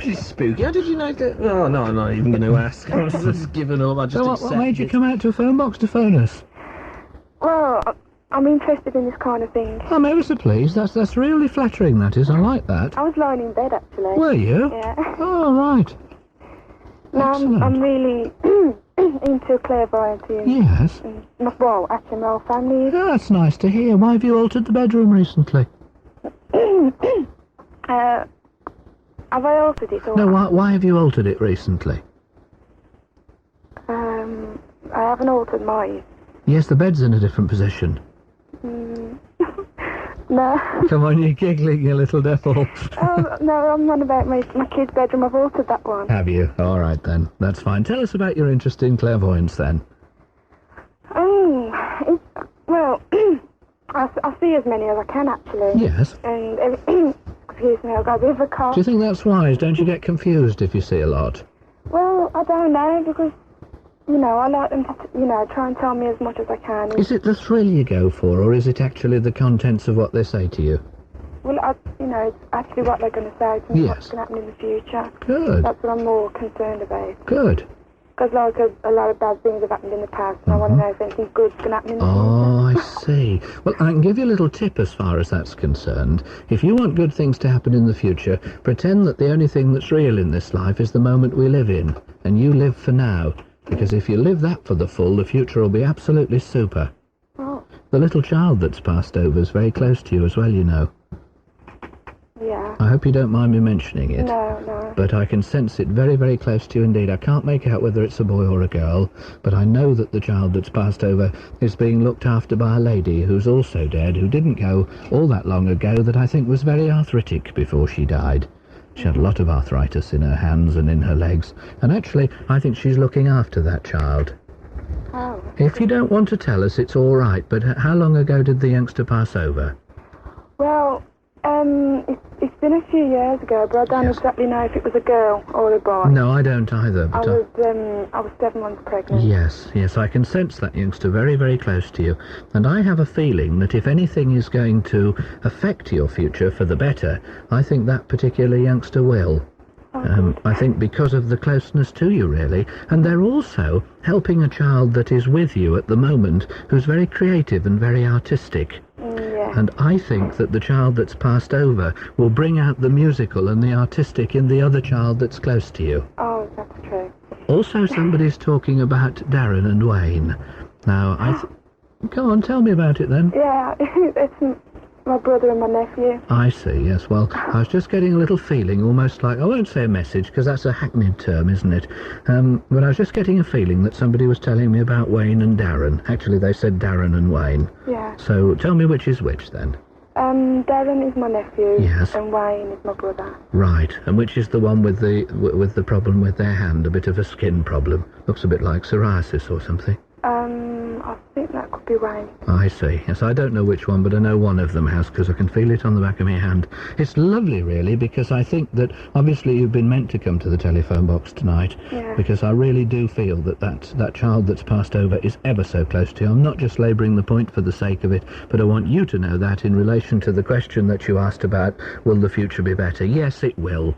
She's spooky. How did you know that? Oh, no, I'm not even going to ask. I'm just giving up. I just So what made you come out to a phone box to phone us? Well, I'm interested in this kind of thing. I'm ever so pleased. That's really flattering, that is. I like that. I was lying in bed, actually. Were you? Yeah. Oh, right. Now, Excellent. I'm really into clairvoyant. Yes. Well, actually, my whole family is. Oh, that's nice to hear. Why have you altered the bedroom recently? Have I altered it? Or No, why have you altered it recently? I haven't altered mine. Yes, the bed's in a different position. No. Come on, you're giggling, you little devil. Oh, no, I'm on about my kid's bedroom. I've altered that one. Have you? All right, then. That's fine. Tell us about your interest in clairvoyance, then. Well, I see as many as I can, actually. Yes. And, excuse me, I've got a bit of a cough. Do you think that's wise? Don't you get confused if you see a lot? Well, I don't know, because, I like them to, try and tell me as much as I can. Is it the thrill you go for, or is it actually the contents of what they say to you? Well, it's actually what they're going to say to me, Yes. what's going to happen in the future. Good. That's what I'm more concerned about. Good. Because, a lot of bad things have happened in the past, and I want to know if anything good's going to happen in the Oh, I see. Well, I can give you a little tip as far as that's concerned. If you want good things to happen in the future, pretend that the only thing that's real in this life is the moment we live in, and you live for now. Because if you live that for the full, the future will be absolutely super. Oh. The little child that's passed over is very close to you as well, you know. Yeah. I hope you don't mind me mentioning it. No. But I can sense it very, very close to you indeed. I can't make out whether it's a boy or a girl, but I know that the child that's passed over is being looked after by a lady who's also dead, who didn't go all that long ago, that I think was very arthritic before she died. She had a lot of arthritis in her hands and in her legs, and actually I think she's looking after that child. Oh. If you don't want to tell us, it's all right, but how long ago did the youngster pass over? Well, It's been a few years ago, but I don't exactly know if it was a girl or a boy. No, I don't either. I But was 7 months pregnant. Yes, I can sense that youngster very, very close to you. And I have a feeling that if anything is going to affect your future for the better, I think that particular youngster will. I think because of the closeness to you, really. And they're also helping a child that is with you at the moment who's very creative and very artistic. And I think that the child that's passed over will bring out the musical and the artistic in the other child that's close to you. Oh, that's true. Also, somebody's talking about Darren and Wayne. Now, go on, tell me about it then. Yeah, it's my brother and my nephew. I see, yes. Well, I was just getting a little feeling, almost like, I won't say a message, because that's a hackneyed term, isn't it? But I was just getting a feeling that somebody was telling me about Wayne and Darren. Actually, they said Darren and Wayne. Yeah. So tell me which is which, then. Darren is my nephew. Yes. And Wayne is my brother. Right. And which is the one with the problem with their hand, a bit of a skin problem? Looks a bit like psoriasis or something. I think that could be Wayne. I see. Yes, I don't know which one, but I know one of them has, because I can feel it on the back of my hand. It's lovely, really, because I think that obviously you've been meant to come to the telephone box tonight, because I really do feel that child that's passed over is ever so close to you. I'm not just labouring the point for the sake of it, but I want you to know that in relation to the question that you asked about, will the future be better? Yes, it will.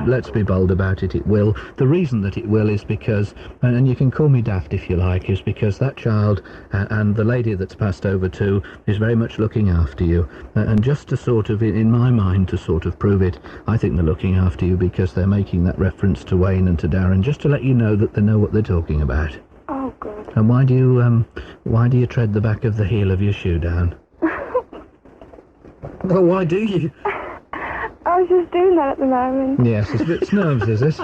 Let's be bold about it, it will. The reason that it will is because, and you can call me daft if you like, is because that child and the lady that's passed over too is very much looking after you. And just to sort of, in my mind, to sort of prove it, I think they're looking after you because they're making that reference to Wayne and to Darren, just to let you know that they know what they're talking about. Oh, good. And why do you tread the back of the heel of your shoe down? Well, why do you? I was just doing that at the moment. Yes, it's nerves, is it?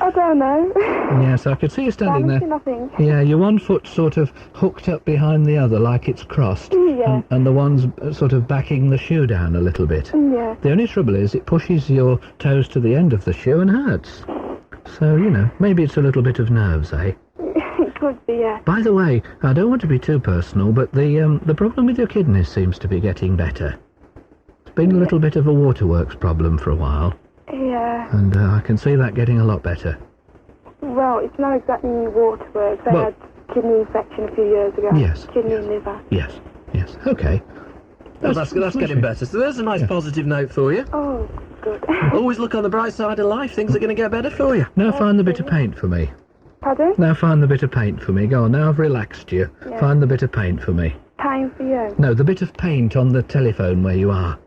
I don't know. Yes, I could see you standing there. I think. Yeah, your one foot sort of hooked up behind the other like it's crossed. Yeah. And the one's sort of backing the shoe down a little bit. Yeah. The only trouble is it pushes your toes to the end of the shoe and hurts. So, maybe it's a little bit of nerves, eh? It could be, yeah. By the way, I don't want to be too personal, but the problem with your kidneys seems to be getting better. It's been a little bit of a waterworks problem for a while. Yeah. And I can see that getting a lot better. Well, it's not exactly waterworks. I had kidney infection a few years ago. Yes. Kidney and liver. Yes. Okay. Well, that's getting better. So there's a nice positive note for you. Oh, good. Always look on the bright side of life. Things are going to get better for you. Now find the bit of paint for me. Pardon? Now find the bit of paint for me. Go on, now I've relaxed you. Yeah. Find the bit of paint for me. Paint for you? No, the bit of paint on the telephone where you are.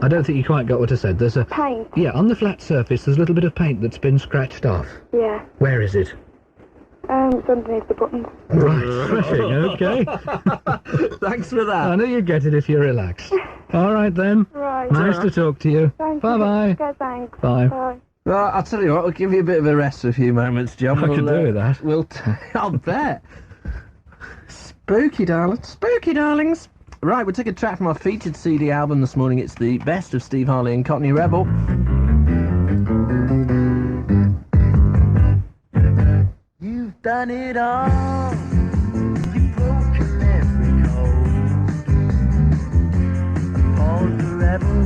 I don't think you quite got what I said. There's a... Paint? Yeah, on the flat surface there's a little bit of paint that's been scratched off. Yeah. Where is it? It's underneath the buttons. Right, smashing, okay. Thanks for that. I know you'd get it if you're relaxed. All right then. Right. Nice to talk to you. Thank Bye-bye. you. Okay, thanks. Bye. Bye. Well, I'll tell you what, we'll give you a bit of a rest for a few moments, John. I can do with that. I'll bet. Spooky, darling. Spooky, darlings. Right, we'll take a track from our featured CD album this morning. It's the best of Steve Harley and Cockney Rebel. You've done it all. You've broken every code. Pulled the rebel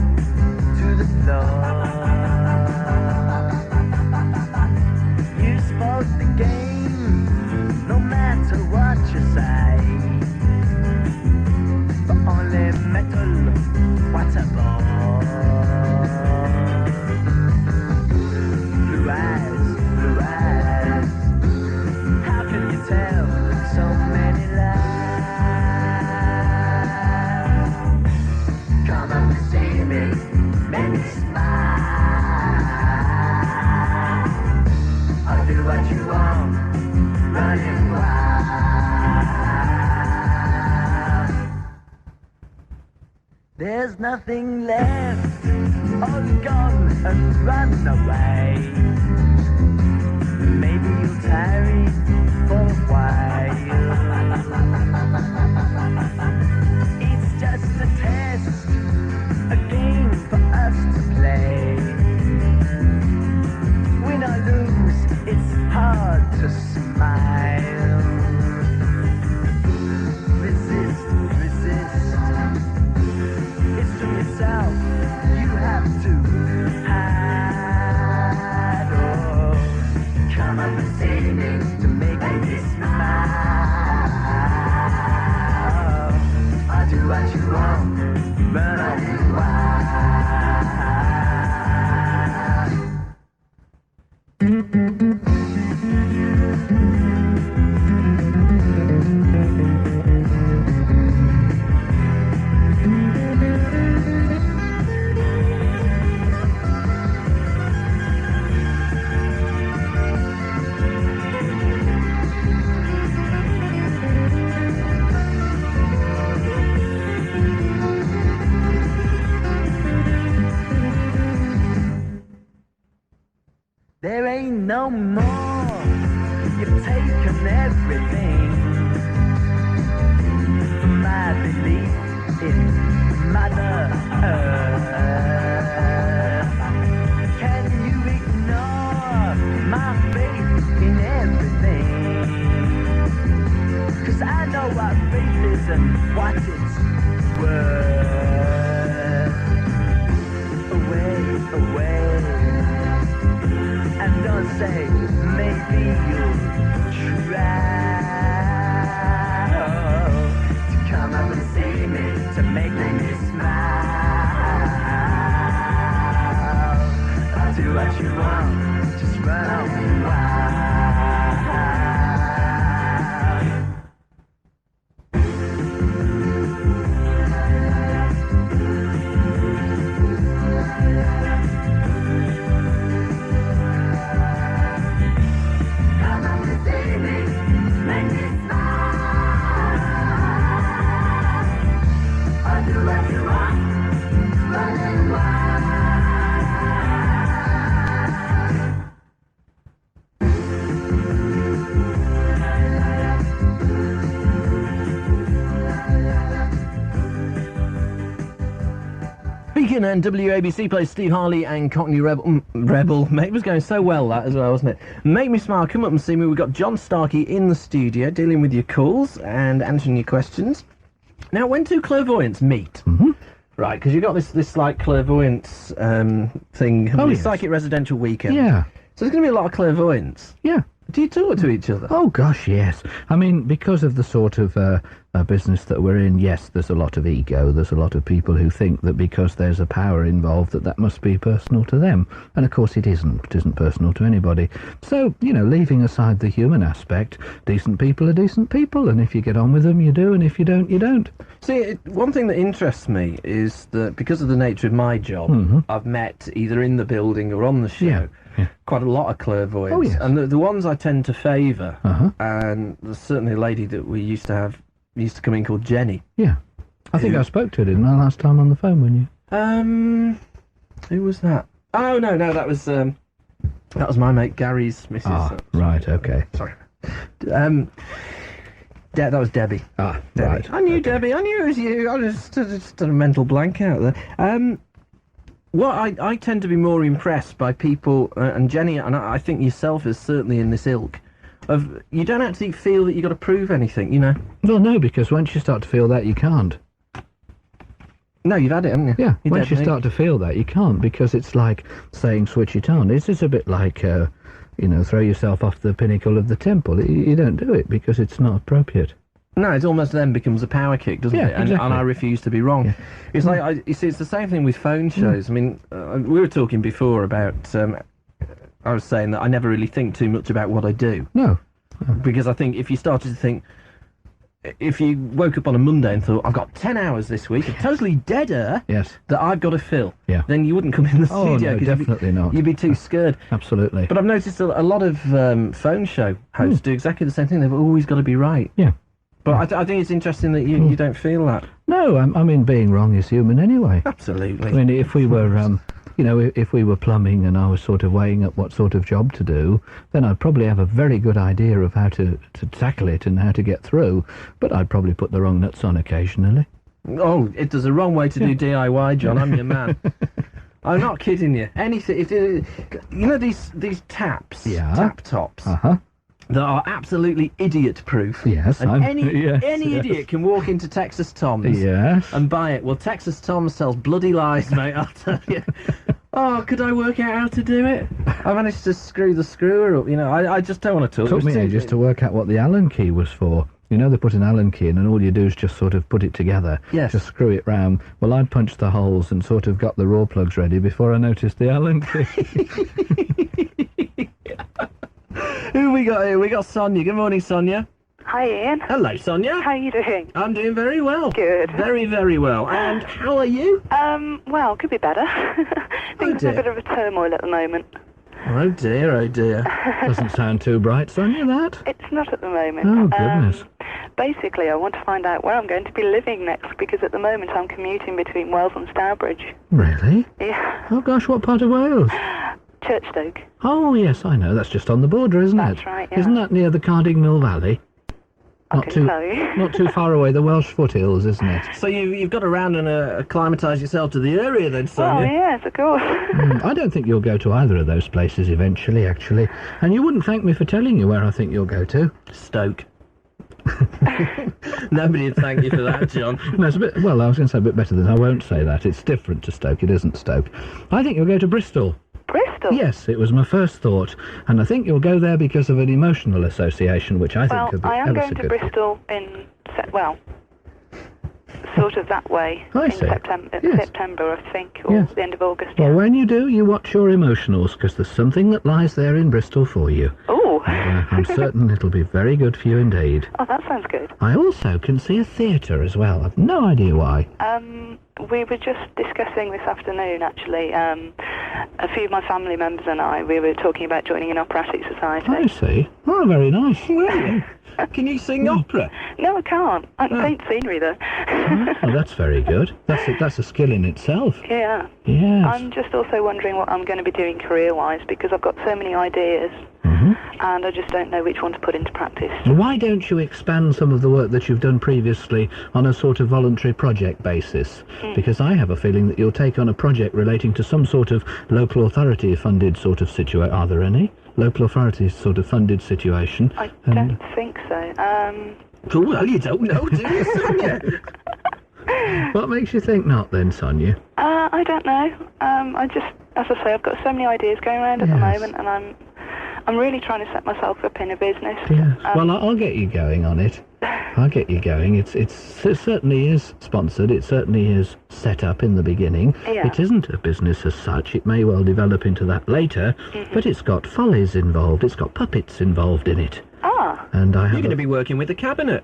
to the floor. You spoke the game, no matter what you say. But only metal, what a bore. Blue eyes, how can you tell so many lies? Come up and see me, make me smile. I'll do what you want, running wild. There's nothing left, all gone and run away. Maybe you'll tarry for a while. It's just a test, a game for us to play. Win or lose, it's hard to smile. Resist, There ain't no more. You've taken everything. My belief in Mother Earth. Can you ignore my faith in everything? 'Cause I know what faith is and what it's worth. Away. And don't say, maybe you'll try to come up and see me, to make me smile. I'll do what you want, just run on wild. Beacon and WABC plays Steve Harley and Cockney Rebel. Mate, it was going so well, that as well, wasn't it? Make me smile, come up and see me. We've got John Starkey in the studio, dealing with your calls and answering your questions. Now, when two clairvoyants meet, right, because you've got this like clairvoyance thing, psychic residential weekend. Yeah. So there's going to be a lot of clairvoyants. Yeah. Do you talk to each other? Oh, gosh, yes. I mean, because of the sort of business that we're in, yes, there's a lot of ego. There's a lot of people who think that because there's a power involved that must be personal to them. And, of course, it isn't. It isn't personal to anybody. So, you know, leaving aside the human aspect, decent people are decent people. And if you get on with them, you do. And if you don't, you don't. See, one thing that interests me is that because of the nature of my job, I've met either in the building or on the show quite a lot of clairvoyants. Oh, yes. And the ones I tend to favour, and there's certainly a lady that we used to come in called Jenny. Yeah. I think I spoke to her, didn't I, last time on the phone, when you... Who was that? Oh, no, that was my mate Gary's missus. Ah, right, okay. Sorry. That was Debbie. Ah, Debbie. right. I knew Debbie. I knew it was you. I just had a mental blank out there. I tend to be more impressed by people, and Jenny, and I think yourself is certainly in this ilk, of you don't actually feel that you've got to prove anything, you know? Well, no, because once you start to feel that, you can't. No, you've had it, haven't you? Yeah, once you start to feel that, you can't, because it's like saying switch it on. It's a bit like, throw yourself off the pinnacle of the temple. You don't do it because it's not appropriate. No, it almost then becomes a power kick, doesn't it? Exactly. And I refuse to be wrong. Yeah. It's like, you see, it's the same thing with phone shows. I mean, we were talking before about, I was saying that I never really think too much about what I do. No. Because I think if you started to think, if you woke up on a Monday and thought, I've got 10 hours this week, a totally dead air that I've got to fill, then you wouldn't come in the studio. Oh, no, definitely not. You'd be too scared. Absolutely. But I've noticed a lot of phone show hosts do exactly the same thing. They've always got to be right. Yeah. But I think it's interesting that you don't feel that. No, I mean, being wrong is human anyway. Absolutely. I mean, if we were, if we were plumbing and I was sort of weighing up what sort of job to do, then I'd probably have a very good idea of how to tackle it and how to get through, but I'd probably put the wrong nuts on occasionally. Oh, there's a wrong way to do DIY, John. I'm your man. I'm not kidding you. Anything, these taps, tap tops. That are absolutely idiot-proof. Yes, and any idiot can walk into Texas Tom's and buy it. Well, Texas Tom's sells bloody lies, mate, I'll tell you. Oh, could I work out how to do it? I managed to screw the screwer up, I just don't want to talk. It took me ages to work out what the Allen key was for. They put an Allen key in and all you do is just sort of put it together. Yes. Just screw it round. Well, I'd punched the holes and sort of got the raw plugs ready before I noticed the Allen key. Who we got here? We got Sonia. Good morning, Sonia. Hi, Ian. Hello, Sonia. How are you doing? I'm doing very well. Good. Very, very well. And how are you? Well, could be better. Things are a bit of a turmoil at the moment. Oh dear, oh dear. Doesn't sound too bright, Sonia, that? It's not at the moment. Oh, goodness. Basically, I want to find out where I'm going to be living next, because at the moment I'm commuting between Wales and Stourbridge. Really? Yeah. Oh, gosh, what part of Wales? Churchstoke. Oh, yes, I know. That's just on the border, isn't it? That's right, yeah. Isn't that near the Cardigan Mill Valley? Not too, not too far away, the Welsh foothills, isn't it? So you've got around and acclimatise yourself to the area then, Oh, Sonia? yes, of course. I don't think you'll go to either of those places eventually, actually. And you wouldn't thank me for telling you where I think you'll go to. Stoke. Nobody would thank you for that, John. No, it's a bit, well, I was going to say a bit better than I won't say that. It's different to Stoke. It isn't Stoke. I think you'll go to Bristol. Bristol? Yes, it was my first thought. And I think you'll go there because of an emotional association, which I think could be I am ever going so to good. Bristol in, sort of that way I in see. September, I think, or Yes. the end of August. Well, when you do, you watch your emotionals, because there's something that lies there in Bristol for you. Oh! I'm certain it'll be very good for you indeed. Oh, that sounds good. I also can see a theatre as well. I've no idea why. We were just discussing this afternoon, actually. A few of my family members and I, we were talking about joining an operatic society. I see. Oh, very nice. Can you sing opera? No, I can't. I can paint scenery, though. Oh, that's very good. That's a skill in itself. Yeah. Yes. I'm just also wondering what I'm going to be doing career-wise, because I've got so many ideas, and I just don't know which one to put into practice. Why don't you expand some of the work that you've done previously on a sort of voluntary project basis? Because I have a feeling that you'll take on a project relating to some sort of local authority funded sort of situation. Are there any? Local authority sort of funded situation? I don't think so. Oh, well, you don't know, do you, Sonia? What makes you think not then, Sonia? I don't know. I just, as I say, I've got so many ideas going around at the moment, and I'm really trying to set myself up in a business. Yes. Well, I'll get you going on it. I'll get you going. It certainly is sponsored. It certainly is set up in the beginning. Yeah. It isn't a business as such. It may well develop into that later, but it's got follies involved. It's got puppets involved in it. Ah. And I have You're going to be working with the cabinet.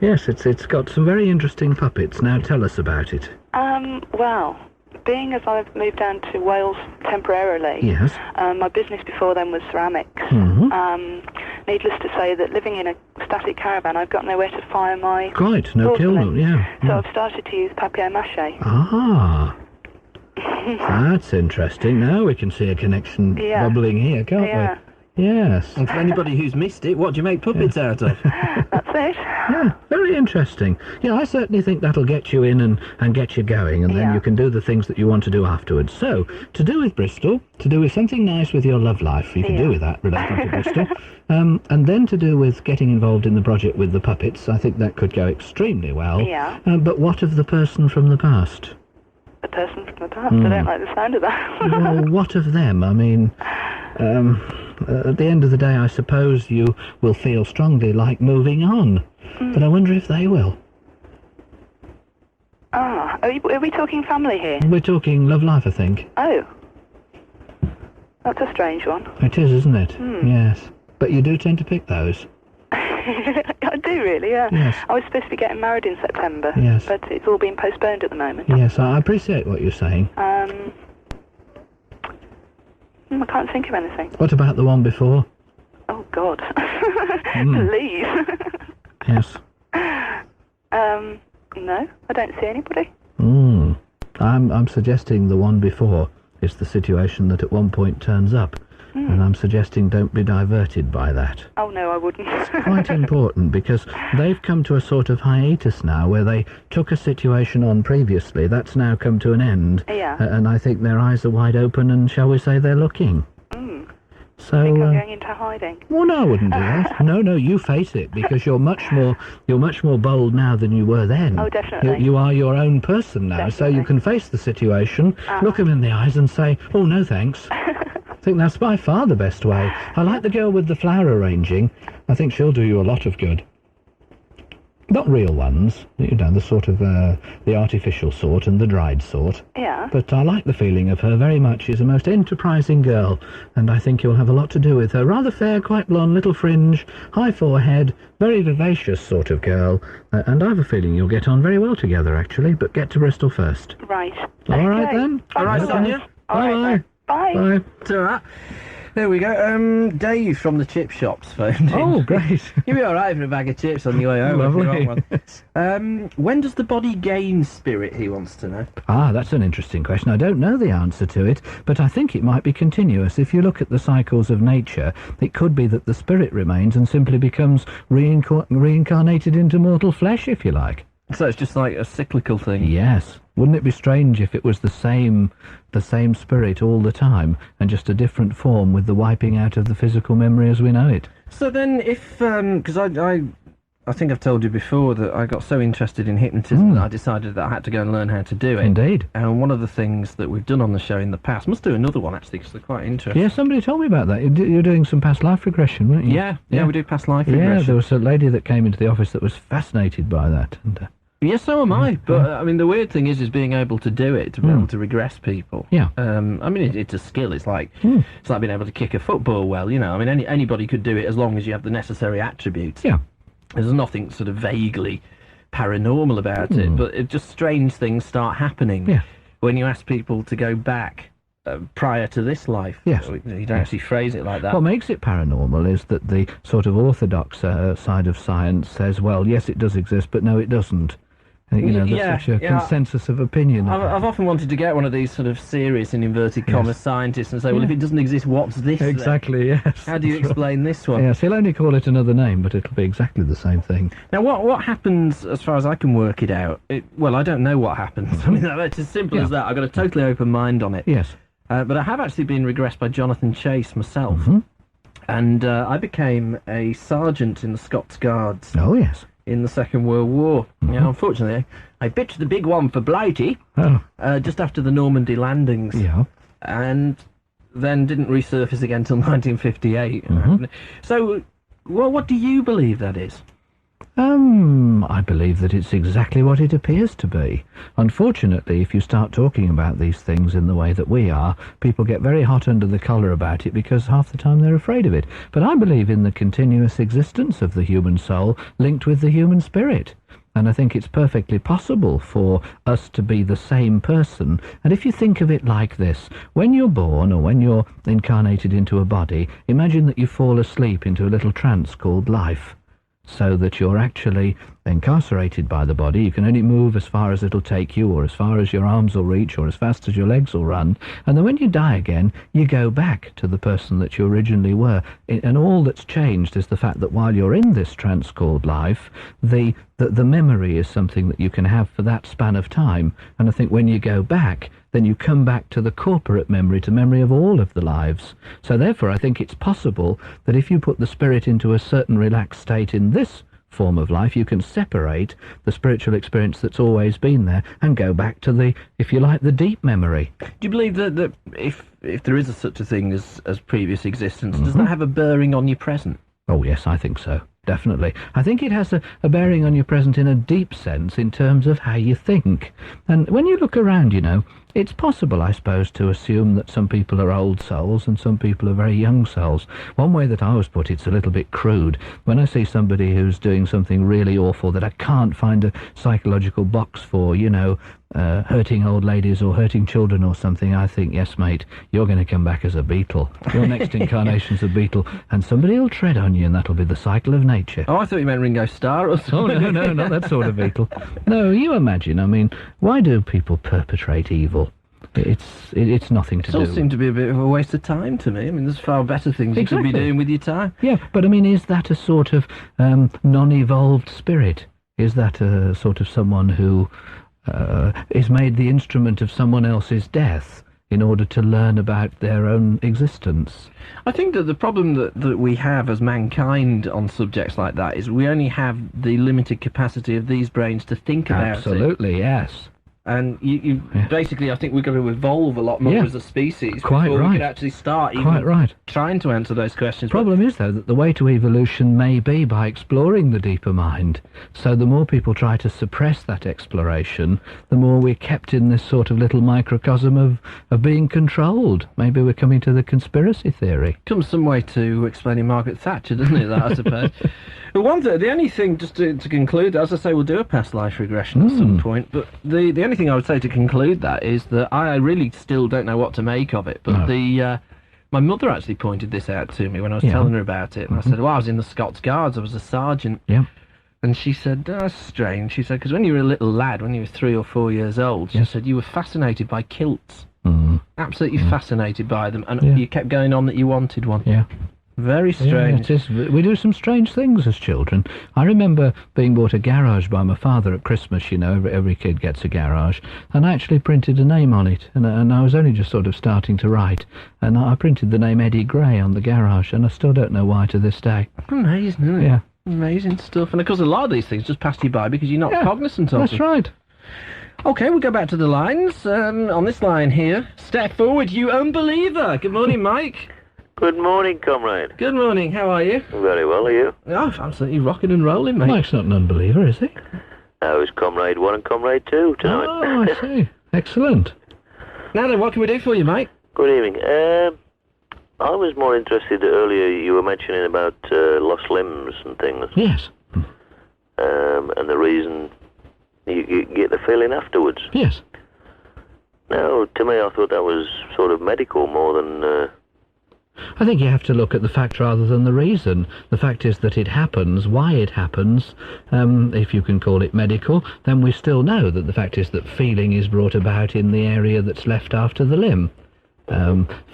Yes, it's got some very interesting puppets. Now tell us about it. Well, being as I've moved down to Wales temporarily, Yes. My business before then was ceramics. Needless to say that living in a static caravan, I've got nowhere to fire my Quite, no porcelain. kiln, yeah. So I've started to use papier-mâché. Ah. That's interesting. Now we can see a connection Yeah. bubbling here, can't Yeah. we? Yes. And for anybody who's missed it, what do you make puppets out of? That's it. Yeah, very interesting. Yeah, I certainly think that'll get you in and get you going, and then you can do the things that you want to do afterwards. So, to do with Bristol, to do with something nice with your love life, you can do with that relating to Bristol, and then to do with getting involved in the project with the puppets, I think that could go extremely well. Yeah. But what of the person from the past? The person from the past. I don't like the sound of that. Well, what of them? I mean, at the end of the day, I suppose you will feel strongly like moving on. But I wonder if they will. Ah, are we talking family here? We're talking love life, I think. Oh. That's a strange one. It is, isn't it? Yes. But you do tend to pick those. I do really, yeah. Yes. I was supposed to be getting married in September, Yes. but it's all been postponed at the moment. Yes, I appreciate what you're saying. I can't think of anything. What about the one before? Oh, God. Please. Yes. No, I don't see anybody. I'm suggesting the one before is the situation that at one point turns up. And I'm suggesting don't be diverted by that. Oh, no, I wouldn't. Quite important, because they've come to a sort of hiatus now where they took a situation on previously. That's now come to an end. Yeah. And I think their eyes are wide open and, shall we say, they're looking. So, I think I'm going into hiding. Well, no, I wouldn't do that. No, you face it, because you're much more bold now than you were then. Oh, definitely. You are your own person now, so you can face the situation, look them in the eyes and say, oh, no thanks. I think that's by far the best way. I like the girl with the flower arranging. I think she'll do you a lot of good. Not real ones, you know, the sort of, the artificial sort and the dried sort. Yeah. But I like the feeling of her very much. She's a most enterprising girl, and I think you'll have a lot to do with her. Rather fair, quite blonde, little fringe, high forehead, very vivacious sort of girl, and I've a feeling you'll get on very well together, actually, but get to Bristol first. Right. All right, then? All right, Sonia. All right, Bye-bye. Bye. Bye. It's all right. There we go. Dave from the chip shops phoned in. Oh, great. You'll be all right for a bag of chips on your way home. Lovely. When does the body gain spirit, he wants to know? That's an interesting question. I don't know the answer to it, but I think it might be continuous. If you look at the cycles of nature, it could be that the spirit remains and simply becomes reincarnated into mortal flesh, if you like. So it's just like a cyclical thing? Yes. Wouldn't it be strange if it was the same spirit all the time, and just a different form with the wiping out of the physical memory as we know it? So then if, because I think I've told you before that I got so interested in hypnotism that I decided that I had to go and learn how to do it. Indeed. And one of the things that we've done on the show in the past, must do another one actually, because they're quite interesting. Yeah, somebody told me about that. You're doing some past life regression, weren't you? Yeah, we do past life regression. Yeah, there was a lady that came into the office that was fascinated by that. And, yes, so am I. But I mean, the weird thing is being able to do it, to be able to regress people. Yeah. I mean, it's a skill. It's like being able to kick a football well. You know, I mean, anybody could do it as long as you have the necessary attributes. Yeah. There's nothing sort of vaguely paranormal about it, but just strange things start happening when you ask people to go back prior to this life. Yes. You don't actually phrase it like that. What makes it paranormal is that the sort of orthodox side of science says, well, yes, it does exist, but no, it doesn't. There's such a consensus of opinion. I've often wanted to get one of these sort of serious, in inverted commas, scientists and say, well, if it doesn't exist, what's this Exactly, then? yes. How do you explain this one? Yes, he'll only call it another name, but it'll be exactly the same thing. Now, what happens, as far as I can work it out? Well, I don't know what happens. I mean, it's as simple as that. I've got a totally open mind on it. Yes. But I have actually been regressed by Jonathan Chase myself. And I became a sergeant in the Scots Guards. Oh, yes. In the Second World War. Now, unfortunately, I bitched the big one for Blighty just after the Normandy landings. Yeah. And then didn't resurface again until 1958. So, what do you believe that is? I believe that it's exactly what it appears to be. Unfortunately, if you start talking about these things in the way that we are, people get very hot under the collar about it because half the time they're afraid of it. But I believe in the continuous existence of the human soul linked with the human spirit. And I think it's perfectly possible for us to be the same person. And if you think of it like this, when you're born or when you're incarnated into a body, imagine that you fall asleep into a little trance called life, so that you're actually incarcerated by the body. You can only move as far as it'll take you, or as far as your arms will reach, or as fast as your legs will run. And then when you die again, you go back to the person that you originally were. And all that's changed is the fact that while you're in this trance called life, the memory is something that you can have for that span of time. And I think when you go back, then you come back to the corporate memory, to memory of all of the lives. So therefore, I think it's possible that if you put the spirit into a certain relaxed state in this form of life, you can separate the spiritual experience that's always been there and go back to the, if you like, the deep memory. Do you believe that if there is such a thing as previous existence, does that have a bearing on your present? Oh, yes, I think so. Definitely. I think it has a bearing on your present in a deep sense in terms of how you think. And when you look around, you know, it's possible, I suppose, to assume that some people are old souls and some people are very young souls. One way that I always put it's a little bit crude. When I see somebody who's doing something really awful that I can't find a psychological box for, you know, hurting old ladies or hurting children or something, I think, yes, mate, you're going to come back as a beetle. Your next incarnation's a beetle, and somebody will tread on you, and that'll be the cycle of nature. Oh, I thought you meant Ringo Starr or something. Oh, no, not that sort of beetle. No, you imagine, I mean, why do people perpetrate evil? It's nothing to do. It all seemed to be a bit of a waste of time to me. I mean, there's far better things you could be doing with your time. Yeah, but I mean, is that a sort of non-evolved spirit? Is that a sort of someone who is made the instrument of someone else's death in order to learn about their own existence? I think that the problem that we have as mankind on subjects like that is we only have the limited capacity of these brains to think about it. Absolutely, yes. And you basically, I think we've got to evolve a lot more as a species before we can actually start even trying to answer those questions. The problem is, though, that the way to evolution may be by exploring the deeper mind. So the more people try to suppress that exploration, the more we're kept in this sort of little microcosm of being controlled. Maybe we're coming to the conspiracy theory. Comes some way to explaining Margaret Thatcher, doesn't it, that, I suppose? But the only thing, just to conclude, as I say, we'll do a past life regression at some point, but the only thing I would say to conclude that is that I really still don't know what to make of it, but My mother actually pointed this out to me when I was Yeah. telling her about it, and I said, well, I was in the Scots Guards, I was a sergeant. Yeah. And she said, that's strange. She said, because when you were a little lad, when you were 3 or 4 years old, she said you were fascinated by kilts. Absolutely fascinated by them, and you kept going on that you wanted one. Yeah. Very strange. Yeah, it is. We do some strange things as children. I remember being bought a garage by my father at Christmas. You know, every kid gets a garage, and I actually printed a name on it, and I was only just sort of starting to write, and I printed the name Eddie Gray on the garage, and I still don't know why to this day. Amazing, isn't it? Yeah. Amazing stuff. And of course, a lot of these things just pass you by because you're not cognizant of That's them. right. Okay, we'll go back to the lines. On this line here, step forward, you unbeliever. Good morning, Mike. Good morning, comrade. Good morning, how are you? Very well, are you? Oh, absolutely rocking and rolling, mate. Mike's not an unbeliever, is he? I was Comrade 1 and Comrade 2 tonight. Oh, I see. Excellent. Now then, what can we do for you, mate? Good evening. I was more interested earlier, you were mentioning about lost limbs and things. Yes. And the reason you get the feeling afterwards. Yes. Now, to me, I thought that was sort of medical more than... I think you have to look at the fact rather than the reason. The fact is that it happens, why it happens, if you can call it medical, then we still know that the fact is that feeling is brought about in the area that's left after the limb.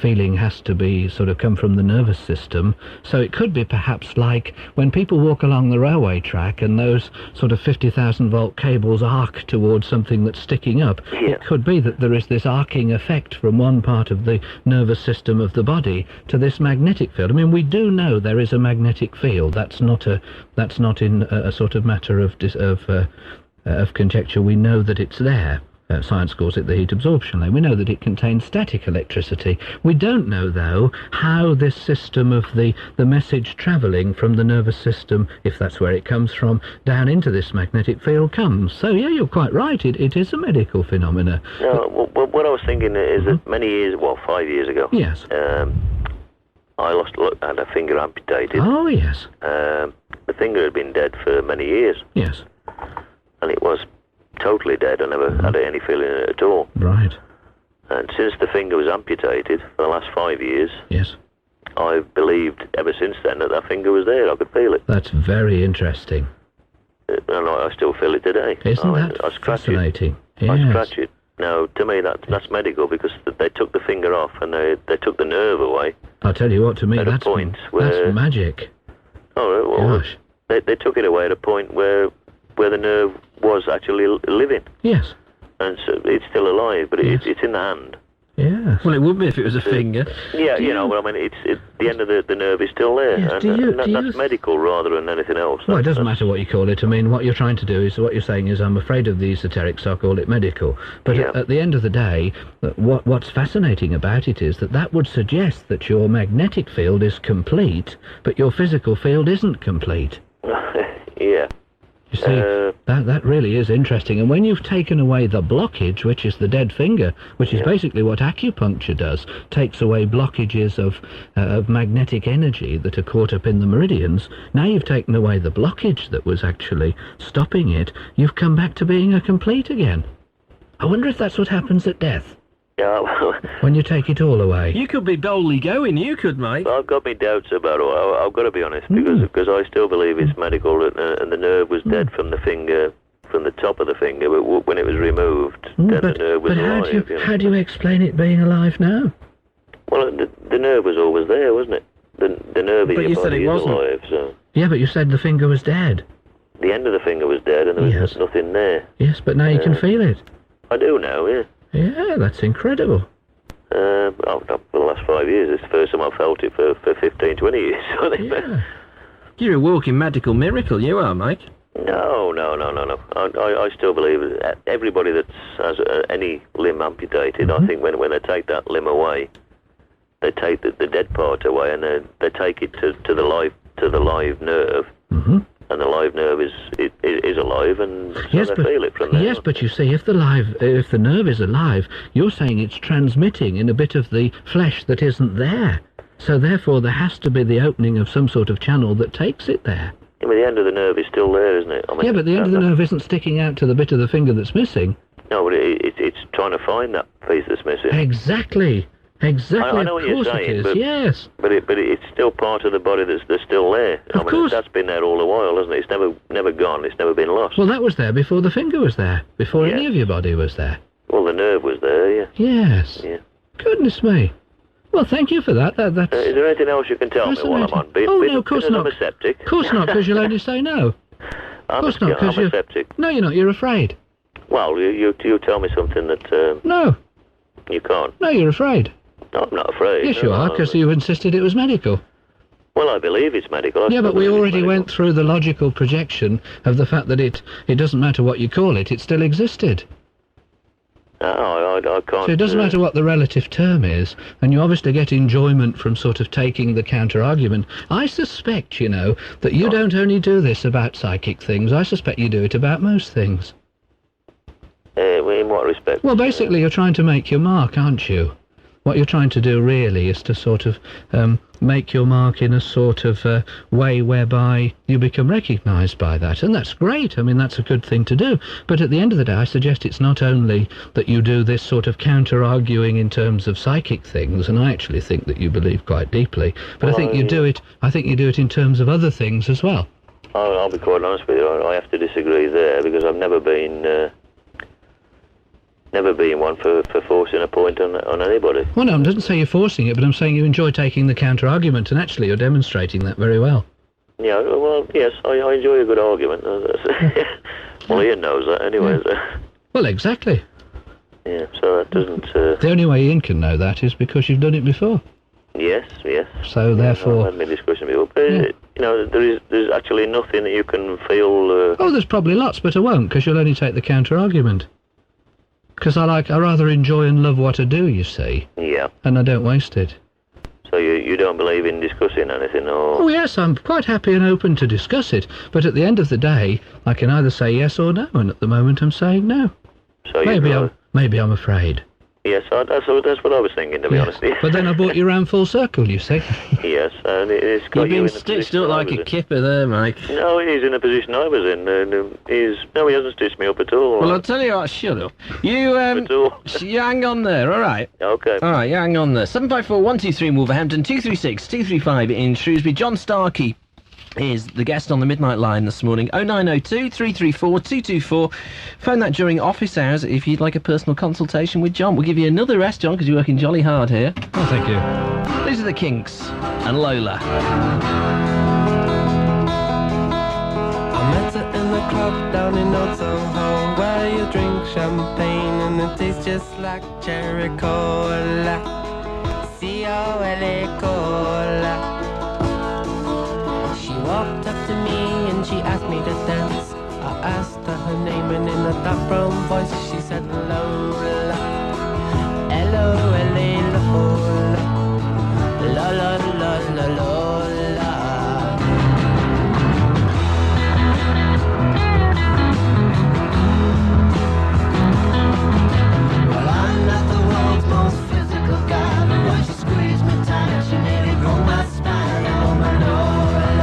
Feeling has to be sort of come from the nervous system, so it could be perhaps like when people walk along the railway track and those sort of 50,000 volt cables arc towards something that's sticking up. It could be that there is this arcing effect from one part of the nervous system of the body to this magnetic field. I mean, we do know there is a magnetic field. That's not in a sort of matter of conjecture. We know that it's there. Science calls it the heat absorption layer. We know that it contains static electricity. We don't know, though, how this system of the message travelling from the nervous system, if that's where it comes from, down into this magnetic field comes. So, yeah, you're quite right. It is a medical phenomena. No, what I was thinking is that many years, 5 years ago... Yes. I had a finger amputated. Oh, yes. The finger had been dead for many years. Yes. And it was totally dead. I never had any feeling in it at all. Right. And since the finger was amputated for the last 5 years, yes, I've believed ever since then that finger was there. I could feel it. That's very interesting. And I still feel it today. Isn't that fascinating? Yes. I scratch it. Now, to me, that's medical because they took the finger off and they took the nerve away. I'll tell you what, to me, that's magic. Oh, well, gosh. They took it away at a point where the nerve was actually living. Yes. And so it's still alive, but it's in the hand. Yes. Well, it would be if it was a finger. Yeah, you know, well, I mean, the end of the nerve is still there. Yes, and that's medical rather than anything else. Well, it doesn't matter what you call it. I mean, what you're trying to do is, what you're saying is, I'm afraid of the esoteric, so I'll call it medical. But at the end of the day, what's fascinating about it is that would suggest that your magnetic field is complete, but your physical field isn't complete. Yeah. You see, that really is interesting. And when you've taken away the blockage, which is the dead finger, which is basically what acupuncture does, takes away blockages of magnetic energy that are caught up in the meridians, now you've taken away the blockage that was actually stopping it, you've come back to being a complete again. I wonder if that's what happens at death. Yeah, well... when you take it all away. You could be boldly going, you could, mate. I've got my doubts about it. I've got to be honest, because I still believe it's medical, and the nerve was dead from the finger, from the top of the finger, but when it was removed, then the nerve was alive. How do you explain it being alive now? Well, the nerve was always there, wasn't it? The nerve in your body is alive, so... Yeah, but you said the finger was dead. The end of the finger was dead, and there was nothing there. Yes, but now you can feel it. I do now, yeah. Yeah, that's incredible. For the last 5 years, it's the first time I've felt it for 15, 20 years. Yeah. You're a walking medical miracle, you are, Mike. No. I still believe that everybody that has any limb amputated, I think when they take that limb away, they take the dead part away, and they take it to the live nerve. Mm-hmm. And the live nerve is alive, and so they feel it from there. Yes, but you see, if the nerve is alive, you're saying it's transmitting in a bit of the flesh that isn't there. So therefore, there has to be the opening of some sort of channel that takes it there. Yeah, but the end of the nerve is still there, isn't it? I mean, yeah, but the end of the nerve isn't sticking out to the bit of the finger that's missing. No, but it's trying to find that piece that's missing. Exactly. Exactly. I know of what you're course saying, it is. but Yes. but it's still part of the body that's still there. Of course. That's been there all the while, hasn't it? It's never gone. It's never been lost. Well, that was there before the finger was there. Before any of your body was there. Well, the nerve was there, yeah. Yes. Yeah. Goodness me. Well, thank you for that. That's Is there anything else you can tell me while I'm on? No, of course because not. I'm a septic. Of course not, because you'll only say no. I'm course not, 'cause a you're- septic. No, you're not. You're afraid. Well, you tell me something that No. you can't. No, you're afraid. No, I'm not afraid. Yes, you No, are, no. because you insisted it was medical. Well, I believe it's medical. Yeah, but we already went through the logical projection of the fact that it doesn't matter what you call it still existed. No, I can't. So it doesn't matter what the relative term is, and you obviously get enjoyment from sort of taking the counter-argument. I suspect, that you don't only do this about psychic things, I suspect you do it about most things. In what respect? Well, basically you're trying to make your mark, aren't you? What you're trying to do really is to sort of make your mark in a sort of way whereby you become recognised by that. And that's great. I mean, that's a good thing to do. But at the end of the day, I suggest it's not only that you do this sort of counter-arguing in terms of psychic things, and I actually think that you believe quite deeply, but I think you do it in terms of other things as well. I'll be quite honest with you. I have to disagree there, because I've never been one for forcing a point on anybody. Well, no, I didn't say you're forcing it, but I'm saying you enjoy taking the counter-argument, and actually you're demonstrating that very well. Yeah, well, yes, I enjoy a good argument. Well, Ian knows that anyway. Yeah. Well, exactly. Yeah, so that doesn't... The only way Ian can know that is because you've done it before. Yes. So, therefore... I've had my discussion before, but, there's actually nothing that you can feel... Oh, there's probably lots, but I won't, because you'll only take the counter-argument. Because I rather enjoy and love what I do, you see. Yeah. And I don't waste it. So you don't believe in discussing anything, or...? Oh, yes, I'm quite happy and open to discuss it, but at the end of the day, I can either say yes or no, and at the moment I'm saying no. So Maybe I'm afraid. Yes, that's what I was thinking, to be honest. But then I brought you round full circle, you see. Yes, and it's got You've you been in the stitched position up I like was a in. kipper there, Mike. No, he's in the position I was in, and he hasn't stitched me up at all. Well, I'll tell you what, shut up. You hang on there, all right? Okay. All right, you hang on there. 754-123 in Wolverhampton, 236-235 in Shrewsbury. John Starkey is the guest on the Midnight Line this morning. 0902 334 224. Phone that during office hours if you'd like a personal consultation with John. We'll give you another rest, John, because you're working jolly hard here. Oh, thank you. These are the Kinks and Lola. I met her in the club down in Old Soho, where you drink champagne and it tastes just like cherry cola. C-O-L-A cola. She walked up to me and she asked me to dance. I asked her her name and in a dark brown voice she said Lola. L-O-L-A Lola. Lola. Well, I'm not the world's most physical guy, but when she squeezed me tight, she nearly broke my spine. Oh, my Lola,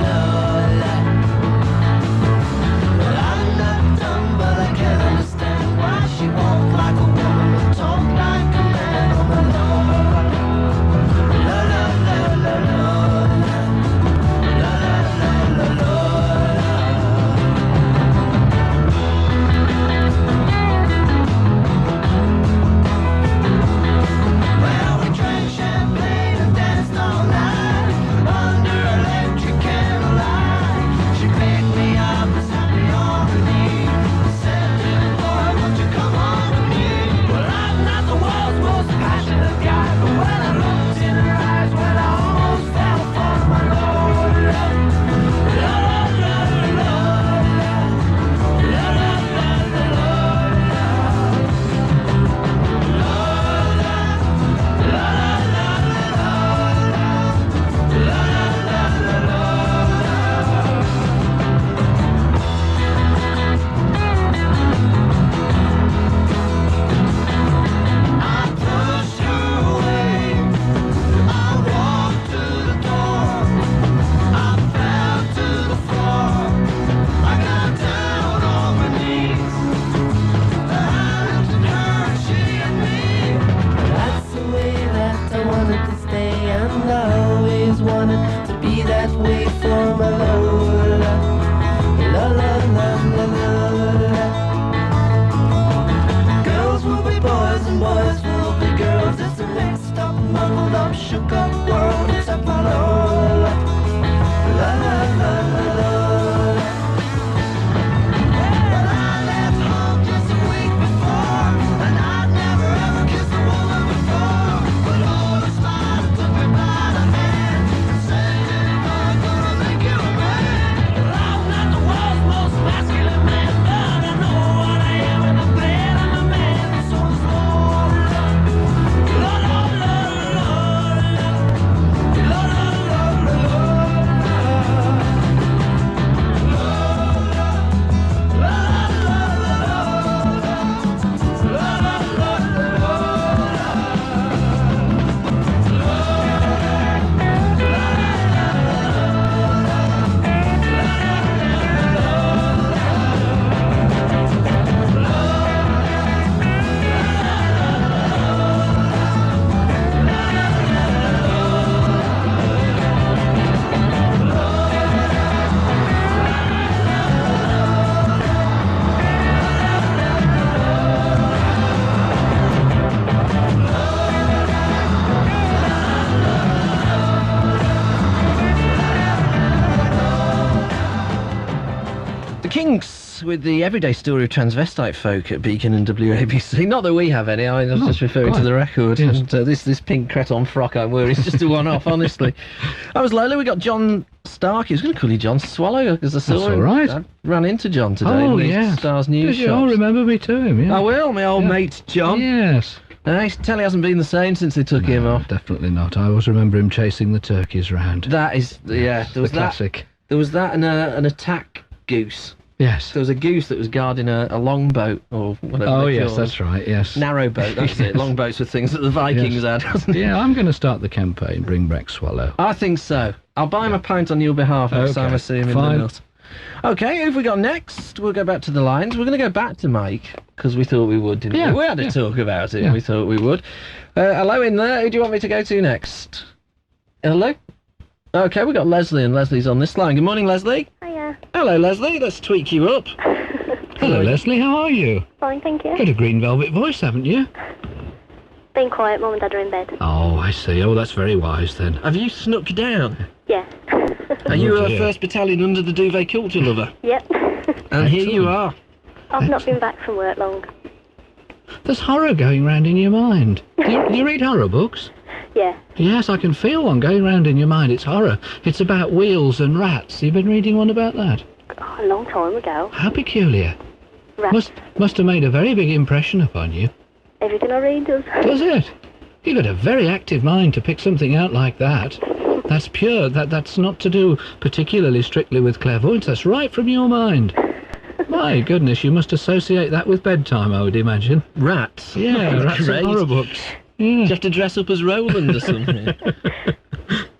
Lola. Well, I'm not shook up world except for Lola. La la la la la. But I left home just a week before, and I'd never ever kissed a woman before. But all the spider took me by the hand and said, I'm gonna make you a man. Well, I'm not the world's most masculine man, but I know what I am, and I'm glad I'm a man. So it's Lola, Lola, Lola, Lola, Lola, Kinks with the everyday story of transvestite folk at Beacon and WABC. Not that we have any, I was just referring to the record. Yes. And this pink creton frock I'm wearing is just a one-off, honestly. That was Lola. We got John Starkey. I was going to call you John Swallow because I saw That's him. all right. I ran into John today Oh, in the yes. Stars News Did you all shops. remember me to him? Yeah. I will, my old mate John. Yes. I can tell he hasn't been the same since they took him off. Definitely not. I always remember him chasing the turkeys round. That is, yeah. There was the classic. There was that and an attack goose. Yes. There was a goose that was guarding a longboat or whatever. Oh, they yes, call that's them. right, yes. Narrow boat, that's it. Longboats were things that the Vikings had, wasn't it? Yeah, I'm going to start the campaign, Bring Back Swallow. I think so. I'll buy him a pint on your behalf next time I see him in the nut. Okay, who have we got next? We'll go back to the lines. We're going to go back to Mike, because we thought we would, didn't we? We had to talk about it, and we thought we would. Hello in there. Who do you want me to go to next? Hello? Okay, we've got Leslie, and Leslie's on this line. Good morning, Leslie. Hiya. Hello, Leslie. Let's tweak you up. Hello, Leslie. How are you? Fine, thank you. Got a green velvet voice, haven't you? Been quiet, Mum and Dad are in bed. Oh, I see. Oh, that's very wise, then. Have you snuck down? Yeah. Are you a dear. 1st Battalion under the duvet culture lover? Yep. And here you are. I've not been back from work long. There's horror going round in your mind. Do you read horror books? Yeah. Yes, I can feel one going round in your mind. It's horror. It's about wheels and rats. You've been reading one about that? Oh, a long time ago. How peculiar. Rats. Must have made a very big impression upon you. Everything I read does. Does it? You've got a very active mind to pick something out like that. That's pure. That's not to do particularly strictly with clairvoyance. That's right from your mind. My goodness, you must associate that with bedtime, I would imagine. Rats? Yeah, rats Great. and horror books. Yeah. Do you have to dress up as Roland or something?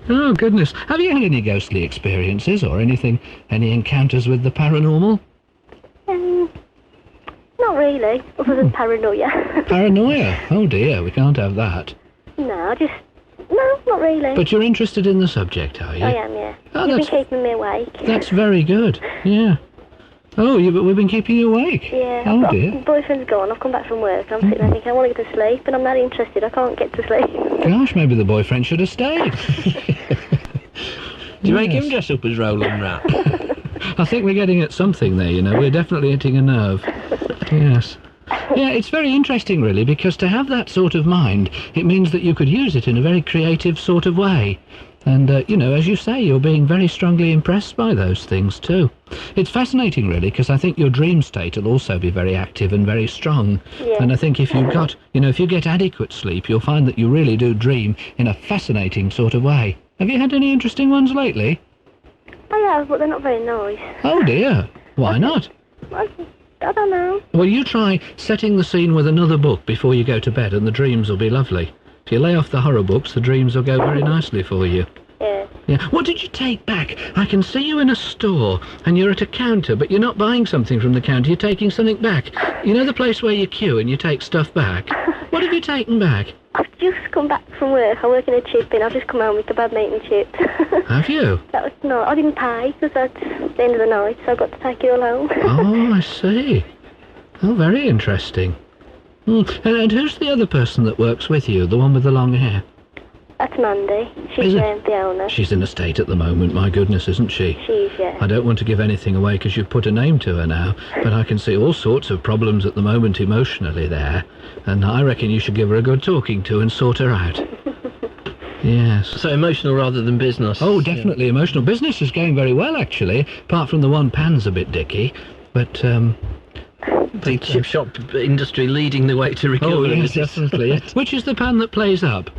Oh, goodness. Have you had any ghostly experiences or anything, any encounters with the paranormal? Not really, other than paranoia. Paranoia? Oh, dear, we can't have that. No, not really. But you're interested in the subject, are you? I am, yeah. Oh, You've been that's- keeping me awake. That's very good, yeah. Oh, we've been keeping you awake? Yeah. Oh, my dear. boyfriend's gone. I've come back from work and I'm sitting there thinking I want to get to sleep, and I'm not interested. I can't get to sleep. Gosh, maybe the boyfriend should have stayed. Do you make him dress up as Roland Rat? I think we're getting at something there, you know. We're definitely hitting a nerve. Yes. Yeah, it's very interesting, really, because to have that sort of mind, it means that you could use it in a very creative sort of way. And, you know, as you say, you're being very strongly impressed by those things, too. It's fascinating, really, because I think your dream state will also be very active and very strong. Yeah. And I think if you've got, you know, if you get adequate sleep, you'll find that you really do dream in a fascinating sort of way. Have you had any interesting ones lately? I have, but they're not very nice. Oh, dear. Why not? I don't know. Well, you try setting the scene with another book before you go to bed, and the dreams will be lovely. If you lay off the horror books, the dreams will go very nicely for you. Yeah. Yeah. What did you take back? I can see you in a store, and you're at a counter, but you're not buying something from the counter, you're taking something back. You know the place where you queue and you take stuff back? What have you taken back? I've just come back from work. I work in a chip in. I've just come home with kebab meat and chips. Have you? That was no, I didn't pay because that's the end of the night, so I got to take it all home. Oh, I see. Oh, very interesting. And who's the other person that works with you, the one with the long hair? That's Mandy. She's Is it? the owner. She's in a state at the moment, my goodness, isn't she? She is, yeah. I don't want to give anything away because you've put a name to her now, but I can see all sorts of problems at the moment emotionally there, and I reckon you should give her a good talking to and sort her out. Yes. So emotional rather than business. Oh, definitely emotional. Business is going very well, actually, apart from the one pan's a bit dicky, but... the chip shop industry leading the way to recovery. Oh, yes, definitely. Yes. Which is the pan that plays up?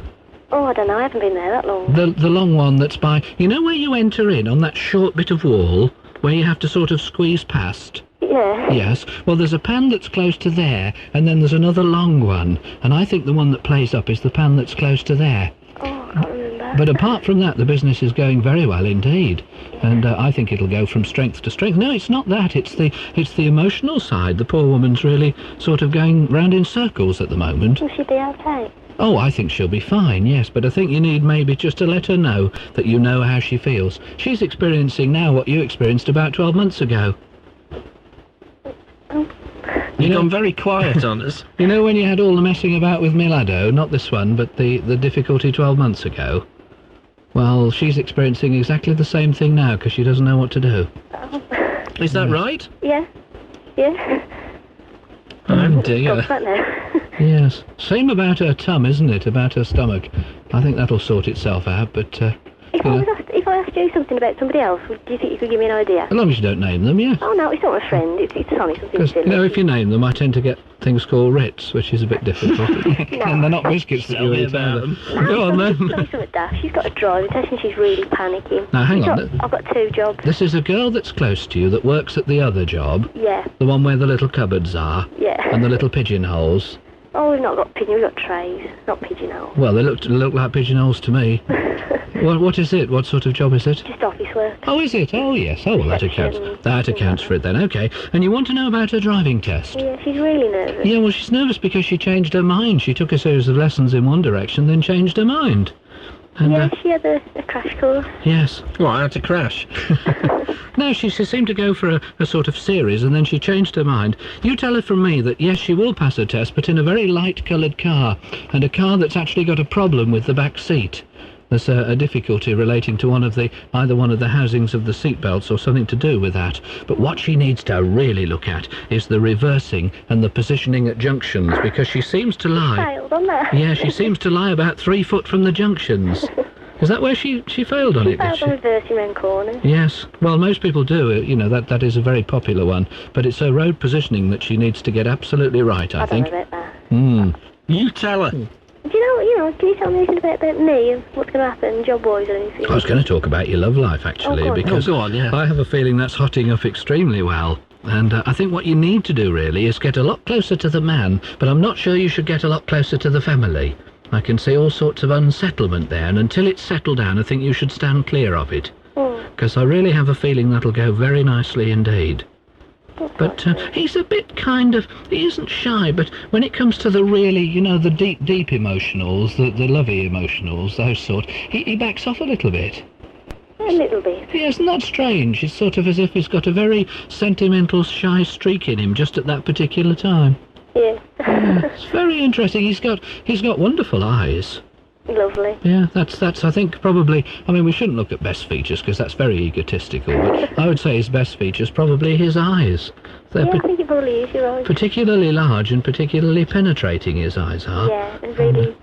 Oh, I don't know. I haven't been there that long. The long one that's by... You know where you enter in, on that short bit of wall, where you have to sort of squeeze past? Yeah. Yes. Well, there's a pan that's close to there, and then there's another long one, and I think the one that plays up is the pan that's close to there. Oh, I can't remember. But apart from that, the business is going very well indeed, and I think it'll go from strength to strength. No, it's not that. It's the emotional side. The poor woman's really sort of going round in circles at the moment. Will she be okay? Oh, I think she'll be fine, yes, but I think you need maybe just to let her know that you know how she feels. She's experiencing now what you experienced about 12 months ago. You've gone very quiet on us. You know when you had all the messing about with Milado, not this one, but the difficulty 12 months ago? Well, she's experiencing exactly the same thing now because she doesn't know what to do. Is that right? Yeah. Yeah. Oh dear. Got that now. Yes. Same about her tum, isn't it? About her stomach. I think that'll sort itself out, but... If I asked you something about somebody else, do you think you could give me an idea? As long as you don't name them, yes. Oh, no, it's not a friend. It's only something Because, silly. you know, if you name them, I tend to get things called Ritz, which is a bit difficult. And they're not biscuits that Tell you me eat about either. them. Go on, then. Tell me something daft. She's got a driving test and she's really panicking. Now, hang on. I've got 2 jobs. This is a girl that's close to you that works at the other job. Yeah. The one where the little cupboards are. Yeah. And the little pigeonholes. Oh, we've not got pigeon, we've got trays, not pigeonholes. Well, they look like pigeonholes to me. What is it? What sort of job is it? Just office work. Oh, is it? Oh, yes. Oh, well, that accounts. That accounts for it then. Okay. And you want to know about her driving test? Yeah, she's really nervous. Yeah, well, she's nervous because she changed her mind. She took a series of lessons in one direction, then changed her mind. And, yeah, she had a crash course. Yes. What, how to crash? No, she seemed to go for a sort of series, and then she changed her mind. You tell her from me that, yes, she will pass her test, but in a very light-coloured car, and a car that's actually got a problem with the back seat. There's a difficulty relating to either one of the housings of the seatbelts or something to do with that. But what she needs to really look at is the reversing and the positioning at junctions, because she seems to lie. Failed on that. Yeah, she seems to lie about 3 foot from the junctions. Is that where she failed on it? She failed on reversing round corners. Yes. Well, most people do. You know, that is a very popular one. But it's her road positioning that she needs to get absolutely right, I think. I don't know about that. You tell her. Do you know, can you tell me anything about me and what's going to happen, job-wise or anything? I was going to talk about your love life, actually, because go on, yeah. I have a feeling that's hotting up extremely well. And I think what you need to do, really, is get a lot closer to the man, but I'm not sure you should get a lot closer to the family. I can see all sorts of unsettlement there, and until it's settled down, I think you should stand clear of it. Because I really have a feeling that'll go very nicely indeed. But he's a bit he isn't shy, but when it comes to the really, you know, the deep emotionals, the lovey emotionals, those sort, he backs off a little bit. A little bit. Yeah, isn't that strange? It's sort of as if he's got a very sentimental, shy streak in him just at that particular time. Yeah. Yeah, it's very interesting. He's got wonderful eyes. Lovely. Yeah, that's I think probably, I mean, we shouldn't look at best features because that's very egotistical, but I would say his best feature's probably his eyes. They're I think it probably is, you're right. particularly large and particularly penetrating, his eyes are. Yeah, and really,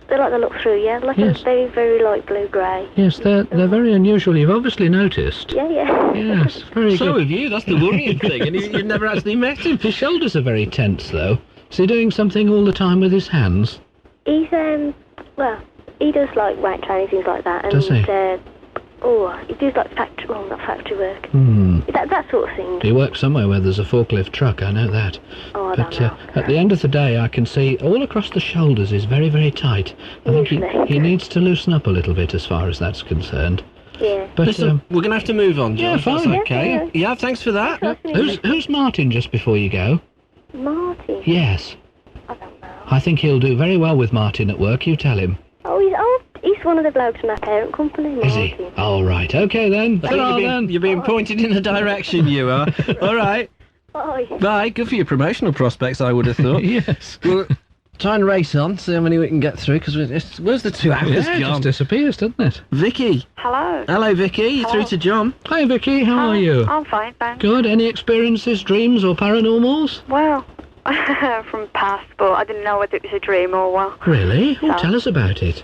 they like to look through, yeah? Like a very, very light blue-grey. Yes, they're very unusual. You've obviously noticed. Yeah, yeah. Yes, very good. So have you, that's the worrying thing, and you've never actually met him. His shoulders are very tense, though. Is he doing something all the time with his hands? He's, well, he does like weight training, things like that. And, does he? He does like not factory work. That sort of thing. He works somewhere where there's a forklift truck, I know that. Oh, I but don't know. At the end of the day, I can see all across the shoulders is very, very tight. I think he needs to loosen up a little bit as far as that's concerned. Yeah. But listen, we're going to have to move on, John. Yeah, fine. That's okay. Yeah, thanks for that. Who's Martin just before you go? Martin? Yes. I don't know. I think he'll do very well with Martin at work, you tell him. He's one of the blokes from our parent company, Martin. Is he? All right, okay then. I think you're being pointed in a direction, you are. All right. Bye. Bye. Good for your promotional prospects, I would have thought. Yes. Well, Try and race on, see how many we can get through, because where's the 2 hours Yeah, it gone? just disappears, doesn't it? Vicky. Hello. Hello, Vicky. You're through to John. Hi, Vicky. How are you? I'm fine, thanks. Good. Any experiences, dreams, or paranormals? Well, from past, but I didn't know whether it was a dream or what. Really? Oh, So- tell us about it.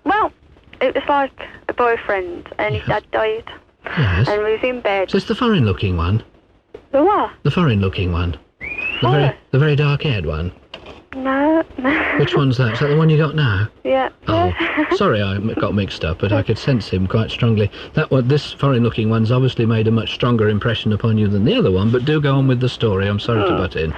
Well, it was like a boyfriend, and his dad died. Yes. And we was in bed. So it's the foreign-looking one. The what? The foreign-looking one. The very dark-haired one. No. Which one's that? Is that the one you got now? Yeah. Oh, sorry, I got mixed up, but I could sense him quite strongly. That one, this foreign-looking one's obviously made a much stronger impression upon you than the other one. But do go on with the story. I'm sorry to butt in.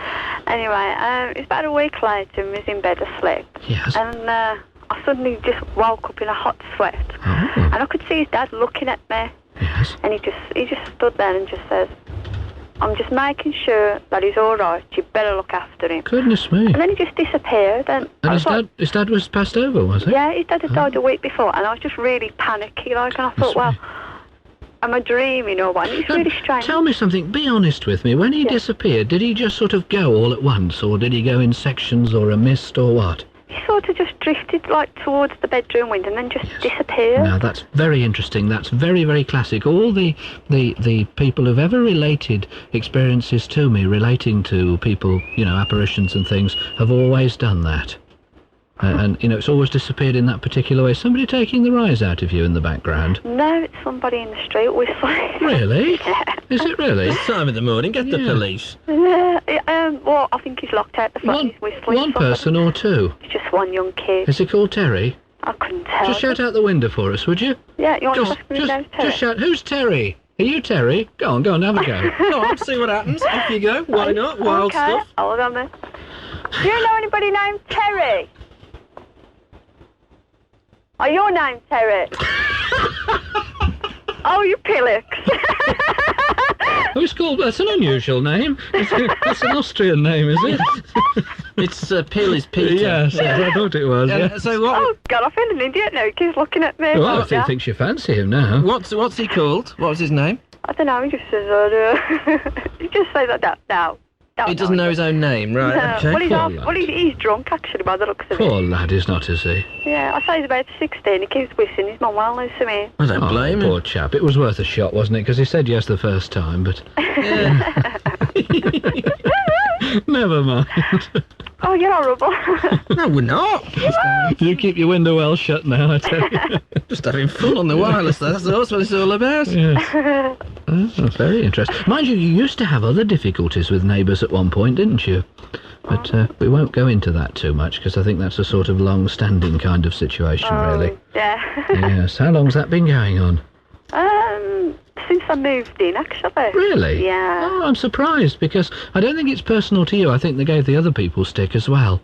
Anyway, it was about a week later, and we was in bed asleep. Yes. And I suddenly just woke up in a hot sweat. Oh. And I could see his dad looking at me. Yes. And he just stood there and just says, "I'm just making sure that he's all right. You better look after him." Goodness me. And then he just disappeared. And His dad was passed over, was he? yeah, his dad had died a week before, and I was just really panicky, like, and I thought, well, am I dreaming or what? And it's really strange. Tell me something. Be honest with me. When he disappeared, did he just sort of go all at once, or did he go in sections or a mist or what? He sort of just drifted, like, towards the bedroom window and then just disappeared. Now, that's very interesting. That's very, very classic. All the people who've ever related experiences to me relating to people, apparitions and things, have always done that. And, it's always disappeared in that particular way. Somebody taking the rise out of you in the background. No, it's somebody in the street whistling. Really? Yeah. Is it really? It's time of the morning. Get the police. Well, I think he's locked out the front. He's whistling. One person or two? It's just one young kid. Is he called Terry? I couldn't tell. Just shout out the window for us, would you? Yeah, you want Just- to ask me his name's Terry? Just shout, who's Terry? Are you Terry? Go on, have a go. Go on, see what happens. Off you go. Why not? Wild okay. stuff. Hold on then. Do you know anybody named Terry? Oh, your name's Terry. Oh, you pillocks. Oh, it's called... That's an unusual name. That's an Austrian name, is it? It's Pill is Peter. Yes, I thought it was, yeah. So what... Oh, God, I feel an idiot now. He keeps looking at me. Well, I think thinks you fancy him now. What's he called? What was his name? I don't know, he just says, he just says like that now. He doesn't know his own name, right? No. Okay. Well, he's drunk, actually, by the looks of it. Poor lad, is not, is he? Yeah, I say he's about 16. He keeps whistling. His mum well knows to me. I don't blame him. Poor chap. It was worth a shot, wasn't it? Because he said yes the first time, but... Never mind. Oh, you're horrible. No, we're not. You keep your window well shut now, I tell you. Just having fun on the wireless, that's what it's all about. Yes. Oh, very interesting. Mind you, you used to have other difficulties with neighbours at one point, didn't you? But we won't go into that too much, because I think that's a sort of long-standing kind of situation, really. Yeah. Yes. How long's that been going on? Since I moved in, actually. Really? Yeah. Oh, I'm surprised, because I don't think it's personal to you. I think they gave the other people stick as well.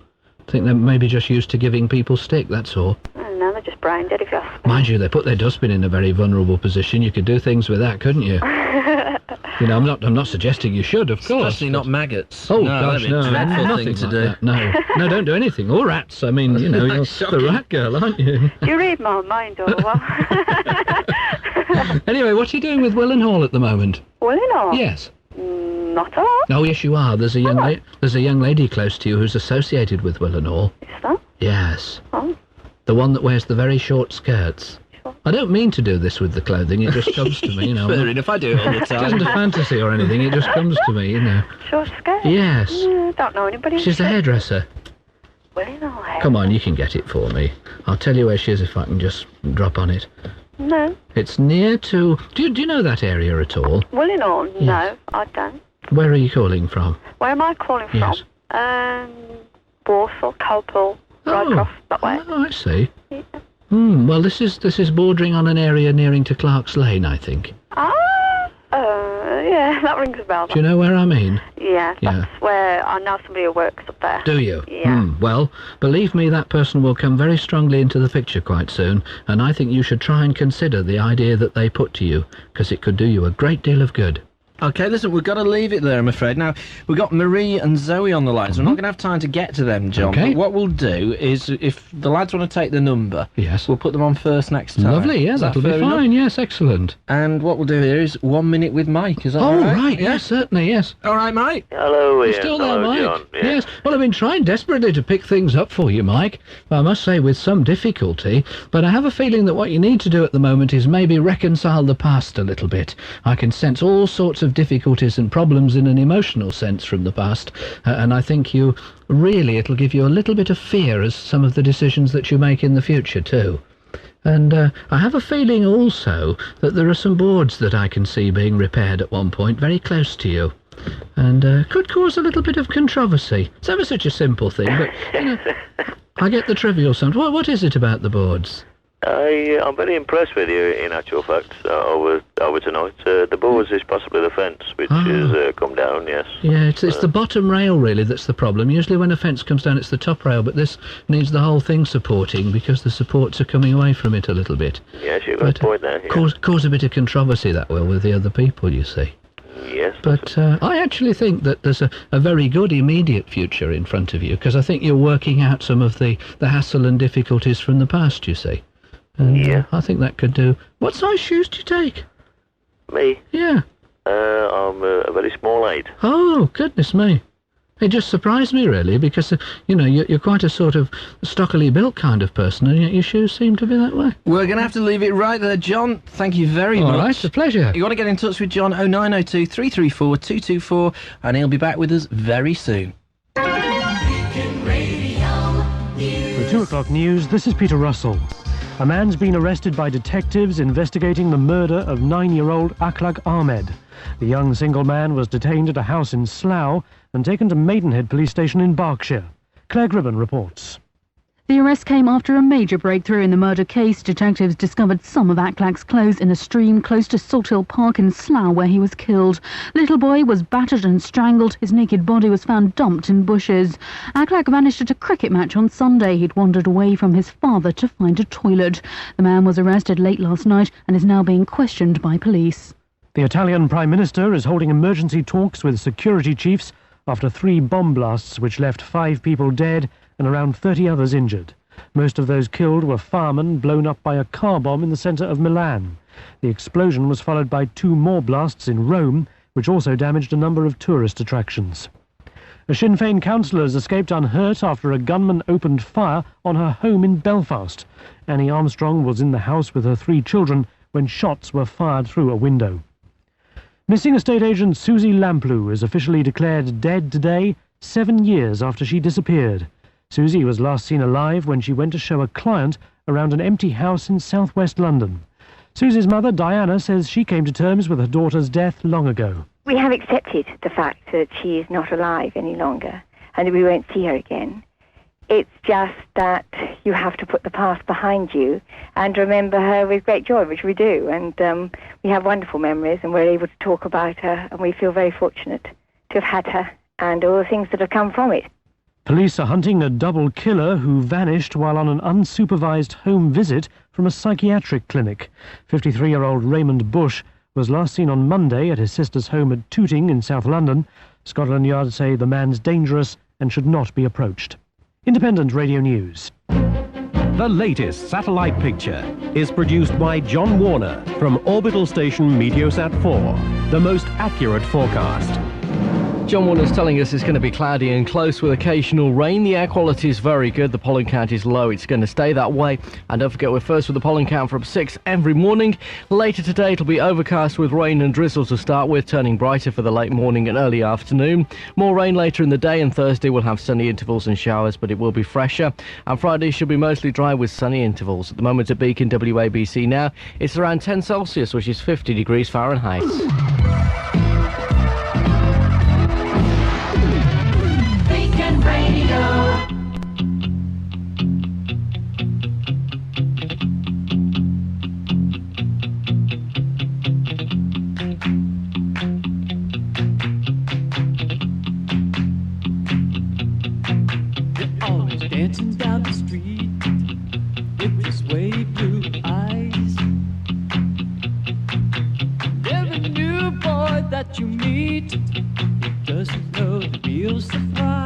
I think they're maybe just used to giving people stick, that's all. I don't know, they're just brain dead if you ask me. Mind you, they put their dustbin in a very vulnerable position. You could do things with that, couldn't you? I'm not suggesting you should, of course. Especially not maggots. Oh, no, gosh, that'd be no. a dreadful Nothing thing to like do. that, no. No, don't do anything. Or rats. I mean, you're the rat girl, aren't you? Do you read my mind or what? Anyway, what are you doing with Willen Hall at the moment? Willen Hall? Yes. Not at all. Oh, yes, you are. There's a young lady close to you who's associated with Willen Hall. Is that? Yes. Oh. The one that wears the very short skirts. I don't mean to do this with the clothing, it just comes to me, Fair enough, I do it all the time. It isn't a fantasy or anything, it just comes to me, Short skirt? Yes. Yeah, don't know anybody. She's the hairdresser. Willen Hall hair. Come on, you can get it for me. I'll tell you where she is if I can just drop on it. No. It's near to... Do you know that area at all? Willen Hall? No, I don't. Where are you calling from? Where am I calling Yes. from? Walsall, Copel, Rycroft, that way. Oh, I see. Well, this is bordering on an area nearing to Clark's Lane, I think. Yeah, that rings a bell. Do you know where I mean? Yeah, that's where I know somebody who works up there. Do you? Yeah. Well, believe me, that person will come very strongly into the picture quite soon, and I think you should try and consider the idea that they put to you, because it could do you a great deal of good. Okay, listen, we've got to leave it there, I'm afraid. Now, we've got Marie and Zoe on the lines. We're not going to have time to get to them, John. Okay. But what we'll do is, if the lads want to take the number, yes, we'll put them on first next time. Lovely, yeah, that'll be fine. Yes, excellent. And what we'll do here is 1 minute with Mike, is that all Oh, right? right, yes, certainly, yes. All right, Mike? Hello, Ian. You're still there, Hello, Mike? John. Yeah. Yes. Well, I've been trying desperately to pick things up for you, Mike. I must say with some difficulty, but I have a feeling that what you need to do at the moment is maybe reconcile the past a little bit. I can sense all sorts of difficulties and problems in an emotional sense from the past, and I think it'll give you a little bit of fear as some of the decisions that you make in the future too. And I have a feeling also that there are some boards that I can see being repaired at one point very close to you, and could cause a little bit of controversy. It's ever such a simple thing, but I get the trivial sound. What is it about the boards? I'm very impressed with you, in actual fact, over tonight. The boards is possibly the fence, which has come down, yes. Yeah, it's the bottom rail, really, that's the problem. Usually when a fence comes down, it's the top rail, but this needs the whole thing supporting because the supports are coming away from it a little bit. Yes, you've got a point there. Yeah. Cause a bit of controversy, that will, with the other people, you see. Yes. But I actually think that there's a very good immediate future in front of you, because I think you're working out some of the hassle and difficulties from the past, you see. And, yeah. I think that could do. What size shoes do you take? Me? Yeah. I'm a very small 8. Oh, goodness me. It just surprised me, really, because, you're quite a sort of stockily built kind of person, and yet your shoes seem to be that way. We're going to have to leave it right there, John. Thank you very much. All right, it's a pleasure. You want to get in touch with John, 0902 334 224, and he'll be back with us very soon. For 2 o'clock news, this is Peter Russell. A man's been arrested by detectives investigating the murder of 9-year-old Akhlaq Ahmed. The young single man was detained at a house in Slough and taken to Maidenhead Police Station in Berkshire. Claire Gribben reports. The arrest came after a major breakthrough in the murder case. Detectives discovered some of Akhlaq's clothes in a stream close to Salt Hill Park in Slough, where he was killed. Little boy was battered and strangled. His naked body was found dumped in bushes. Akhlaq vanished at a cricket match on Sunday. He'd wandered away from his father to find a toilet. The man was arrested late last night and is now being questioned by police. The Italian Prime Minister is holding emergency talks with security chiefs after 3 bomb blasts which left 5 people dead and around 30 others injured. Most of those killed were firemen blown up by a car bomb in the centre of Milan. The explosion was followed by 2 more blasts in Rome, which also damaged a number of tourist attractions. A Sinn Féin councillor has escaped unhurt after a gunman opened fire on her home in Belfast. Annie Armstrong was in the house with her 3 children when shots were fired through a window. Missing estate agent Susie Lamplugh is officially declared dead today, 7 years after she disappeared. Susie was last seen alive when she went to show a client around an empty house in southwest London. Susie's mother, Diana, says she came to terms with her daughter's death long ago. We have accepted the fact that she is not alive any longer and that we won't see her again. It's just that you have to put the past behind you and remember her with great joy, which we do. And we have wonderful memories and we're able to talk about her, and we feel very fortunate to have had her and all the things that have come from it. Police are hunting a double killer who vanished while on an unsupervised home visit from a psychiatric clinic. 53-year-old Raymond Bush was last seen on Monday at his sister's home at Tooting in South London. Scotland Yard say the man's dangerous and should not be approached. Independent Radio News. The latest satellite picture is produced by John Warner from orbital station Meteosat 4, the most accurate forecast. John Warner's telling us it's going to be cloudy and close with occasional rain. The air quality is very good. The pollen count is low. It's going to stay that way. And don't forget, we're first with the pollen count from 6 every morning. Later today, it'll be overcast with rain and drizzle to start with, turning brighter for the late morning and early afternoon. More rain later in the day, and Thursday we'll have sunny intervals and showers, but it will be fresher. And Friday should be mostly dry with sunny intervals. At the moment at Beacon WABC now, it's around 10 Celsius, which is 50 degrees Fahrenheit. Dancing down the street with your sway blue eyes. Every new boy feel surprised.